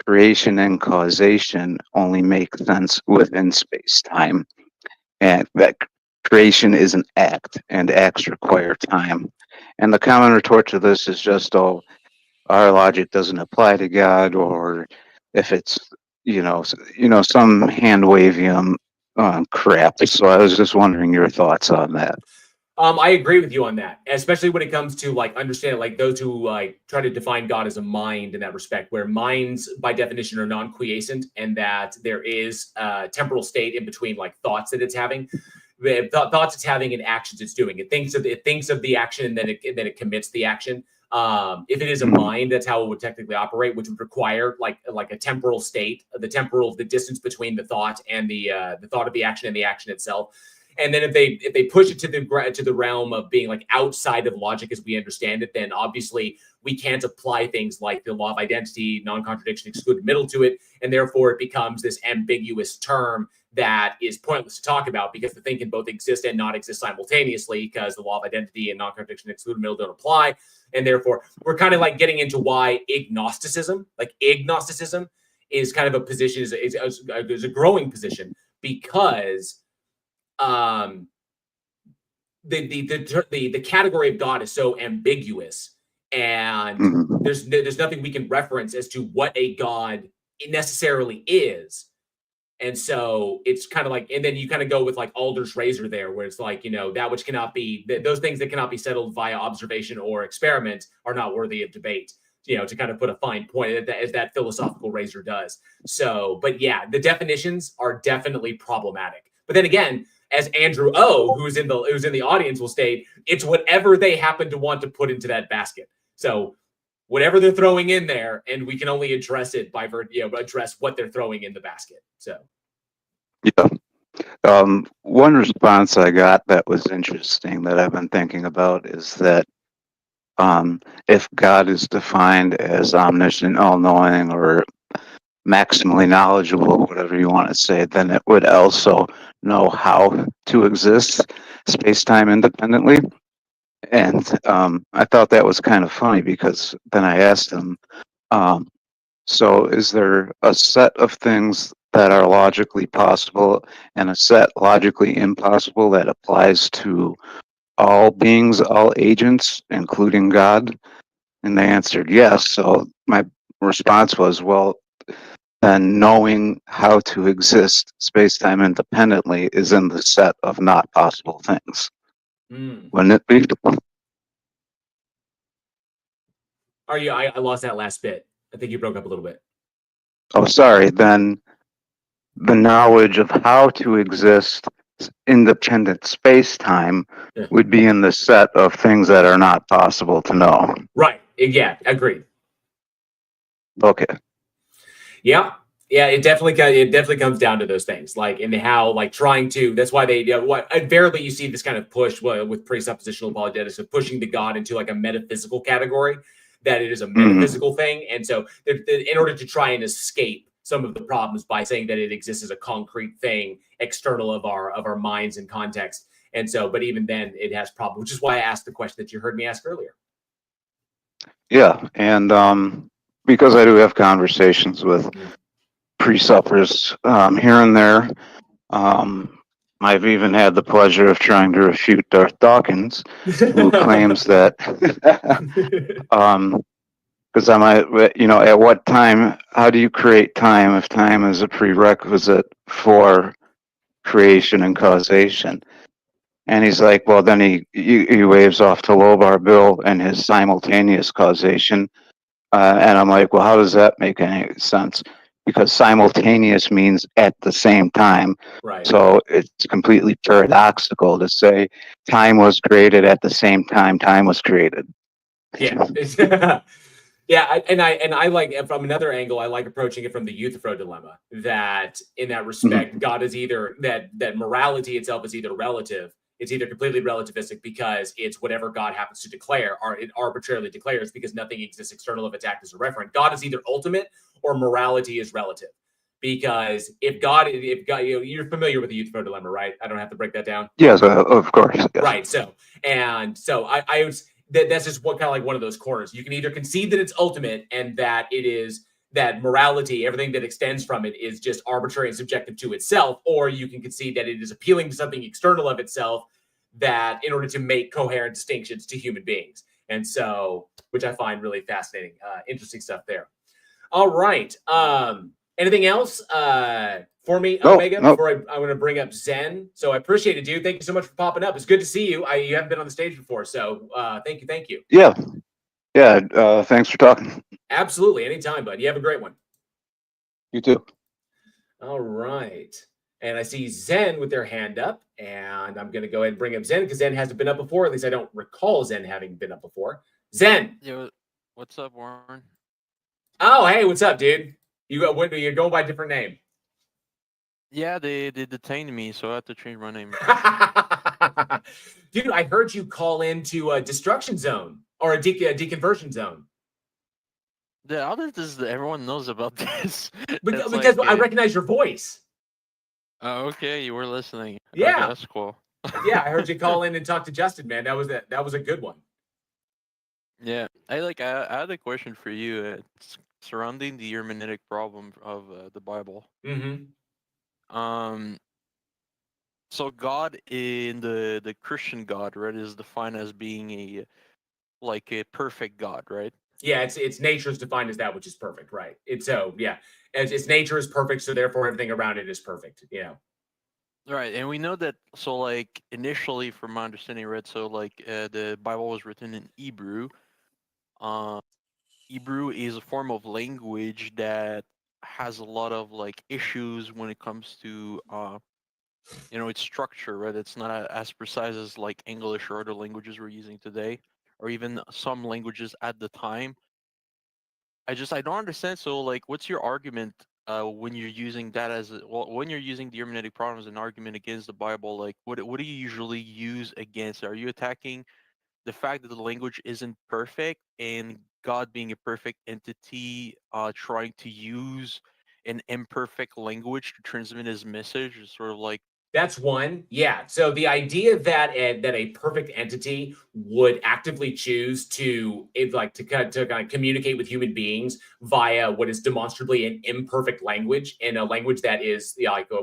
creation and causation only make sense within space-time, and that creation is an act, and acts require time. And the common retort to this is just, oh, our logic doesn't apply to God, or if it's, some hand-wavy crap. So I was just wondering your thoughts on that. I agree with you on that, especially when it comes to like understanding like those who like try to define God as a mind in that respect, where minds by definition are non-quiescent, and that there is a temporal state in between like thoughts that it's having, thoughts it's having, and actions it's doing. It thinks of the action, and then it commits the action. If it is a mind, that's how it would technically operate, which would require like a temporal state, the distance between the thought and the thought of the action and the action itself. And then if they push it to the realm of being like outside of logic as we understand it, then obviously we can't apply things like the law of identity, non-contradiction, excluded middle to it, and therefore it becomes this ambiguous term that is pointless to talk about because the thing can both exist and not exist simultaneously because the law of identity and non-contradiction, excluded middle don't apply, and therefore we're kind of like getting into why agnosticism is kind of a position is a growing position because the category of God is so ambiguous, and there's nothing we can reference as to what a God necessarily is. And so it's kind of like, and then you kind of go with like Alder's razor there, where it's like, that which cannot be, those things that cannot be settled via observation or experiment are not worthy of debate, to kind of put a fine point as that philosophical razor does. So, but yeah, the definitions are definitely problematic. But then again, as Andrew O, who's in the audience will state, it's whatever they happen to want to put into that basket. So whatever they're throwing in there, and we can only address it by address what they're throwing in the basket. So yeah. One response I got that was interesting that I've been thinking about is that if God is defined as omniscient, all-knowing, or maximally knowledgeable, whatever you want to say, then it would also know how to exist space-time independently. And I thought that was kind of funny because then I asked him, so is there a set of things that are logically possible and a set logically impossible that applies to all beings, all agents, including God? And they answered yes. So my response was, well, then knowing how to exist space-time independently is in the set of not possible things. Wouldn't it be? I lost that last bit. I think you broke up a little bit. Oh, sorry. Then the knowledge of how to exist independent space-time would be in the set of things that are not possible to know. Right. Yeah. Agreed. Okay. Yeah. Yeah. It definitely comes down to those things, like in how, like trying to. That's why they invariably you see this kind of push with presuppositional apologetics of pushing the God into like a metaphysical category, that it is a metaphysical thing, and so in order to try and escape some of the problems by saying that it exists as a concrete thing external of our minds and context. And so, but even then it has problems, which is why I asked the question that you heard me ask earlier. Yeah, and because I do have conversations with pre-suppers here and there, I've even had the pleasure of trying to refute Darth Dawkins, who claims that because at what time, how do you create time if time is a prerequisite for creation and causation? And he's like, well, then he waves off to Lobar Bill and his simultaneous causation. And I'm like, well, how does that make any sense? Because simultaneous means at the same time. Right. So it's completely paradoxical to say time was created at the same time time was created. Yeah. Yeah, I like, from another angle, I like approaching it from the Euthyphro dilemma, that in that respect, God is either that morality itself is either relative, it's either completely relativistic because it's whatever God happens to declare, or it arbitrarily declares because nothing exists external of its act as a referent. God is either ultimate or morality is relative. Because if God, you're familiar with the Euthyphro dilemma, right? I don't have to break that down. Yes, of course. Yes. Right. So I was. That's just kind of like one of those corners. You can either concede that it's ultimate and that it is that morality, everything that extends from it is just arbitrary and subjective to itself, or you can concede that it is appealing to something external of itself that in order to make coherent distinctions to human beings. And so, which I find really fascinating, interesting stuff there. All right. Anything else for me, Omega, before I'm going to bring up Zen? So I appreciate it, dude. Thank you so much for popping up. It's good to see you. You haven't been on the stage before, so thank you. Yeah. Thanks for talking. Absolutely. Anytime, bud. You have a great one. You too. All right. And I see Zen with their hand up, and I'm going to go ahead and bring up Zen because Zen hasn't been up before. At least I don't recall Zen having been up before. Zen. Yo, what's up, Warren? Oh, hey, what's up, dude? You're going by a different name. Yeah, they detained me, so I had to change my name. Dude, I heard you call into a destruction zone or a deconversion zone. The other is that everyone knows about this. Because, It's like, I recognize your voice. oh, okay, you were listening. Okay, Yeah. that's cool. Yeah, I heard you call in and talk to Justin, man. That was a good one. Yeah, I had a question for you. It's surrounding the hermeneutic problem of the Bible. Mm-hmm. So God in the Christian God, right, is defined as being a perfect God, right? Yeah, it's nature is defined as that which is perfect, right? It's so yeah, its nature is perfect, so therefore everything around it is perfect. Yeah. Right, and we know that. So, like initially, from my understanding, right? So, the Bible was written in Hebrew. Hebrew is a form of language that has a lot of issues when it comes to its structure, right? It's not as precise as like English or other languages we're using today, or even some languages at the time. I don't understand. So, what's your argument when you're using that when you're using the hermeneutic problem as an argument against the Bible? Like, what do you usually use against it? Are you attacking the fact that the language isn't perfect and God being a perfect entity, trying to use an imperfect language to transmit his message? Is sort of like That's one. Yeah. So the idea that a perfect entity would actively choose to kind of communicate with human beings via what is demonstrably an imperfect language, and a language that is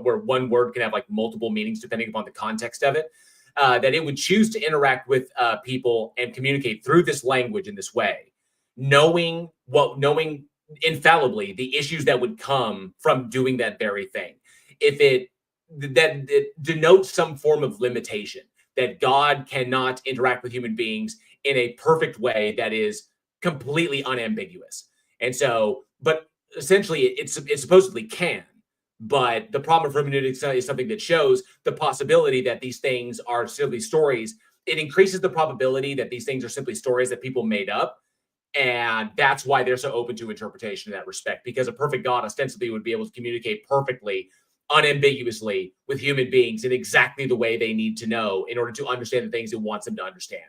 where one word can have like multiple meanings depending upon the context of it, that it would choose to interact with people and communicate through this language in this way, knowing infallibly the issues that would come from doing that very thing. If it denotes some form of limitation, that God cannot interact with human beings in a perfect way that is completely unambiguous. And so, but essentially it supposedly can. But the problem of hermeneutics is something that shows the possibility that these things are simply stories. It increases the probability that these things are simply stories that people made up. And that's why they're so open to interpretation in that respect, because a perfect God ostensibly would be able to communicate perfectly, unambiguously with human beings in exactly the way they need to know in order to understand the things it wants them to understand.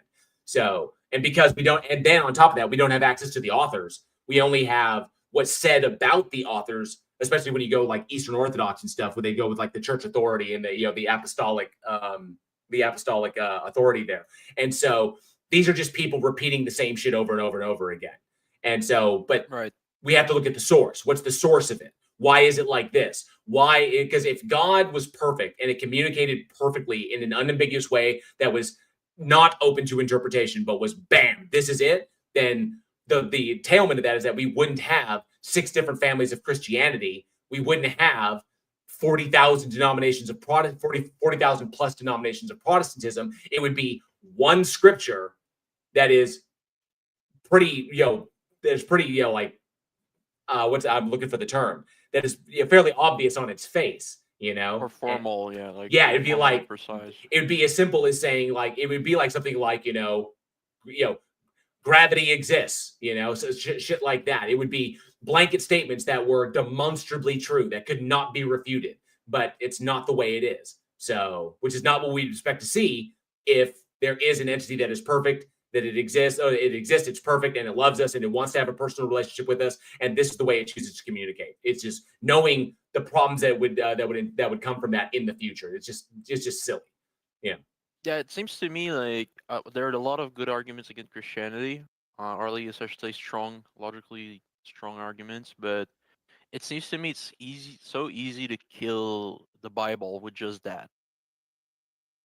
So, and because we don't, and then on top of that, we don't have access to the authors. We only have what's said about the authors, especially when you go like Eastern Orthodox and stuff, where they go with like the church authority and the apostolic authority there. And so these are just people repeating the same shit over and over and over again. And so, but right. We have to look at the source. What's the source of it? Why is it like this? Why? Because if God was perfect and it communicated perfectly in an unambiguous way that was not open to interpretation, but was bam, this is it, then the entailment of that is that we wouldn't have 6 different families of Christianity. We wouldn't have 40,000 denominations of 40,000 plus denominations of Protestantism. It would be one scripture that is pretty, I'm looking for the term, that is fairly obvious on its face, or formal, it'd be like precise. It would be as simple as saying it would be like something like gravity exists, so shit like that. It would be blanket statements that were demonstrably true that could not be refuted, but it's not the way it is. So, which is not what we'd expect to see if there is an entity that is perfect, that it exists, it's perfect, and it loves us, and it wants to have a personal relationship with us, and this is the way it chooses to communicate. It's just knowing the problems that would come from that in the future. It's just silly. Yeah. Yeah, it seems to me like there are a lot of good arguments against Christianity, or at least I should say logically strong arguments. But it seems to me it's so easy to kill the Bible with just that.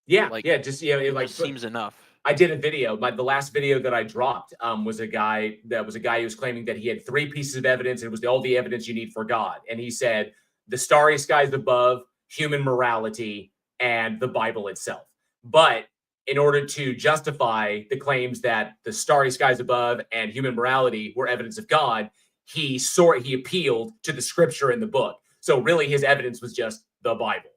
Yeah, it just seems enough. I did a video. The last video that I dropped was a guy who was claiming that he had 3 pieces of evidence. And it was all the evidence you need for God. And he said the starry skies above, human morality, and the Bible itself. But in order to justify the claims that the starry skies above and human morality were evidence of God, he appealed to the scripture in the book. So really his evidence was just the Bible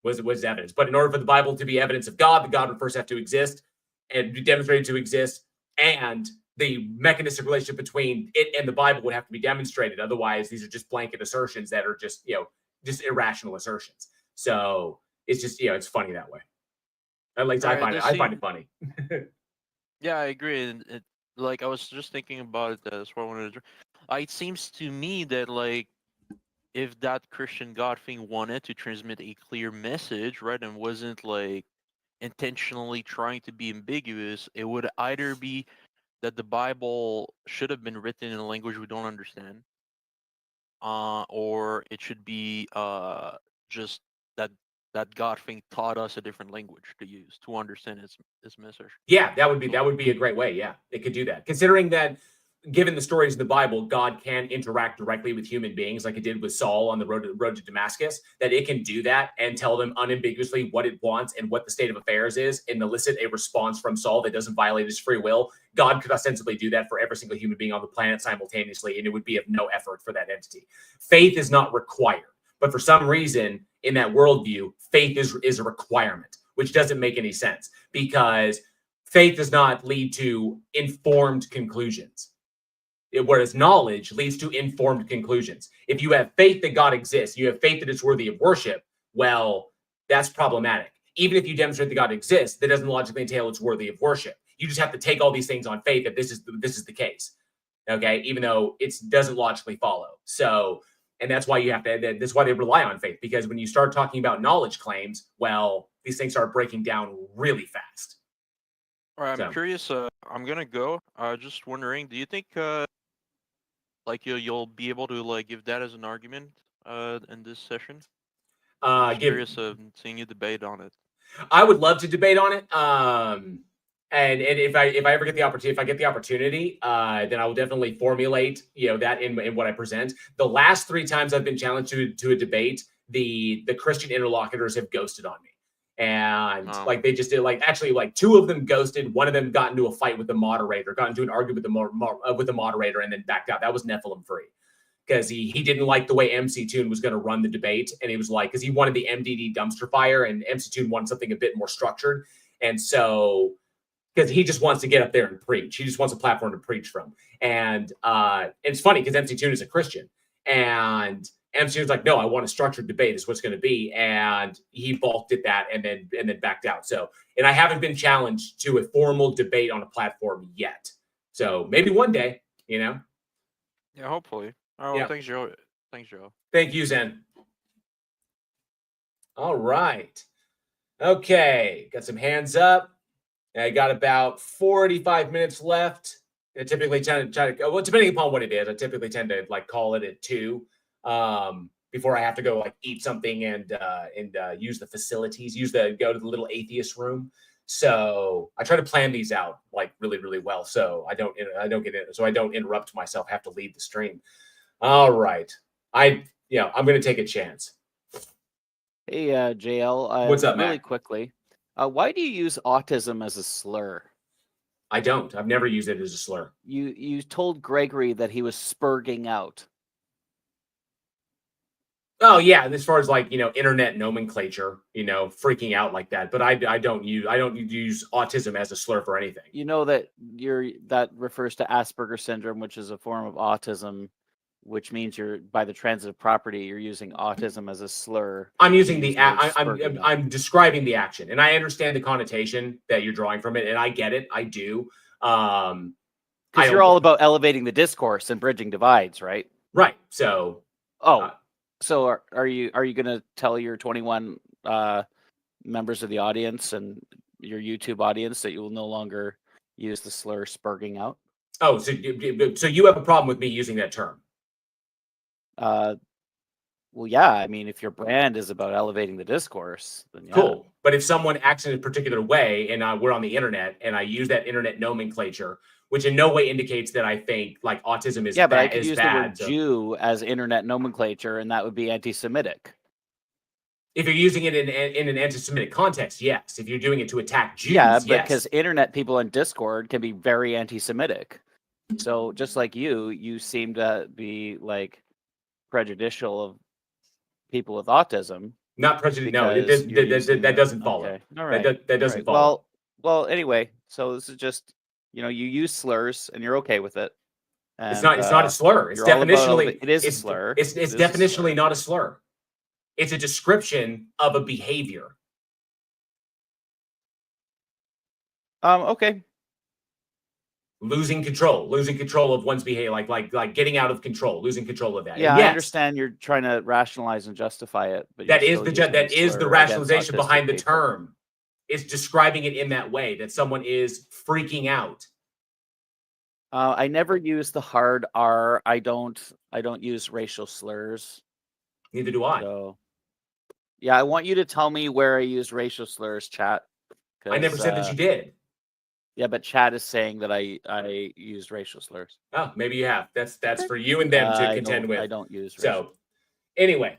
was evidence. But in order for the Bible to be evidence of God, the God would first have to exist and be demonstrated to exist, and the mechanistic relationship between it and the Bible would have to be demonstrated. Otherwise, these are just blanket assertions that are just just irrational assertions. So it's just, it's funny that way. At least I find it funny. Yeah, I agree. And like I was just thinking about it. That's what I wanted to. It seems to me that like if that Christian God thing wanted to transmit a clear message, right, and wasn't like intentionally trying to be ambiguous, it would either be that the Bible should have been written in a language we don't understand, or it should be just that God thing taught us a different language to use to understand its message. Yeah, that would be a great way. Yeah, it could do that. Considering that, given the stories in the Bible, God can interact directly with human beings, like it did with Saul on the road to Damascus. That it can do that and tell them unambiguously what it wants and what the state of affairs is, and elicit a response from Saul that doesn't violate his free will. God could ostensibly do that for every single human being on the planet simultaneously, and it would be of no effort for that entity. Faith is not required, but for some reason in that worldview, faith is a requirement, which doesn't make any sense because faith does not lead to informed conclusions. Whereas knowledge leads to informed conclusions. If you have faith that God exists, you have faith that it's worthy of worship, well, that's problematic. Even if you demonstrate that God exists, that doesn't logically entail it's worthy of worship. You just have to take all these things on faith that this is the case. Okay, even though it doesn't logically follow. So, and that's why you have to. That's why they rely on faith, because when you start talking about knowledge claims, well, these things start breaking down really fast. All right, I'm curious. I'm gonna go. Just wondering, do you think like you'll be able to like give that as an argument in this session? I'm curious of seeing you debate on it. I would love to debate on it. And if I ever get the opportunity, if I get the opportunity, then I will definitely formulate, that in what I present. The last 3 times I've been challenged to a debate, the Christian interlocutors have ghosted on me. And like they just did, like actually like 2 of them ghosted. One of them got into a fight with the moderator, got into an argument with the moderator, and then backed out. That was Nephilim free, because he didn't like the way MC Toon was going to run the debate, and he was like, because he wanted the MDD dumpster fire, and MC Toon wanted something a bit more structured, and so because he just wants to get up there and preach, he just wants a platform to preach from, and it's funny because MC Toon is a Christian, and MC was like, no, I want a structured debate is what's going to be. And he balked at that and then backed out. So, and I haven't been challenged to a formal debate on a platform yet. So maybe one day, Yeah, hopefully. Oh, Yeah. Thanks, Joe. Thanks, Joe. Thank you, Zen. All right. Okay. Got some hands up. I got about 45 minutes left. I typically tend to well, depending upon what it is, I typically tend to like call it at 2. Before I have to go like eat something and use the facilities, go to the little atheist room. So I try to plan these out like really, really well. So I don't interrupt myself, have to leave the stream. All right. I'm going to take a chance. Hey, JL. What's up, really Matt? quickly. Why do you use autism as a slur? I don't. I've never used it as a slur. You told Gregory that he was spurging out. Oh yeah, as far as like internet nomenclature, freaking out like that. But I don't use autism as a slur for anything. You know that that refers to Asperger's syndrome, which is a form of autism, which means you're by the transitive property you're using autism as a slur. I'm using I'm describing the action, and I understand the connotation that you're drawing from it, and I get it. I do. Because you're all about elevating the discourse and bridging divides, right? Right. So. So are you going to tell your 21 members of the audience and your YouTube audience that you will no longer use the slur spurging out? Oh, so you have a problem with me using that term? Well, yeah. I mean, if your brand is about elevating the discourse, then yeah. Cool. But if someone acts in a particular way and we're on the internet and I use that internet nomenclature, which in no way indicates that I think like autism is but I bad, could use the word Jew as internet nomenclature, and that would be anti-Semitic. If you're using it in an anti-Semitic context, yes. If you're doing it to attack Jews, yes. Because internet people in Discord can be very anti-Semitic. So just like you seem to be like prejudicial of people with autism. Not prejudicial. No, that doesn't follow. Okay. All right. That doesn't follow. Well. Anyway, so this is just. You use slurs and you're okay with it. And, it's not a slur. It's definitionally it is a slur. It's definitionally not a slur. It's a description of a behavior. Okay. Losing control of one's behavior, like getting out of control, losing control of that. Yeah, And yes, I understand you're trying to rationalize and justify it, but that you're is still the using that a is the slur rationalization against behind the autistic people. term. It's describing it in that way, that someone is freaking out. I never use the hard R. I don't use racial slurs. Neither do I. So, yeah, I want you to tell me where I use racial slurs, chat. I never said that you did. Yeah, but chat is saying that I used racial slurs. Oh, maybe you have. That's for you and them to contend with. I don't use So, anyway,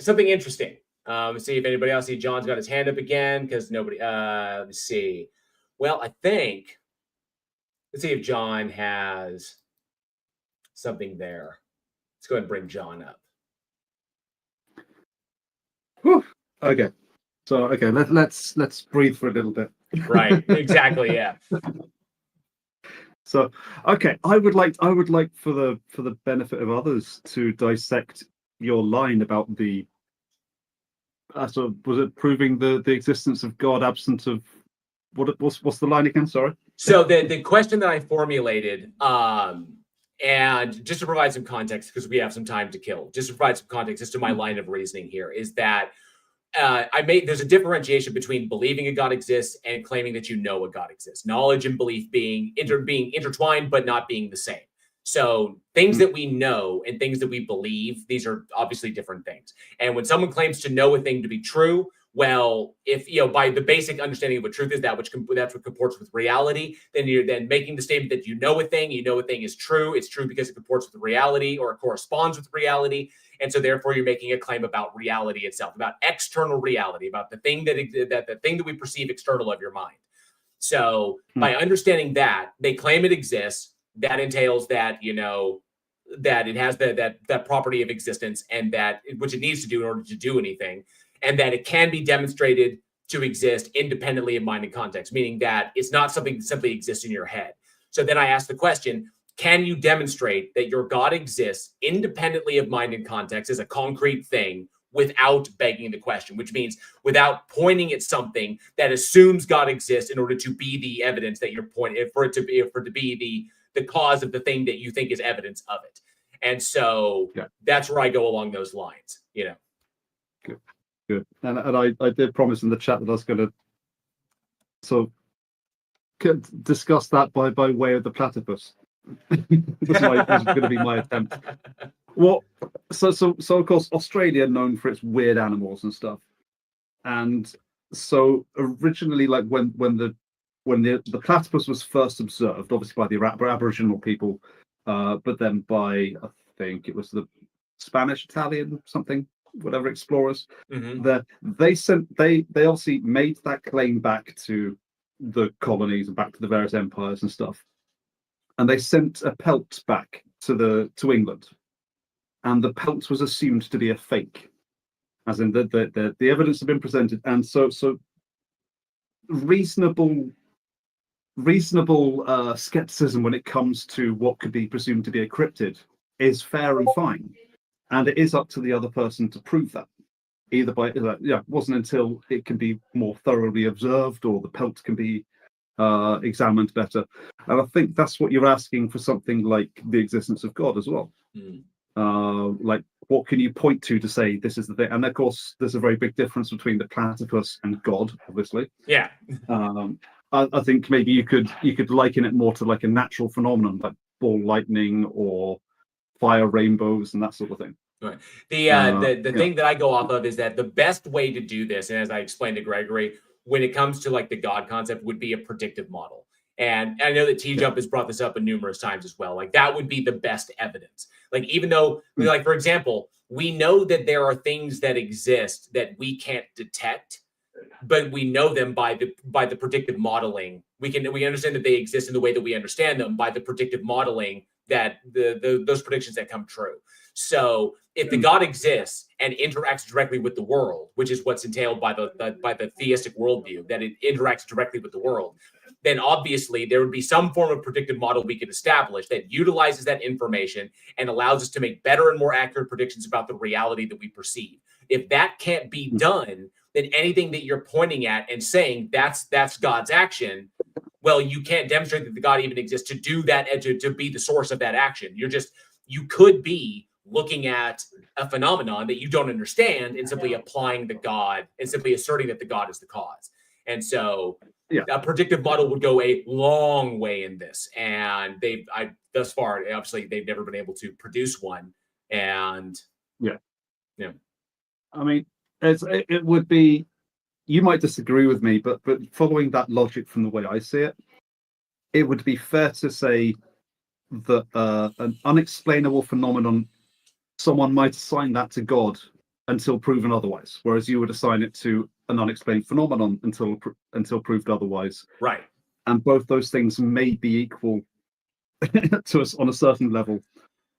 something interesting. Let's see if anybody else. See, John's got his hand up again because nobody. Let me see. Well, I think. Let's see if John has something there. Let's go ahead and bring John up. Whew. Okay. So let's breathe for a little bit. Right. Exactly. Yeah. So okay, I would like for the benefit of others to dissect your line about the sort of, was it proving the existence of God absent of what's the line again? Sorry. So the question that I formulated, and just to provide some context, because we have some time to kill, just to provide some context as to my line of reasoning here, is that there's a differentiation between believing a God exists and claiming that you know a God exists. Knowledge and belief being intertwined, but not being the same. So things that we know and things that we believe, these are obviously different things. And when someone claims to know a thing to be true, well, if by the basic understanding of what truth is, that's what comports with reality, then you're then making the statement that you know a thing is true. It's true because it comports with reality or it corresponds with reality. And so therefore you're making a claim about reality itself, about external reality, about the thing the thing that we perceive external of your mind. So by understanding that, they claim it exists. That entails that, that it has that property of existence and that which it needs to do in order to do anything. And that it can be demonstrated to exist independently of mind and context, meaning that it's not something that simply exists in your head. So then I ask the question, can you demonstrate that your God exists independently of mind and context as a concrete thing without begging the question, which means without pointing at something that assumes God exists in order to be the evidence that you're pointing, for it to be the cause of the thing that you think is evidence of it. And so that's where I go along those lines, Good. And I did promise in the chat that I was going to sort of discuss that by way of the platypus. That's going to be my attempt. Well, so of course Australia known for its weird animals and stuff, and so originally, like when the platypus was first observed, obviously by the Aboriginal people, but then by I think it was the Spanish, Italian, something. Whatever explorers, they obviously made that claim back to the colonies and back to the various empires and stuff, and they sent a pelt back to England, and the pelt was assumed to be a fake, as in the evidence had been presented, and so reasonable skepticism when it comes to what could be presumed to be a cryptid is fair and fine. And it is up to the other person to prove that, either by it wasn't until it can be more thoroughly observed or the pelt can be examined better. And I think that's what you're asking for something like the existence of God as well. Like, what can you point to say this is the thing? And of course, there's a very big difference between the platypus and God, obviously. Yeah. I think maybe you could liken it more to like a natural phenomenon, like ball lightning or fire rainbows and that sort of thing. Right. The thing that I go off of is that the best way to do this, and as I explained to Gregory, when it comes to like the God concept, would be a predictive model. And I know that T-Jump has brought this up numerous times as well. Like that would be the best evidence. Like even though, like for example, we know that there are things that exist that we can't detect, but we know them by the predictive modeling. We understand that they exist in the way that we understand them by the predictive modeling that those predictions that come true. So if the God exists and interacts directly with the world, which is what's entailed by the theistic worldview, that it interacts directly with the world, then obviously there would be some form of predictive model we could establish that utilizes that information and allows us to make better and more accurate predictions about the reality that we perceive. If that can't be done, then anything that you're pointing at and saying that's God's action, well, you can't demonstrate that the God even exists to do that and to be the source of that action. You could be looking at a phenomenon that you don't understand and simply applying the God and simply asserting that the God is the cause. And so a predictive model would go a long way in this. And thus far, obviously, they've never been able to produce one. And yeah. I mean, it would be, you might disagree with me, but following that logic from the way I see it, it would be fair to say that an unexplainable phenomenon, someone might assign that to God until proven otherwise, whereas you would assign it to an unexplained phenomenon until proved otherwise. Right. And both those things may be equal to us on a certain level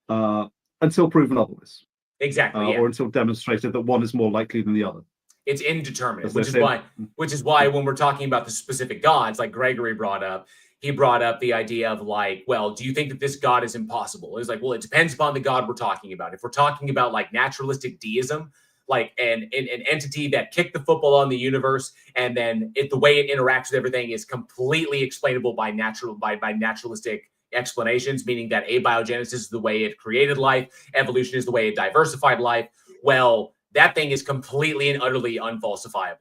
until proven otherwise. Exactly. Or until demonstrated that one is more likely than the other. It's indeterminate, which is why when we're talking about the specific gods, like Gregory brought up, he brought up the idea of like, well, do you think that this God is impossible? It's like, well, it depends upon the God we're talking about. If we're talking about like naturalistic deism, like an entity that kicked the football on the universe, and then the way it interacts with everything is completely explainable by naturalistic explanations, meaning that abiogenesis is the way it created life, evolution is the way it diversified life. Well, that thing is completely and utterly unfalsifiable,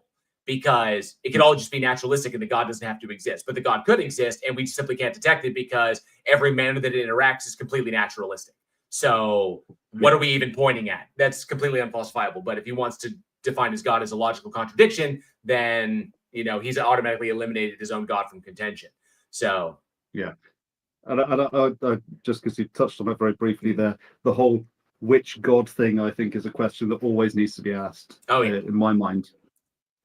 because it could all just be naturalistic and the God doesn't have to exist. But the God could exist, and we simply can't detect it because every manner that it interacts is completely naturalistic. So what are we even pointing at? That's completely unfalsifiable. But if he wants to define his God as a logical contradiction, then, he's automatically eliminated his own God from contention. So, yeah. And I just because you touched on it very briefly there, the whole which God thing, I think, is a question that always needs to be asked in my mind.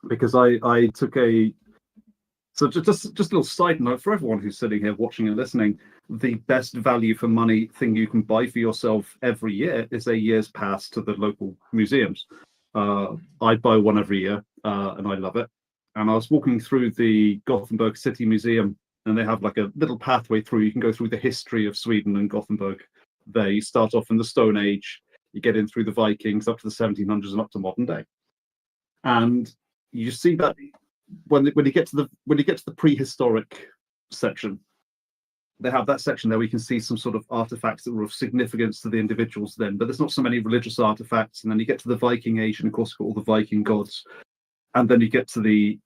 Because I took just a little side note for everyone who's sitting here watching and listening, the best value for money thing you can buy for yourself every year is a year's pass to the local museums. I buy one every year, and I love it. And I was walking through the Gothenburg City Museum, and they have like a little pathway through. You can go through the history of Sweden and Gothenburg. There, you start off in the Stone Age, you get in through the Vikings up to the 1700s and up to modern day. And you see that when you get to the prehistoric section, they have that section there where you can see some sort of artifacts that were of significance to the individuals then, but there's not so many religious artifacts. And then you get to the Viking Age, and of course, all the Viking gods. And then you get to the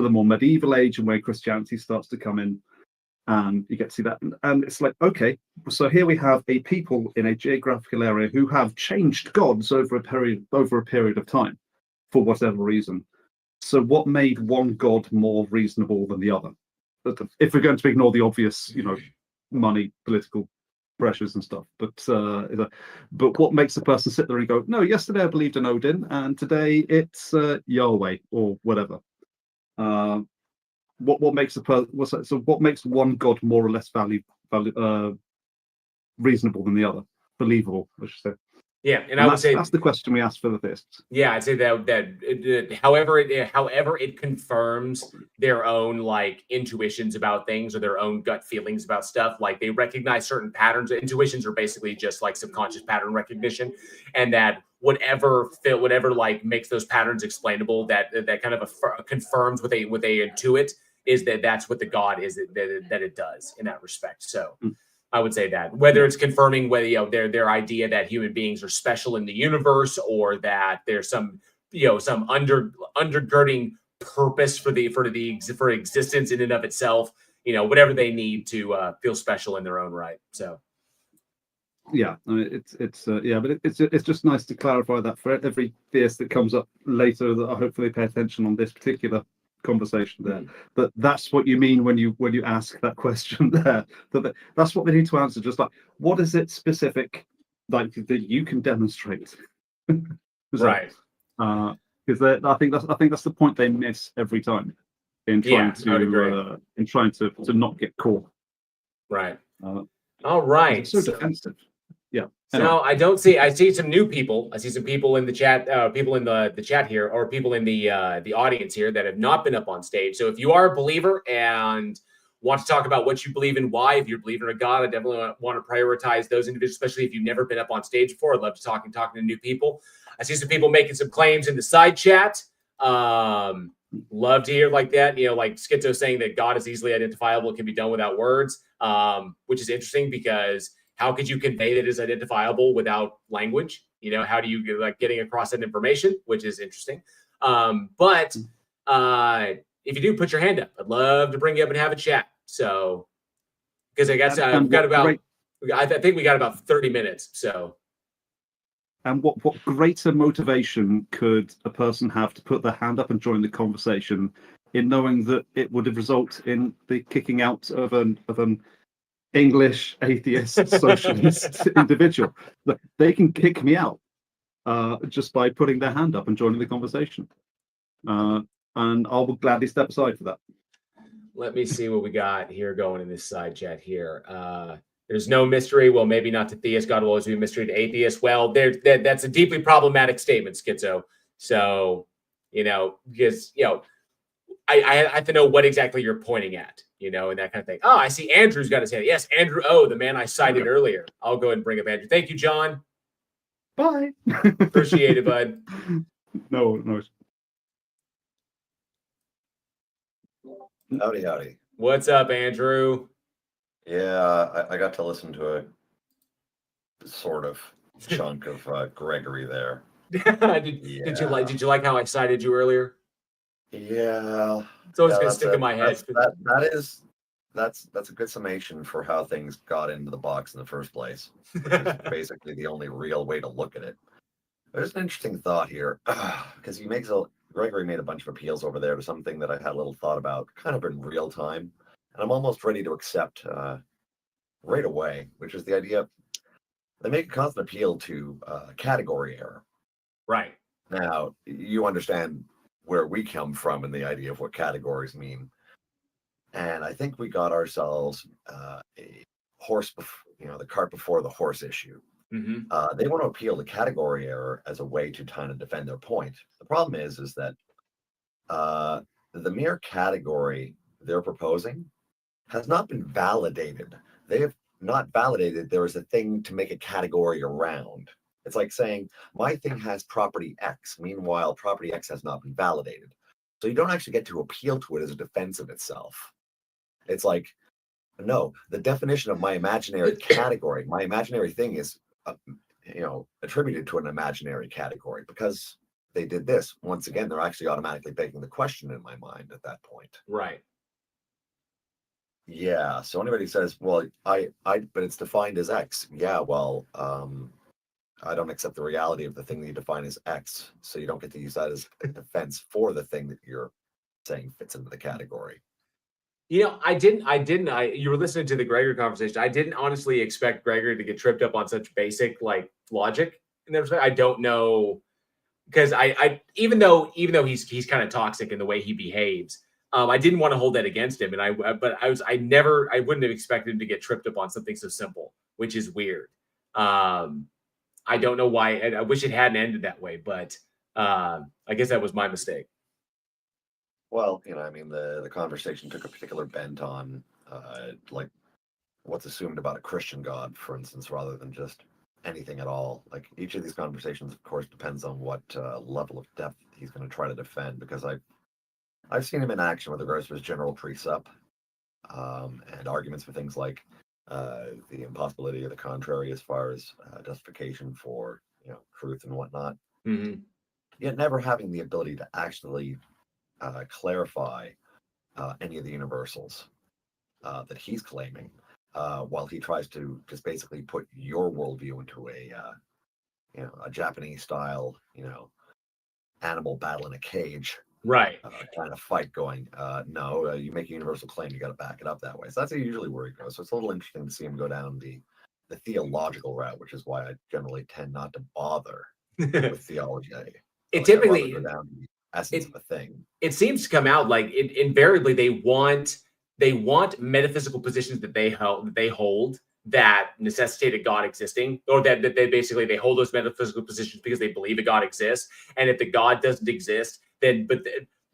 more medieval age, and where Christianity starts to come in, and you get to see that. And it's like, okay, so here we have a people in a geographical area who have changed gods over a period of time for whatever reason. So what made one god more reasonable than the other? If we're going to ignore the obvious, money, political pressures and stuff, but what makes a person sit there and go, no, yesterday I believed in Odin, and today it's Yahweh or whatever. What makes what makes one god more or less reasonable than the other, believable, I should say. Yeah, and I would say that's the question we ask for the theists. Yeah, I'd say that however it confirms their own like intuitions about things or their own gut feelings about stuff, like they recognize certain patterns. Intuitions are basically just like subconscious pattern recognition, and that whatever like makes those patterns explainable, that kind of confirms what they intuit is that's what the God is that it does in that respect. So. I would say that whether it's confirming whether their idea that human beings are special in the universe, or that there's some some undergirding purpose for existence in and of itself, whatever they need to feel special in their own right. So yeah, I mean, it's just nice to clarify that for every theist that comes up later, that I hopefully pay attention on this particular conversation there. But that's what you mean when you ask that question there. That's what they need to answer. Just like, what is it specific like that you can demonstrate? Right. Because I think that's the point they miss every time in trying to not get caught. Right. All right. It's so defensive. Yeah. So I see some new people. I see some people in the chat, people in the chat here, or people in the audience here that have not been up on stage. So if you are a believer and want to talk about what you believe in, why. If you're believing in a God, I definitely want to prioritize those individuals, especially if you've never been up on stage before. I'd love to talking to new people. I see some people making some claims in the side chat. Love to hear like that. Like Schizo saying that God is easily identifiable, can be done without words, which is interesting because how could you convey that it is identifiable without language? How do you like getting across that information, which is interesting. But if you do, put your hand up. I'd love to bring you up and have a chat. So, because I guess I've got about, I think we got about 30 minutes. So. And what greater motivation could a person have to put their hand up and join the conversation in knowing that it would result in the kicking out of an English atheist socialist individual? They can kick me out just by putting their hand up and joining the conversation. And I will gladly step aside for that. Let me see what we got here going in this side chat here. There's no mystery. Well, maybe not to theists. God will always be a mystery to atheists. Well, that's a deeply problematic statement, Schizo. So, because, I have to know what exactly you're pointing at, and that kind of thing. Oh, I see Andrew's got his hand. Yes, Andrew. Oh, the man I cited earlier. I'll go ahead and bring up Andrew. Thank you, John. Bye. Appreciate it, bud. No. Howdy, howdy. What's up, Andrew? Yeah, I got to listen to a sort of chunk of Gregory there. Did you like how I cited you earlier? Yeah, it's always gonna stick in my head. That's a good summation for how things got into the box in the first place. Which is basically the only real way to look at it. There's an interesting thought here because Gregory made a bunch of appeals over there to something that I had a little thought about, kind of in real time. And I'm almost ready to accept right away, which is the idea they make a constant appeal to category error. Right. Now, you understand where we come from and the idea of what categories mean. And I think we got ourselves a horse, the cart before the horse issue. Mm-hmm. They want to appeal to category error as a way to kind of defend their point. The problem is that the mere category they're proposing has not been validated. They have not validated there is a thing to make a category around. It's like saying, my thing has property X. Meanwhile, property X has not been validated. So you don't actually get to appeal to it as a defense of itself. It's like, no, the definition of my imaginary category, my imaginary thing is, attributed to an imaginary category because they did this. Once again, they're actually automatically begging the question in my mind at that point. Right. Yeah. So anybody says, well, but it's defined as X. Yeah. Well, I don't accept the reality of the thing that you define as X. So you don't get to use that as a defense for the thing that you're saying fits into the category. You were listening to the Gregory conversation. I didn't honestly expect Gregory to get tripped up on such basic like logic. And I don't know, because I even though he's kind of toxic in the way he behaves, I didn't want to hold that against him. And I wouldn't have expected him to get tripped up on something so simple, which is weird. I don't know why. I wish it hadn't ended that way, but I guess that was my mistake. Well, the conversation took a particular bent on like what's assumed about a Christian God, for instance, rather than just anything at all. Like each of these conversations, of course, depends on what level of depth he's going to try to defend, because I've seen him in action with regards to his general precept and arguments for things like the impossibility of the contrary as far as justification for truth and whatnot. Mm-hmm. Yet never having the ability to actually clarify any of the universals that he's claiming, while he tries to just basically put your worldview into a Japanese style, animal battle in a cage, right? Kind of fight going. No, you make a universal claim, you got to back it up that way. So that's usually where he goes. So it's a little interesting to see him go down the theological route, which is why I generally tend not to bother with theology. It typically go down to the essence of a thing. It seems to come out like invariably they want metaphysical positions that they hold that necessitate a God existing, or that they hold those metaphysical positions because they believe a God exists. And if the God doesn't exist, then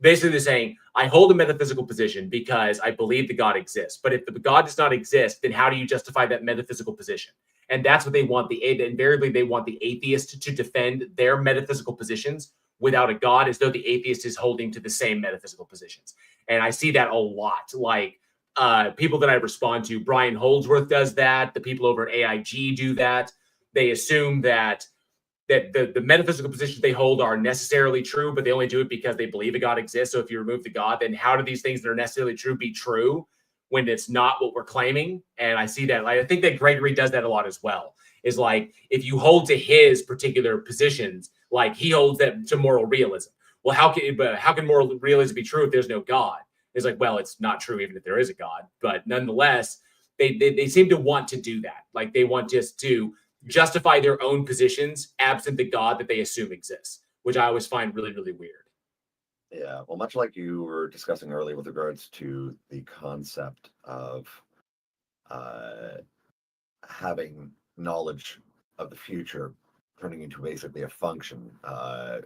Basically, they're saying, I hold a metaphysical position because I believe that God exists. But if the God does not exist, then how do you justify that metaphysical position? And that's what they want. Invariably, they want the atheist to defend their metaphysical positions without a God, as though the atheist is holding to the same metaphysical positions. And I see that a lot. Like people that I respond to, Brian Holdsworth does that. The people over at AIG do that. They assume that the metaphysical positions they hold are necessarily true, but they only do it because they believe a God exists. So if you remove the God, then how do these things that are necessarily true be true when it's not what we're claiming? And I see that. I think that Gregory does that a lot as well. Is like, if you hold to his particular positions, like he holds that to moral realism. Well, how can moral realism be true if there's no God? It's like, well, it's not true even if there is a God. But nonetheless, they seem to want to do that. Like they want just to justify their own positions absent the God that they assume exists, which I always find really, really weird. Yeah, well, much like you were discussing earlier with regards to the concept of having knowledge of the future turning into basically a function.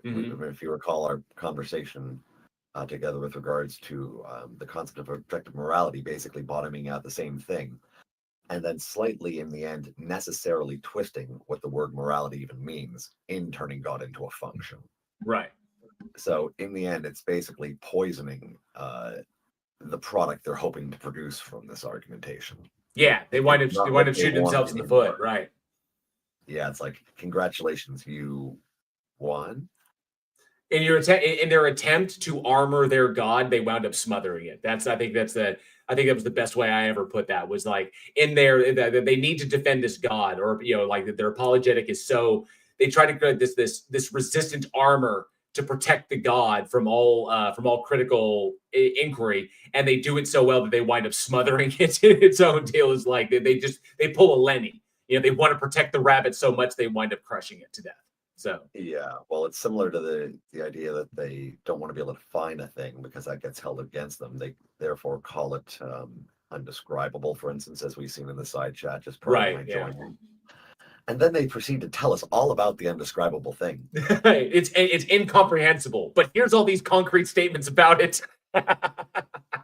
If you recall our conversation together with regards to the concept of objective morality, basically bottoming out the same thing. And then slightly in the end, necessarily twisting what the word morality even means in turning God into a function. Right. So in the end, it's basically poisoning the product they're hoping to produce from this argumentation. Yeah, they wind up shooting themselves in the foot. Right. Yeah, it's like, congratulations, you won. In their attempt to armor their God, they wound up smothering it. I think that was the best way I ever put that, was like they need to defend this God, or like their apologetic is so they try to create this resistant armor to protect the God from all critical inquiry, and they do it so well that they wind up smothering it in its own deal. Is like they pull a Lenny. They want to protect the rabbit so much they wind up crushing it to death. So yeah, well, it's similar to the idea that they don't want to be able to find a thing because that gets held against them. They therefore call it undescribable, for instance, as we've seen in the side chat just prior to my joining. And then they proceed to tell us all about the undescribable thing. It's incomprehensible, but here's all these concrete statements about it.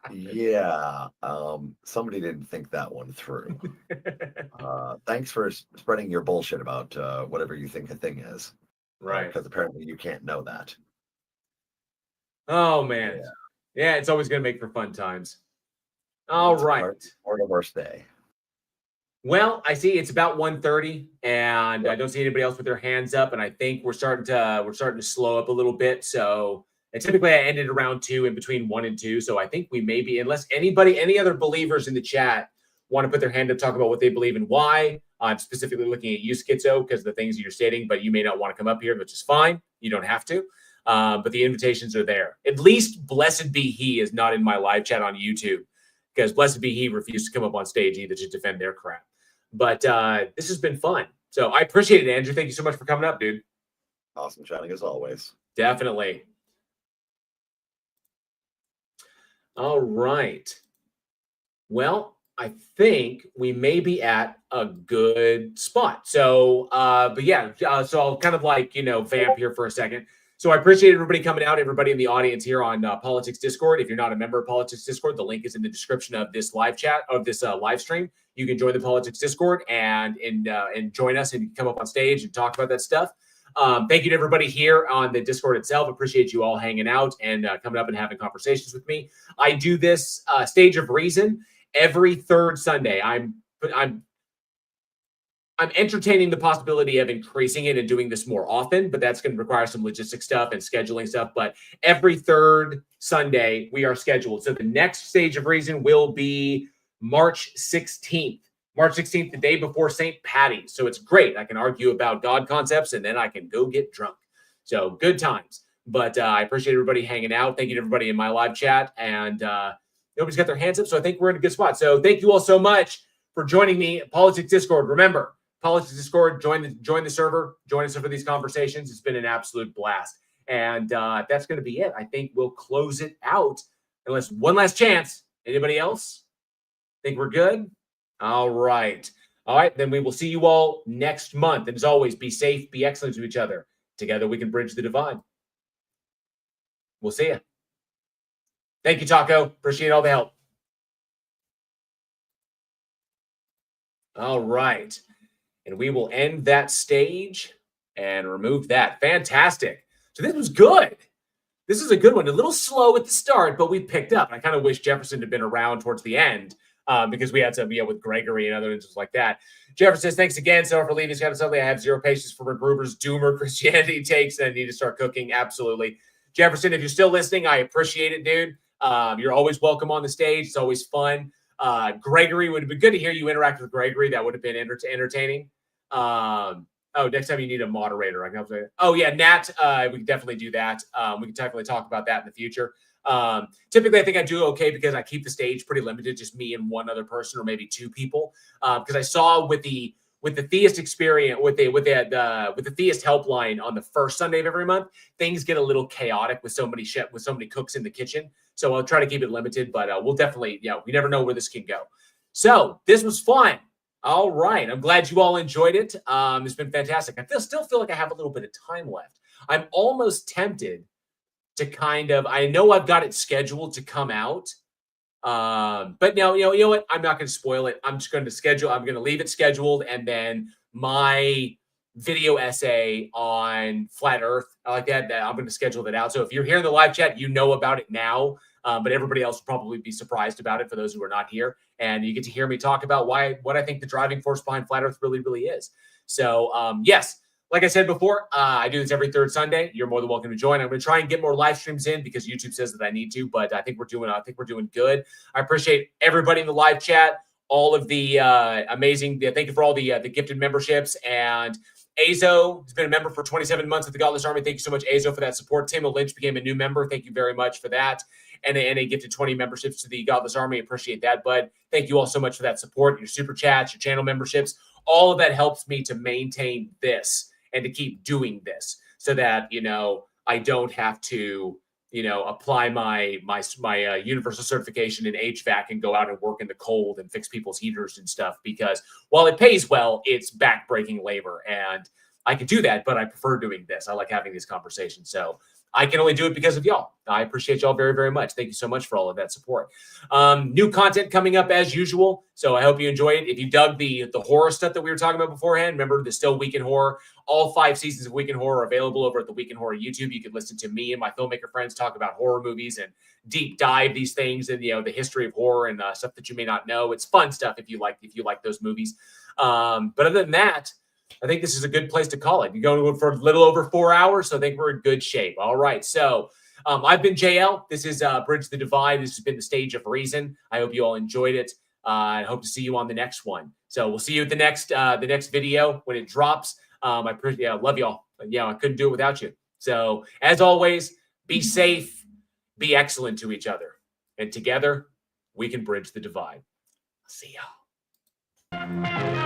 Yeah, somebody didn't think that one through. Thanks for spreading your bullshit about whatever you think a thing is. Right. Because apparently you can't know that. Oh, man. Yeah, it's always going to make for fun times. All right. Or the worst day. Well, I see it's about 1:30, and I don't see anybody else with their hands up, and I think we're starting to slow up a little bit. So, and typically I ended around 2, in between 1 and 2. So I think we may be, unless any other believers in the chat want to put their hand up, talk about what they believe and why. I'm specifically looking at you, Schizo, because of the things you're stating, but you may not want to come up here, which is fine. You don't have to. But the invitations are there. At least Blessed Be He is not in my live chat on YouTube, because Blessed Be He refused to come up on stage either to defend their crap. But this has been fun. So I appreciate it, Andrew. Thank you so much for coming up, dude. Awesome chatting as always. Definitely. All right. Well, I think we may be at a good spot. So, but yeah, so I'll kind of like, vamp here for a second. So I appreciate everybody coming out, everybody in the audience here on Politics Discord. If you're not a member of Politics Discord, the link is in the description of this live chat, of this live stream. You can join the Politics Discord and join us and come up on stage and talk about that stuff. Thank you to everybody here on the Discord itself. Appreciate you all hanging out and coming up and having conversations with me. I do this Stage of Reason every third Sunday. I'm entertaining the possibility of increasing it and doing this more often, but that's going to require some logistic stuff and scheduling stuff. But every third Sunday we are scheduled. So the next Stage of Reason will be March 16th. March 16th, the day before St. Patty's. So it's great. I can argue about God concepts and then I can go get drunk. So good times. But I appreciate everybody hanging out. Thank you to everybody in my live chat. And nobody's got their hands up, so I think we're in a good spot. So thank you all so much for joining me at Politics Discord. Remember, Politics Discord, join the server, join us for these conversations. It's been an absolute blast. And that's going to be it. I think we'll close it out. Unless one last chance. Anybody else? Think we're good? All right. All right, then we will see you all next month. And as always, be safe, be excellent to each other. Together we can bridge the divide. We'll see you. Thank you, Taco. Appreciate all the help. All right. And we will end that stage and remove that. Fantastic. So this was good. This is a good one. A little slow at the start, but we picked up. I kind of wish Jefferson had been around towards the end because we had some, with Gregory and other instances like that. Jefferson says, thanks again, so for leaving. Suddenly I have zero patience for McGruber's doomer Christianity takes and I need to start cooking. Absolutely. Jefferson, if you're still listening, I appreciate it, dude. You're always welcome on the stage. It's always fun. Gregory, would have been good to hear you interact with Gregory. That would have been entertaining. Oh, next time you need a moderator. I can say, oh yeah, Nat, we can definitely do that. We can definitely talk about that in the future. Typically, I think I do okay because I keep the stage pretty limited, just me and one other person or maybe two people. Because I saw with the Theist experience, with the Theist helpline on the first Sunday of every month, things get a little chaotic with so many cooks in the kitchen. So I'll try to keep it limited, but we'll definitely, we never know where this can go. So this was fun. All right. I'm glad you all enjoyed it. It's been fantastic. I still feel like I have a little bit of time left. I'm almost tempted to I know I've got it scheduled to come out. But no, you know what? I'm not going to spoil it. I'm just going to leave it scheduled. And then my video essay on flat earth, I like that I'm going to schedule that out. So if you're here in the live chat, you know about it now. But everybody else will probably be surprised about it for those who are not here. And you get to hear me talk about what I think the driving force behind flat earth really, really is. So, yes, like I said before, I do this every third Sunday. You're more than welcome to join. I'm going to try and get more live streams in because YouTube says that I need to, but I think we're doing good. I appreciate everybody in the live chat, all of the amazing, thank you for all the gifted memberships. And Azo has been a member for 27 months of the Godless Army. Thank you so much, Azo, for that support. Tim Lynch became a new member. Thank you very much for that. And they gifted 20 memberships to the Godless Army. Appreciate that, bud. Thank you all so much for that support, your super chats, your channel memberships. All of that helps me to maintain this and to keep doing this so that, I don't have to, apply my universal certification in HVAC and go out and work in the cold and fix people's heaters and stuff, because while it pays well, it's backbreaking labor. And I can do that, but I prefer doing this. I like having these conversations. So I can only do it because of y'all. I appreciate y'all very, very much. Thank you so much for all of that support. New content coming up as usual. So I hope you enjoy it. If you dug the horror stuff that we were talking about beforehand, remember there's still Week in Horror. All 5 seasons of Week in Horror are available over at the Week in Horror YouTube. You can listen to me and my filmmaker friends talk about horror movies and deep dive these things and the history of horror and stuff that you may not know. It's fun stuff if you like those movies. But other than that, I think this is a good place to call it. You're going for a little over 4 hours, so I think we're in good shape. All right, so I've been JL. This is Bridge the Divide. This has been the Stage of Reason. I hope you all enjoyed it. I hope to see you on the next one. So we'll see you at the next video when it drops. I love y'all. I couldn't do it without you. So as always, be safe, be excellent to each other, and together we can bridge the divide. See y'all.